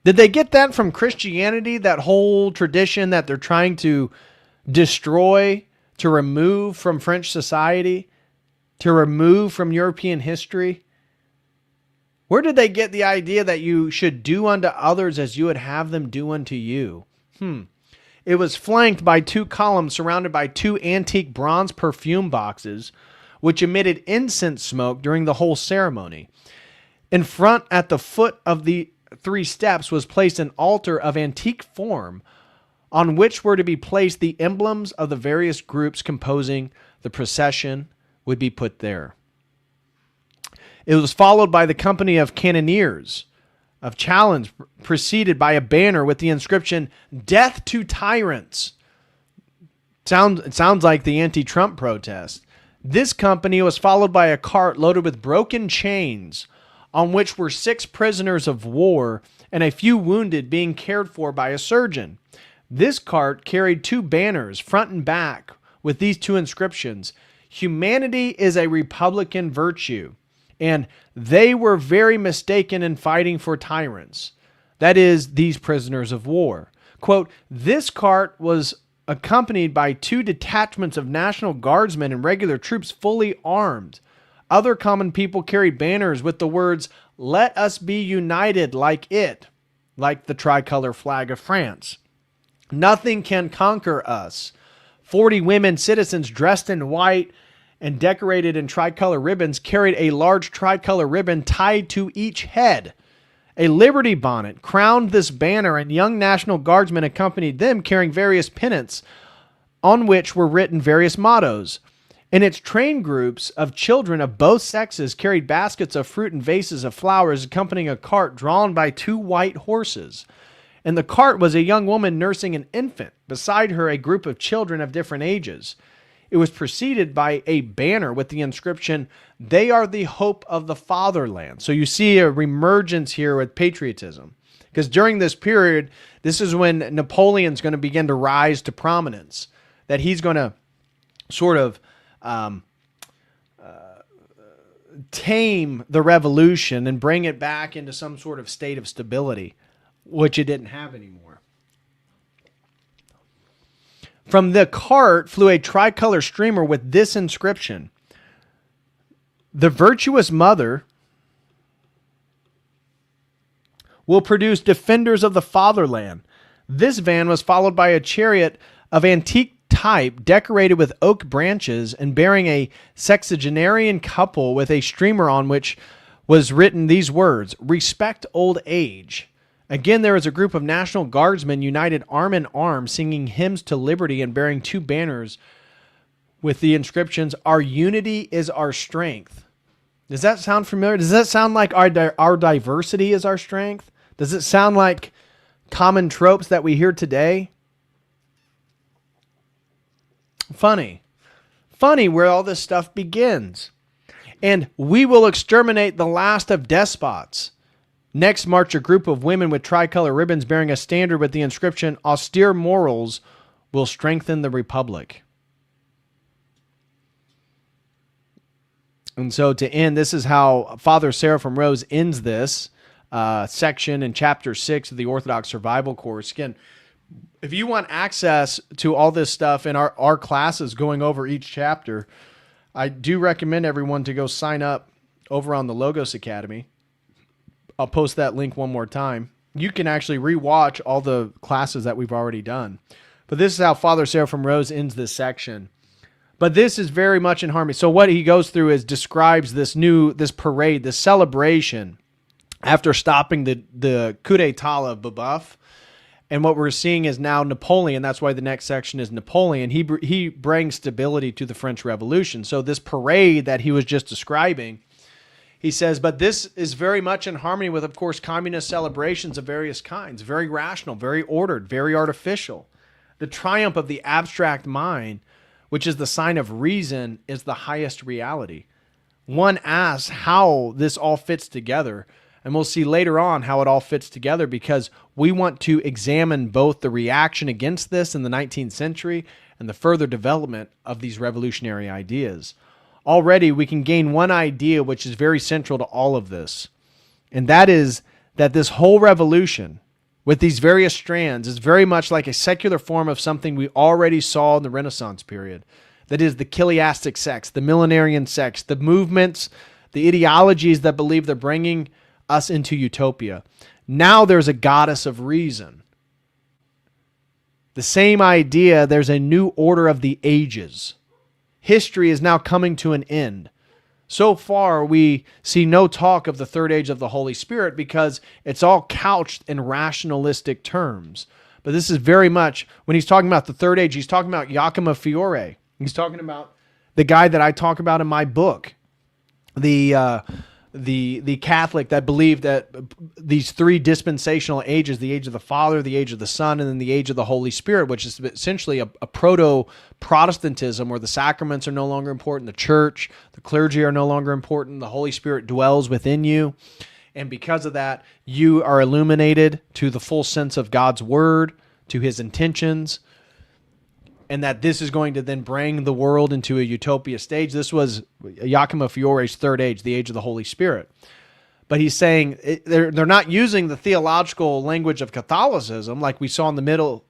[SPEAKER 2] Did they get that from Christianity, that whole tradition that they're trying to destroy, to remove from French society, to remove from European history? Where did they get the idea that you should do unto others as you would have them do unto you? It was flanked by 2 columns surrounded by 2 antique bronze perfume boxes, which emitted incense smoke during the whole ceremony. In front, at the foot of the 3 steps, was placed an altar of antique form on which were to be placed the emblems of the various groups composing the procession would be put there. It was followed by the company of cannoneers of challenge, preceded by a banner with the inscription, "Death to Tyrants." It sounds like the anti-Trump protest. This company was followed by a cart loaded with broken chains, on which were 6 prisoners of war and a few wounded being cared for by a surgeon. This cart carried 2 banners, front and back, with these 2 inscriptions: "Humanity is a Republican virtue," and "They were very mistaken in fighting for tyrants." That is, these prisoners of war. Quote, "This cart was accompanied by 2 detachments of National Guardsmen and regular troops fully armed. Other common people carried banners with the words, 'Let us be united like it,' like the tricolor flag of France. 'Nothing can conquer us.' 40 women citizens dressed in white and decorated in tricolor ribbons carried a large tricolor ribbon tied to each head. A Liberty bonnet crowned this banner, and young National Guardsmen accompanied them carrying various pennants on which were written various mottos. And its train groups of children of both sexes carried baskets of fruit and vases of flowers, accompanying a cart drawn by 2 white horses. In the cart was a young woman nursing an infant, beside her a group of children of different ages. It was preceded by a banner with the inscription, "They are the hope of the fatherland." So you see a reemergence here with patriotism. Because during this period, this is when Napoleon's going to begin to rise to prominence. That he's going to sort of tame the revolution and bring it back into some sort of state of stability, which it didn't have anymore. From the cart flew a tricolor streamer with this inscription: "The virtuous mother will produce defenders of the fatherland." This van was followed by a chariot of antique type, decorated with oak branches and bearing a sexagenarian couple with a streamer on which was written these words, "Respect old age." Again, there was a group of National Guardsmen united arm in arm, singing hymns to liberty and bearing 2 banners with the inscriptions, "Our unity is our strength." Does that sound familiar? Does that sound like our diversity is our strength? Does it sound like common tropes that we hear today? Funny where all this stuff begins. And "we will exterminate the last of despots." Next marched a group of women with tricolor ribbons bearing a standard with the inscription, "Austere morals will strengthen the republic." And so to end, this is how Father Seraphim Rose ends this section in chapter 6 of the Orthodox Survival Course. Again, if you want access to all this stuff in our classes going over each chapter, I do recommend everyone to go sign up over on the Logos Academy. I'll post that link one more time. You can actually rewatch all the classes that we've already done. But this is how Father Seraphim Rose ends this section. But this is very much in harmony. So what he goes through is describes this parade, this celebration after stopping the coup d'etat of Babeuf. And what we're seeing is now Napoleon. That's why the next section is Napoleon. He brings stability to the French Revolution. So this parade that he was just describing, he says, but this is very much in harmony with, of course, communist celebrations of various kinds. Very rational, very ordered, very artificial. The triumph of the abstract mind, which is the sign of reason, is the highest reality. One asks how this all fits together. And we'll see later on how it all fits together, because we want to examine both the reaction against this in the 19th century and the further development of these revolutionary ideas. Already we can gain one idea which is very central to all of this, and that is that this whole revolution with these various strands is very much like a secular form of something we already saw in the Renaissance period. That is the chiliastic sects, the millenarian sects, the movements, the ideologies that believe they're bringing us into utopia. Now there's a goddess of reason. The same idea, there's a new order of the ages. History is now coming to an end. So far, we see no talk of the third age of the Holy Spirit because it's all couched in rationalistic terms. But this is very much, when he's talking about the third age, he's talking about Giacomo Fiore. He's talking about the guy that I talk about in my book, the Catholic that believed that these three dispensational ages, the age of the Father, the age of the Son, and then the age of the Holy Spirit, which is essentially a proto-Protestantism where the sacraments are no longer important, the church, the clergy are no longer important, the Holy Spirit dwells within you. And because of that, you are illuminated to the full sense of God's word, to his intentions, and that this is going to then bring the world into a utopia stage. This was Giacomo Fiore's third age, the age of the Holy Spirit. But he's saying they're not using the theological language of Catholicism like we saw in the Middle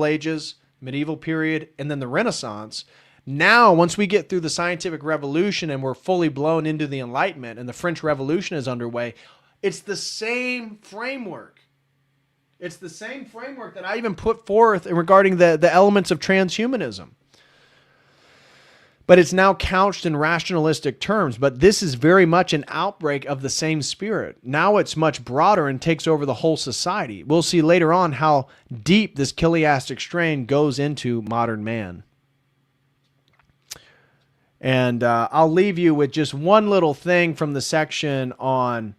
[SPEAKER 2] Ages, medieval period, and then the Renaissance. Now, once we get through the scientific revolution and we're fully blown into the Enlightenment and the French Revolution is underway, it's the same framework. It's the same framework that I even put forth regarding the elements of transhumanism. but it's now couched in rationalistic terms. But this is very much an outbreak of the same spirit. Now it's much broader and takes over the whole society. We'll see later on how deep this chiliastic strain goes into modern man. And I'll leave you with just one little thing from the section on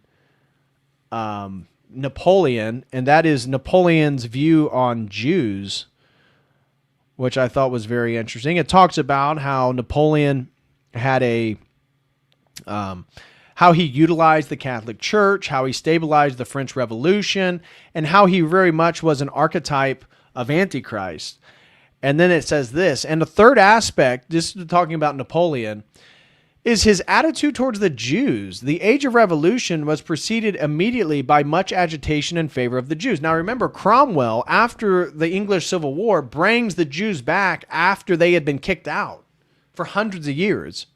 [SPEAKER 2] Napoleon, and that is Napoleon's view on Jews, which I thought was very interesting. It talks about how Napoleon had how he utilized the Catholic Church, how he stabilized the French Revolution, and how he very much was an archetype of Antichrist. And then it says this, and the third aspect, just talking about Napoleon, is his attitude towards the Jews. The age of revolution was preceded immediately by much agitation in favor of the Jews. Now remember, Cromwell, after the English Civil War, brings the Jews back after they had been kicked out for hundreds of years.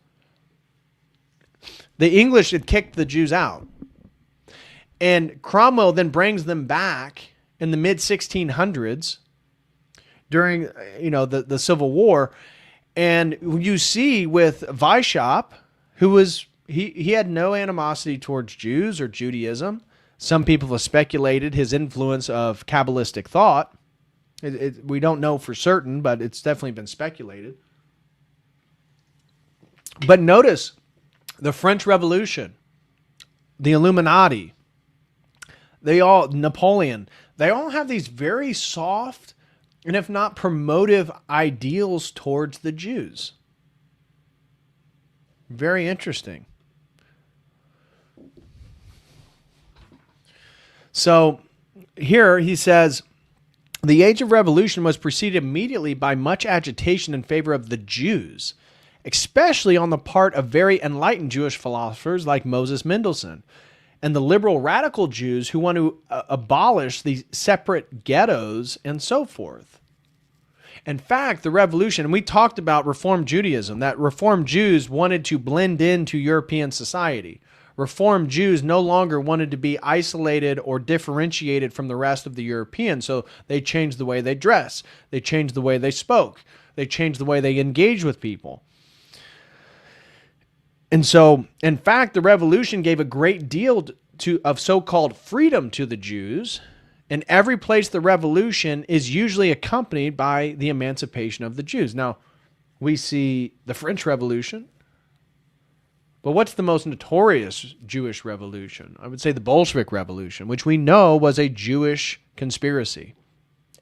[SPEAKER 2] The English had kicked the Jews out. And Cromwell then brings them back in the mid-1600s during, the Civil War. And you see with Weishaupt, who was, he had no animosity towards Jews or Judaism. Some people have speculated his influence of Kabbalistic thought. We don't know for certain, but it's definitely been speculated. But notice the French Revolution, the Illuminati, Napoleon, they all have these very soft and if not promotive ideals towards the Jews. Very interesting. So here he says, the age of revolution was preceded immediately by much agitation in favor of the Jews, especially on the part of very enlightened Jewish philosophers like Moses Mendelssohn and the liberal radical Jews who want to abolish the separate ghettos and so forth. In fact, the revolution, and we talked about Reform Judaism, that Reform Jews wanted to blend into European society. Reform Jews no longer wanted to be isolated or differentiated from the rest of the Europeans, so they changed the way they dress. They changed the way they spoke. They changed the way they engaged with people. And so, in fact, the revolution gave a great deal of so-called freedom to the Jews. And every place the revolution is usually accompanied by the emancipation of the Jews. Now, we see the French Revolution. But what's the most notorious Jewish revolution? I would say the Bolshevik Revolution, which we know was a Jewish conspiracy.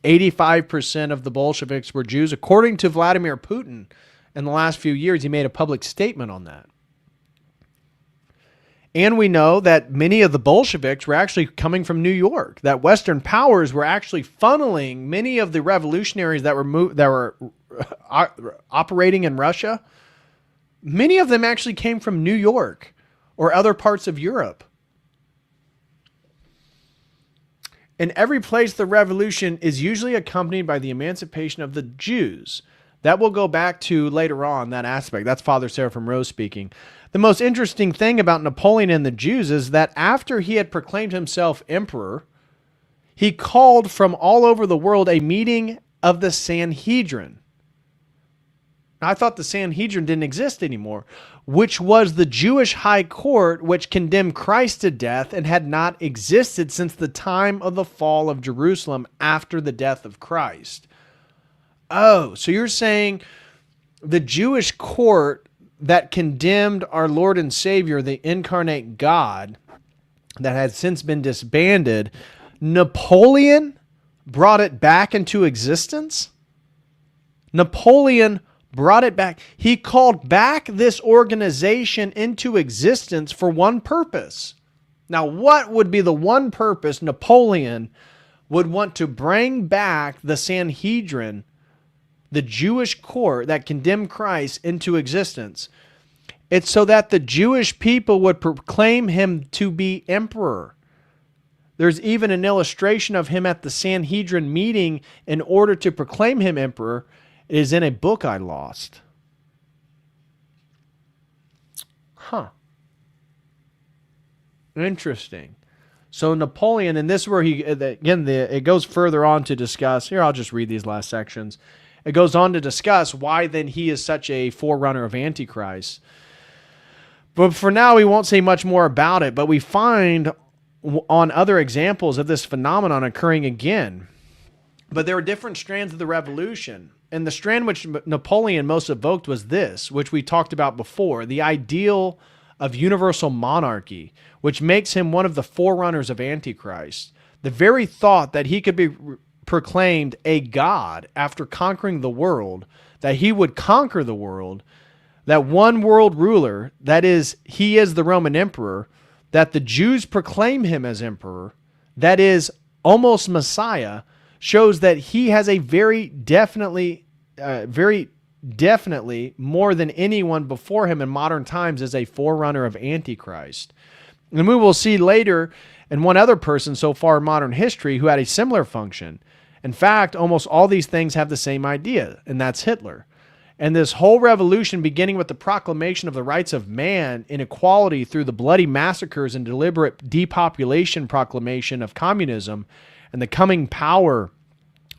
[SPEAKER 2] 85% of the Bolsheviks were Jews. According to Vladimir Putin, in the last few years, he made a public statement on that. And we know that many of the Bolsheviks were actually coming from New York, that Western powers were actually funneling many of the revolutionaries that were operating in Russia. Many of them actually came from New York or other parts of Europe. In every place, the revolution is usually accompanied by the emancipation of the Jews. That will go back to later on, that aspect. That's Father Seraphim Rose speaking. The most interesting thing about Napoleon and the Jews is that after he had proclaimed himself emperor, he called from all over the world a meeting of the Sanhedrin. Now, I thought the Sanhedrin didn't exist anymore, which was the Jewish high court which condemned Christ to death and had not existed since the time of the fall of Jerusalem after the death of Christ. Oh, so you're saying the Jewish court that condemned our Lord and Savior, the incarnate God, that had since been disbanded, Napoleon brought it back into existence? Napoleon brought it back. He called back this organization into existence for one purpose. Now, what would be the one purpose Napoleon would want to bring back the Sanhedrin, the Jewish court that condemned Christ, into existence? It's so that the Jewish people would proclaim him to be emperor. There's even an illustration of him at the Sanhedrin meeting in order to proclaim him emperor. It is in a book I lost. Huh. Interesting. So Napoleon, and this is where it goes further on to discuss. Here, I'll just read these last sections. it goes on to discuss why then he is such a forerunner of Antichrist. But for now, we won't say much more about it, but we find on other examples of this phenomenon occurring again. But there are different strands of the revolution. And the strand which Napoleon most evoked was this, which we talked about before, the ideal of universal monarchy, which makes him one of the forerunners of Antichrist. The very thought that he could be proclaimed a god after conquering the world, that he would conquer the world, that one world ruler, that is, he is the Roman emperor, that the Jews proclaim him as emperor, that is, almost Messiah, shows that he has a very definitely more than anyone before him in modern times as a forerunner of Antichrist. And we will see later in one other person so far in modern history who had a similar function. In fact, almost all these things have the same idea, and that's Hitler. And this whole revolution, beginning with the proclamation of the rights of man, inequality through the bloody massacres and deliberate depopulation proclamation of communism, and the coming power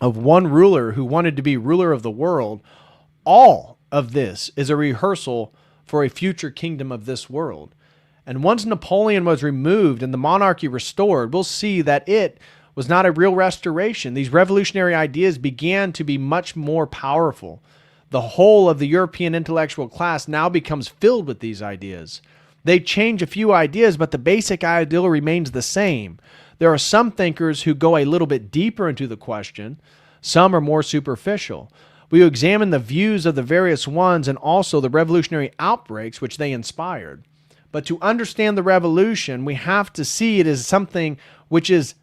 [SPEAKER 2] of one ruler who wanted to be ruler of the world, all of this is a rehearsal for a future kingdom of this world. And once Napoleon was removed and the monarchy restored, we'll see that it was not a real restoration. These revolutionary ideas began to be much more powerful. The whole of the European intellectual class now becomes filled with these ideas. They change a few ideas, but the basic ideal remains the same. There are some thinkers who go a little bit deeper into the question. Some are more superficial. We examine the views of the various ones and also the revolutionary outbreaks which they inspired. But to understand the revolution, we have to see it as something which is,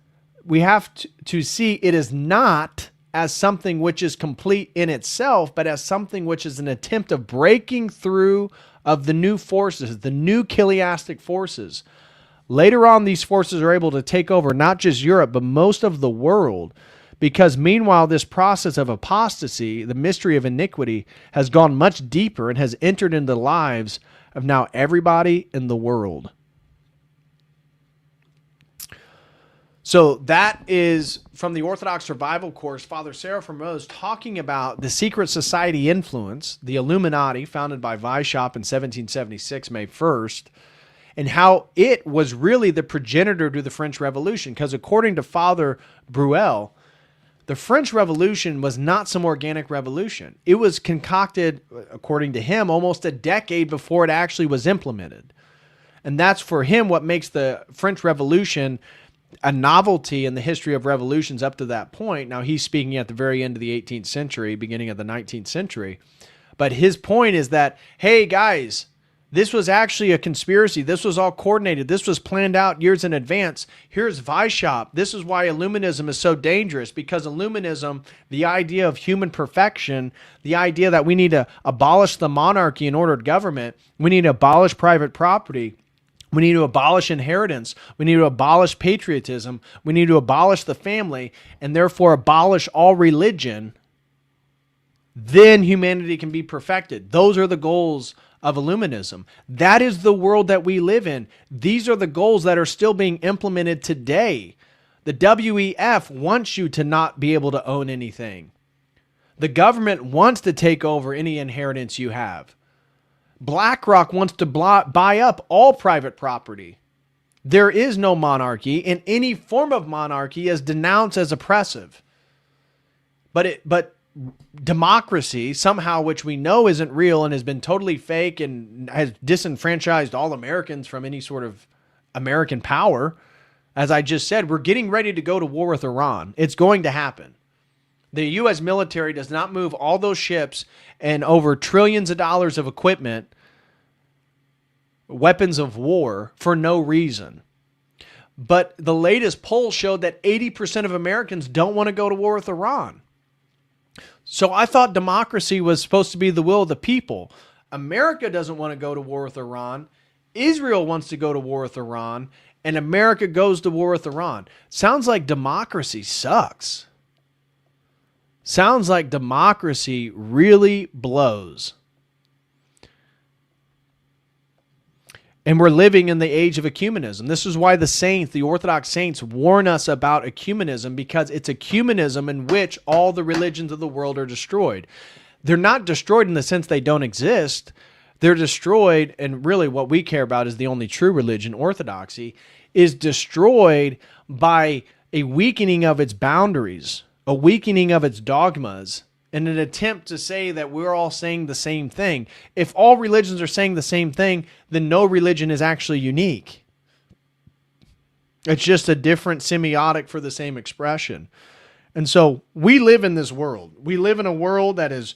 [SPEAKER 2] we have to see it as not as something which is complete in itself, but as something which is an attempt of breaking through of the new forces, the new chiliastic forces. Later on, these forces are able to take over not just Europe, but most of the world, because meanwhile, this process of apostasy, the mystery of iniquity, has gone much deeper and has entered into the lives of now everybody in the world. So that is from the Orthodox Survival Course, Father Sarah Formoz talking about the secret society influence, the Illuminati, founded by Weishaupt in 1776, May 1st, and how it was really the progenitor to the French Revolution. Because according to Father Bruel, the French Revolution was not some organic revolution. It was concocted, according to him, almost a decade before it actually was implemented. And that's for him what makes the French Revolution a novelty in the history of revolutions up to that point. Now, he's speaking at the very end of the 18th century, beginning of the 19th century. But his point is that, hey, guys, this was actually a conspiracy. This was all coordinated. This was planned out years in advance. Here's Weishaupt. This is why Illuminism is so dangerous, because Illuminism, the idea of human perfection, the idea that we need to abolish the monarchy and ordered government, we need to abolish private property, we need to abolish inheritance, we need to abolish patriotism, we need to abolish the family, and therefore abolish all religion, then humanity can be perfected. Those are the goals of Illuminism. That is the world that we live in. These are the goals that are still being implemented today. The WEF wants you to not be able to own anything. The government wants to take over any inheritance you have. BlackRock wants to buy up all private property. There is no monarchy, and any form of monarchy is denounced as oppressive. But democracy, somehow, which we know isn't real and has been totally fake and has disenfranchised all Americans from any sort of American power. As I just said, we're getting ready to go to war with Iran. It's going to happen. The U.S. military does not move all those ships and over trillions of dollars of equipment, weapons of war, for no reason. But the latest poll showed that 80% of Americans don't want to go to war with Iran. So I thought democracy was supposed to be the will of the people. America doesn't want to go to war with Iran. Israel wants to go to war with Iran. And America goes to war with Iran. Sounds like democracy sucks. Sounds like democracy really blows. And we're living in the age of ecumenism. This is why the saints, the Orthodox saints, warn us about ecumenism, because it's ecumenism in which all the religions of the world are destroyed. They're not destroyed in the sense they don't exist. They're destroyed, and really what we care about is the only true religion, Orthodoxy, is destroyed by a weakening of its boundaries, a weakening of its dogmas, in an attempt to say that we're all saying the same thing. If all religions are saying the same thing, then no religion is actually unique. It's just a different semiotic for the same expression. And so we live in this world. We live in a world that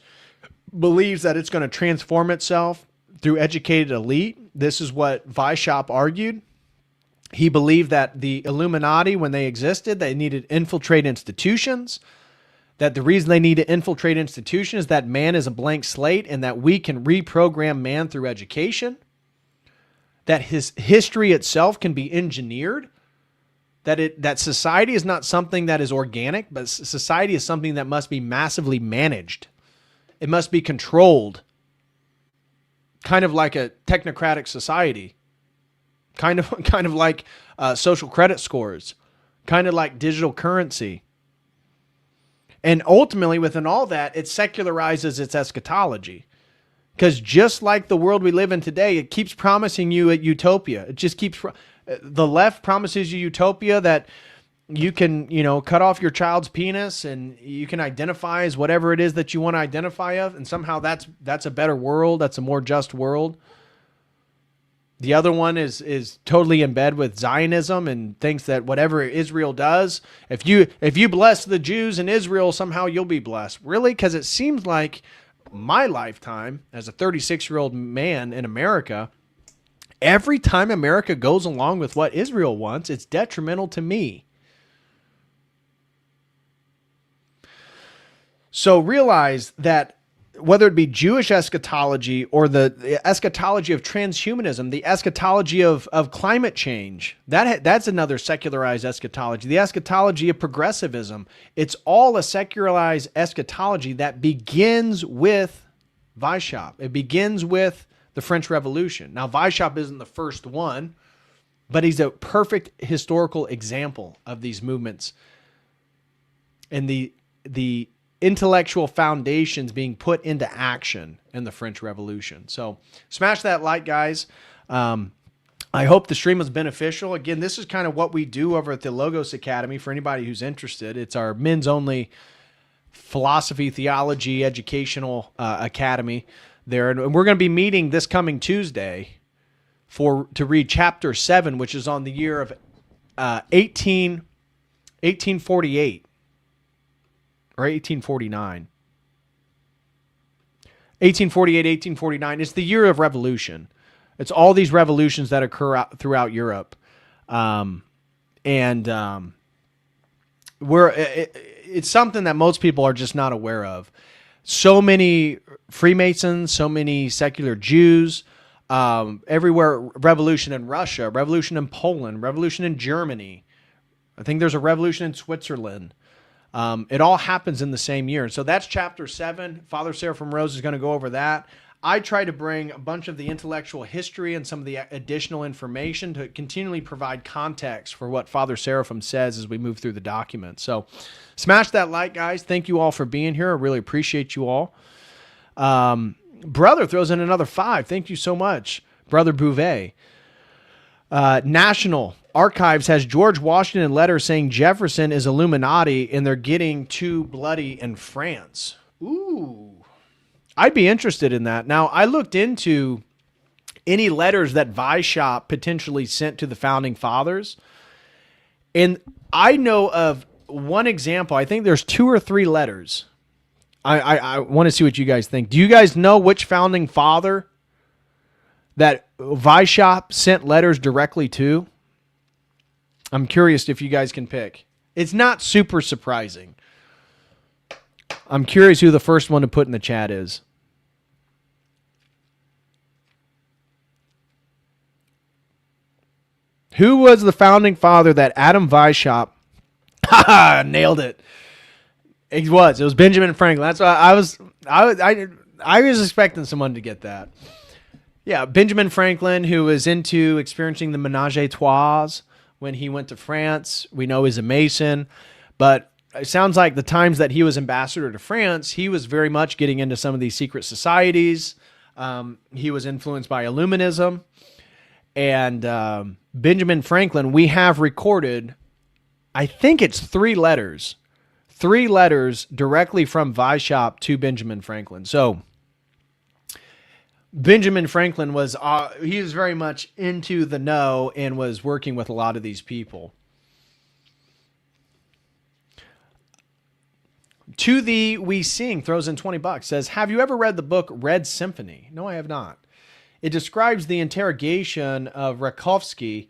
[SPEAKER 2] believes that it's going to transform itself through educated elite. This is what Weishaupt argued. He believed that the Illuminati, when they existed, they needed to infiltrate institutions. That the reason they need to infiltrate institutions is that man is a blank slate and that we can reprogram man through education. That his history itself can be engineered. That society is not something that is organic, but society is something that must be massively managed. It must be controlled. Kind of like a technocratic society. Kind of like social credit scores. Kind of like digital currency. And ultimately, within all that, it secularizes its eschatology. Because just like the world we live in today, it keeps promising you a utopia. It just keeps... The left promises you utopia that you can, cut off your child's penis and you can identify as whatever it is that you want to identify of. And somehow that's a better world. That's a more just world. The other one is totally in bed with Zionism and thinks that whatever Israel does, if you bless the Jews in Israel, somehow you'll be blessed. Really? Because it seems like my lifetime as a 36-year-old man in America, every time America goes along with what Israel wants, it's detrimental to me. So realize that whether it be Jewish eschatology or the eschatology of transhumanism, the eschatology of climate change, that's another secularized eschatology. The eschatology of progressivism, it's all a secularized eschatology that begins with Weishaupt. It begins with the French Revolution. Now, Weishaupt isn't the first one, but he's a perfect historical example of these movements and the intellectual foundations being put into action in the French Revolution. So smash that like, guys. I hope the stream was beneficial. Again, this is kind of what we do over at the Logos Academy for anybody who's interested. It's our men's only philosophy, theology, educational academy there. And we're going to be meeting this coming Tuesday to read chapter 7, which is on the year of 1848. Or 1849. 1848, 1849. It's the year of revolution. It's all these revolutions that occur throughout Europe. It's something that most people are just not aware of. So many Freemasons, so many secular Jews, everywhere. Revolution in Russia, revolution in Poland, revolution in Germany. I think there's a revolution in Switzerland. It all happens in the same year. So that's chapter 7. Father Seraphim Rose is going to go over that. I try to bring a bunch of the intellectual history and some of the additional information to continually provide context for what Father Seraphim says as we move through the document. So smash that like, guys. Thank you all for being here. I really appreciate you all. Brother throws in another 5. Thank you so much, Brother Bouvet. National Archives has George Washington letter saying Jefferson is Illuminati and they're getting too bloody in France. Ooh. I'd be interested in that. Now, I looked into any letters that Weishaupt potentially sent to the founding fathers, and I know of one example. I think there's 2 or 3 letters. I want to see what you guys think. Do you guys know which founding father that Weishaupt sent letters directly to? I'm curious if you guys can pick. It's not super surprising. I'm curious who the first one to put in the chat is. Who was the founding father that Adam Weishaupt... Haha, nailed it. It was Benjamin Franklin. That's why I was expecting someone to get that. Yeah, Benjamin Franklin, who was into experiencing the menage a trois when he went to France. We know he's a Mason, but it sounds like the times that he was ambassador to France, he was very much getting into some of these secret societies. He was influenced by Illuminism. And Benjamin Franklin, we have recorded, I think it's 3 letters directly from Weishaupt to Benjamin Franklin. So Benjamin Franklin was he was very much into the know and was working with a lot of these people. To Thee We Sing throws in $20, says, have you ever read the book Red Symphony? No, I have not. It describes the interrogation of Rakovsky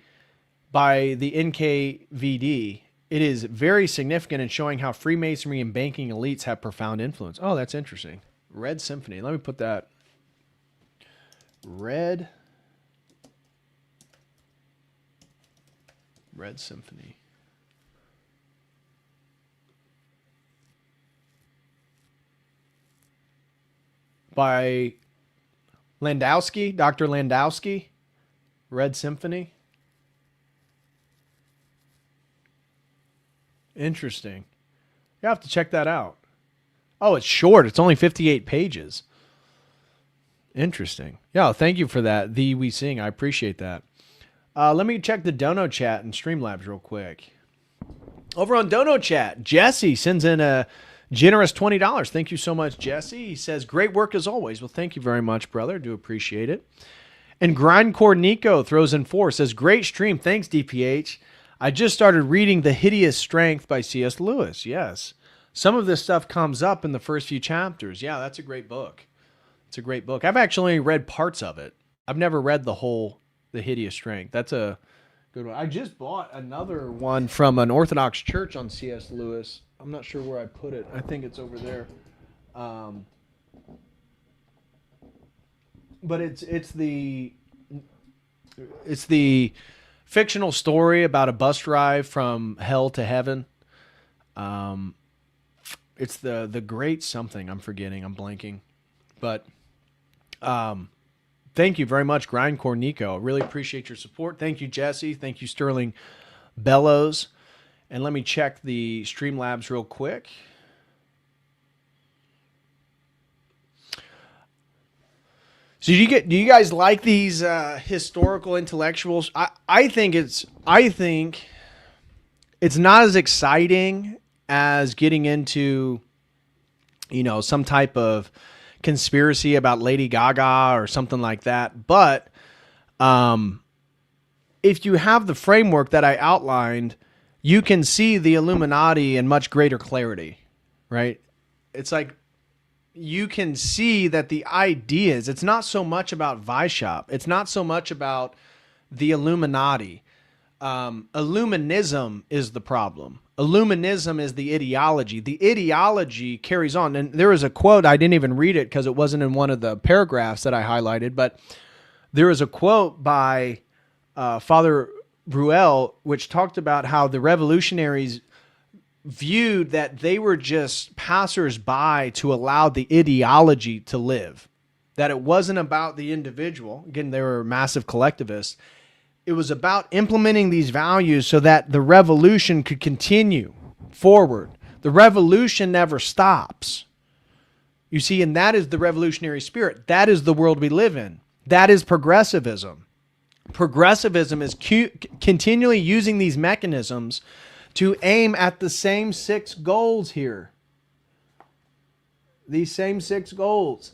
[SPEAKER 2] by the NKVD. It is very significant in showing how Freemasonry and banking elites have profound influence. Oh, that's interesting. Red Symphony. Let me put that. Red Symphony. By Landowski, Dr. Landowski. Red Symphony. Interesting. You have to check that out. Oh, it's short. It's only 58 pages. Interesting. Yeah, thank you for that. The We Sing. I appreciate that. Let me check the Dono chat and Streamlabs real quick. Over on Dono chat, Jesse sends in a generous $20. Thank you so much, Jesse. He says, great work as always. Well, thank you very much, brother. Do appreciate it. And Grindcore Nico throws in 4. Says, great stream. Thanks, DPH. I just started reading The Hideous Strength by C.S. Lewis. Yes. Some of this stuff comes up in the first few chapters. Yeah, that's a great book. It's a great book. I've actually read parts of it. I've never read the whole The Hideous Strength. That's a good one. I just bought another one from an Orthodox church on C.S. Lewis. I'm not sure where I put it. I think it's over there. But it's the fictional story about a bus drive from hell to heaven. It's the great something. I'm forgetting. I'm blanking. But thank you very much, Grindcore Nico. Really appreciate your support. Thank you, Jesse. Thank you, Sterling Bellows. And let me check the Streamlabs real quick. So do you guys like these historical intellectuals? I think it's not as exciting as getting into, some type of conspiracy about Lady Gaga or something like that. But if you have the framework that I outlined, you can see the Illuminati in much greater clarity, right? It's like you can see that the ideas, it's not so much about Weishaupt. It's not so much about the Illuminati. Illuminism is the problem. Illuminism is the ideology. The ideology carries on. And there is a quote, I didn't even read it because it wasn't in one of the paragraphs that I highlighted, but there is a quote by Father Bruel, which talked about how the revolutionaries viewed that they were just passers-by to allow the ideology to live, that it wasn't about the individual. Again, they were massive collectivists. It was about implementing these values so that the revolution could continue forward. The revolution never stops. You see, and that is the revolutionary spirit. That is the world we live in. That is progressivism. Progressivism is continually using these mechanisms to aim at the same 6 goals here. These same 6 goals.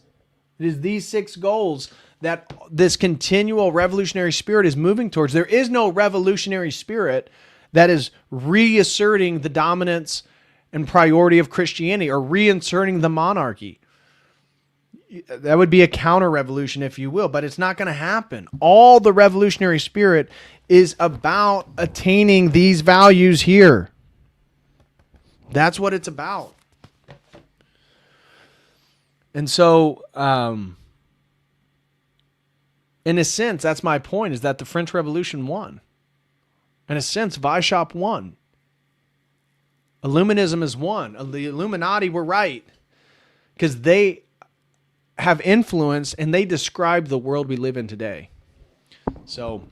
[SPEAKER 2] It is these 6 goals that this continual revolutionary spirit is moving towards. There is no revolutionary spirit that is reasserting the dominance and priority of Christianity or reinserting the monarchy. That would be a counter-revolution, if you will, but it's not going to happen. All the revolutionary spirit is about attaining these values here. That's what it's about. And so, in a sense, that's my point, is that the French Revolution won. In a sense, Weishaupt won. Illuminism is won. The Illuminati were right, because they have influence, and they describe the world we live in today. So,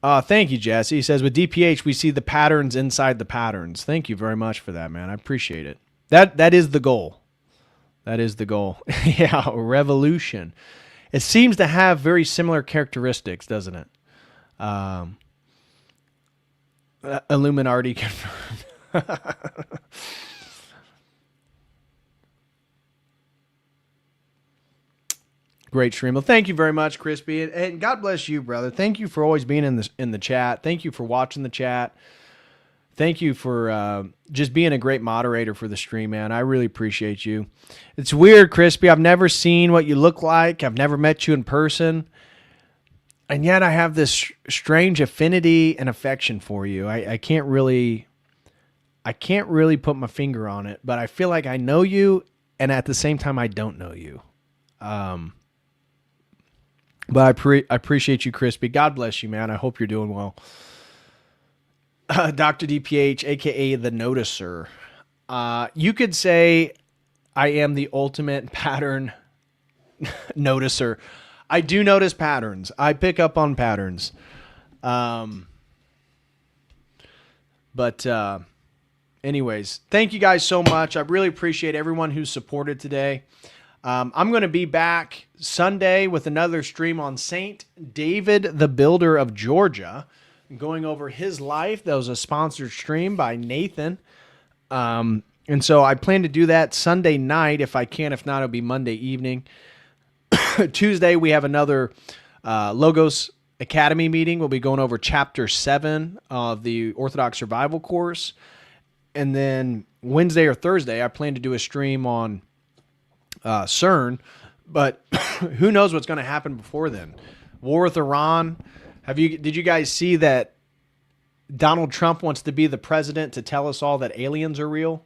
[SPEAKER 2] thank you, Jesse. He says, with DPH, we see the patterns inside the patterns. Thank you very much for that, man. I appreciate it. That is the goal. That is the goal. Yeah, revolution. It seems to have very similar characteristics, doesn't it? Illuminati confirmed. Great stream. Well, thank you very much, Crispy, and God bless you, brother. Thank you for always being in the chat. Thank you for watching the chat. Thank you for just being a great moderator for the stream, man. I really appreciate you. It's weird, Crispy. I've never seen what you look like. I've never met you in person, and yet I have this strange affinity and affection for you. I can't really put my finger on it, but I feel like I know you, and at the same time, I don't know you. But I appreciate you, Crispy. God bless you, man. I hope you're doing well. Dr. DPH, a.k.a. the Noticer. You could say I am the ultimate pattern noticer. I do notice patterns. I pick up on patterns. Anyways, thank you guys so much. I really appreciate everyone who supported today. I'm going to be back Sunday with another stream on Saint David, the Builder of Georgia, going over his life. That was a sponsored stream by Nathan. And so I plan to do that Sunday night if I can. If not, it'll be Monday evening. Tuesday, we have another Logos Academy meeting. We'll be going over Chapter 7 of the Orthodox Survival course. And then Wednesday or Thursday, I plan to do a stream on CERN, but who knows what's going to happen before then? War with Iran. Did you guys see that Donald Trump wants to be the president to tell us all that aliens are real?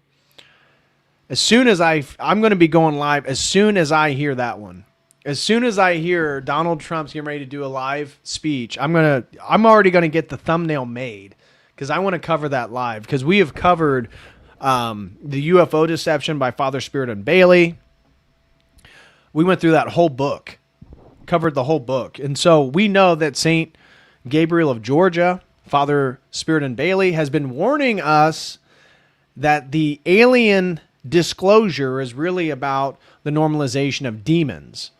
[SPEAKER 2] As soon as I'm going to be going live as soon as I hear that one. As soon as I hear Donald Trump's getting ready to do a live speech, I'm already going to get the thumbnail made because I want to cover that live, because we have covered the UFO deception by Father Spirit and Bailey. We went through that whole book, covered the whole book. And so we know that St. Gabriel of Georgia, Father Spirit and Bailey, has been warning us that the alien disclosure is really about the normalization of demons.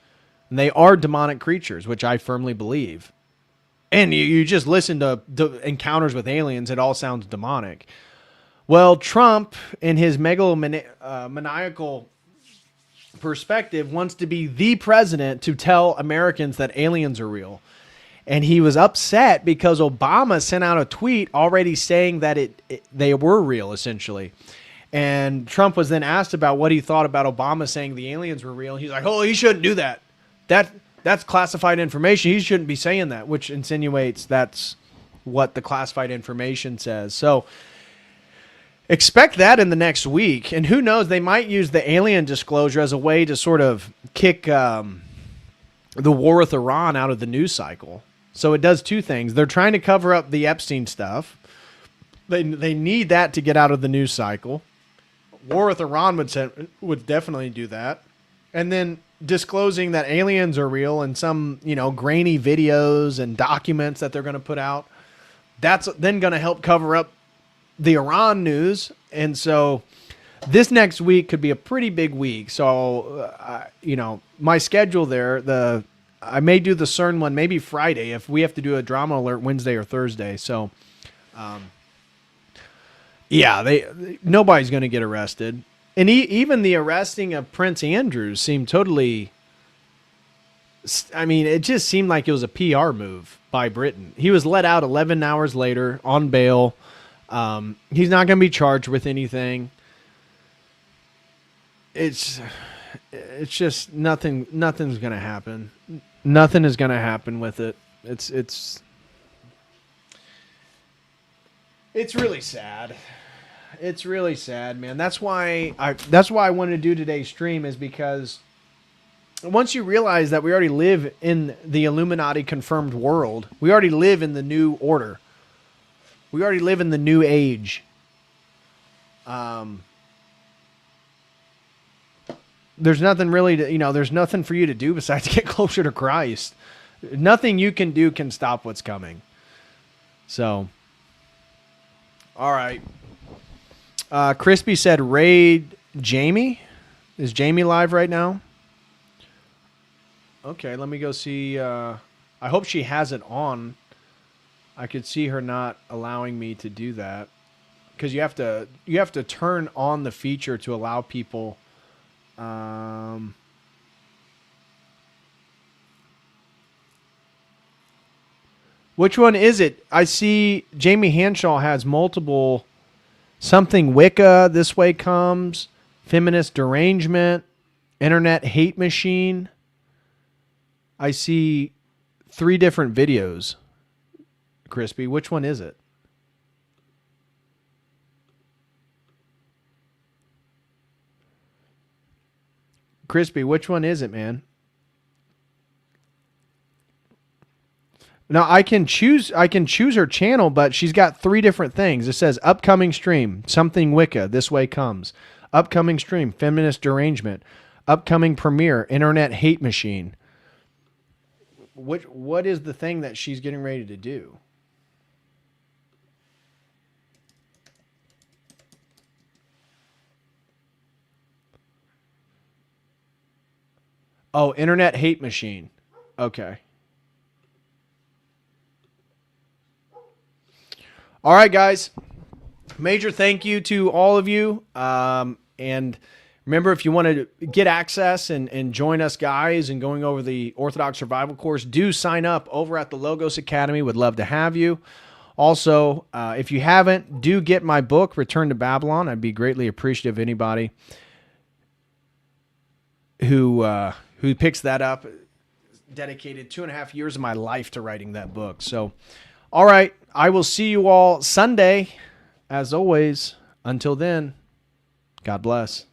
[SPEAKER 2] And they are demonic creatures, which I firmly believe. And you just listen to encounters with aliens, it all sounds demonic. Well, Trump, in his megalomaniacal perspective, wants to be the president to tell Americans that aliens are real. And he was upset because Obama sent out a tweet already saying that they were real, essentially. And Trump was then asked about what he thought about Obama saying the aliens were real. He's like, oh, he shouldn't do that. That's classified information. He shouldn't be saying that, which insinuates that's what the classified information says. So expect that in the next week. And who knows, they might use the alien disclosure as a way to sort of kick the war with Iran out of the news cycle. So it does two things. They're trying to cover up the Epstein stuff. They need that to get out of the news cycle. War with Iran would definitely do that. And then disclosing that aliens are real and some, grainy videos and documents that they're going to put out. That's then going to help cover up the Iran news. And so this next week could be a pretty big week. So, my schedule there, I may do the CERN one maybe Friday if we have to do a drama alert Wednesday or Thursday. So, nobody's going to get arrested. And even the arresting of Prince Andrew seemed totally, it just seemed like it was a PR move by Britain. He was let out 11 hours later on bail. He's not going to be charged with anything. It's just nothing's going to happen. Nothing is going to happen with it. It's really sad. It's really sad, man. That's why I wanted to do today's stream, is because once you realize that we already live in the Illuminati confirmed world, we already live in the new order. We already live in the new age. there's nothing really to, there's nothing for you to do besides get closer to Christ. Nothing you can do can stop what's coming. So, all right. Crispy said, raid Jamie. Is Jamie live right now? Okay, let me go see. I hope she has it on. I could see her not allowing me to do that, because you have to turn on the feature to allow people. Which one is it? I see Jamie Hanshaw has multiple. Something Wicca, This Way Comes, Feminist Derangement, Internet Hate Machine. I see 3 different videos. Crispy, which one is it? Crispy, which one is it, man? Now I can choose her channel, but she's got 3 different things. It says upcoming stream, Something Wicca, This Way Comes. Upcoming stream, Feminist Derangement. Upcoming premiere, Internet Hate Machine. What is the thing that she's getting ready to do? Oh, Internet Hate Machine. Okay. All right, guys. Major thank you to all of you. And remember, if you want to get access and join us guys and going over the Orthodox Survival course, do sign up over at the Logos Academy. Would love to have you. Also, if you haven't, do get my book, Return to Babylon. I'd be greatly appreciative of anybody who picks that up. Dedicated 2.5 years of my life to writing that book. So, all right. I will see you all Sunday. As always, until then, God bless.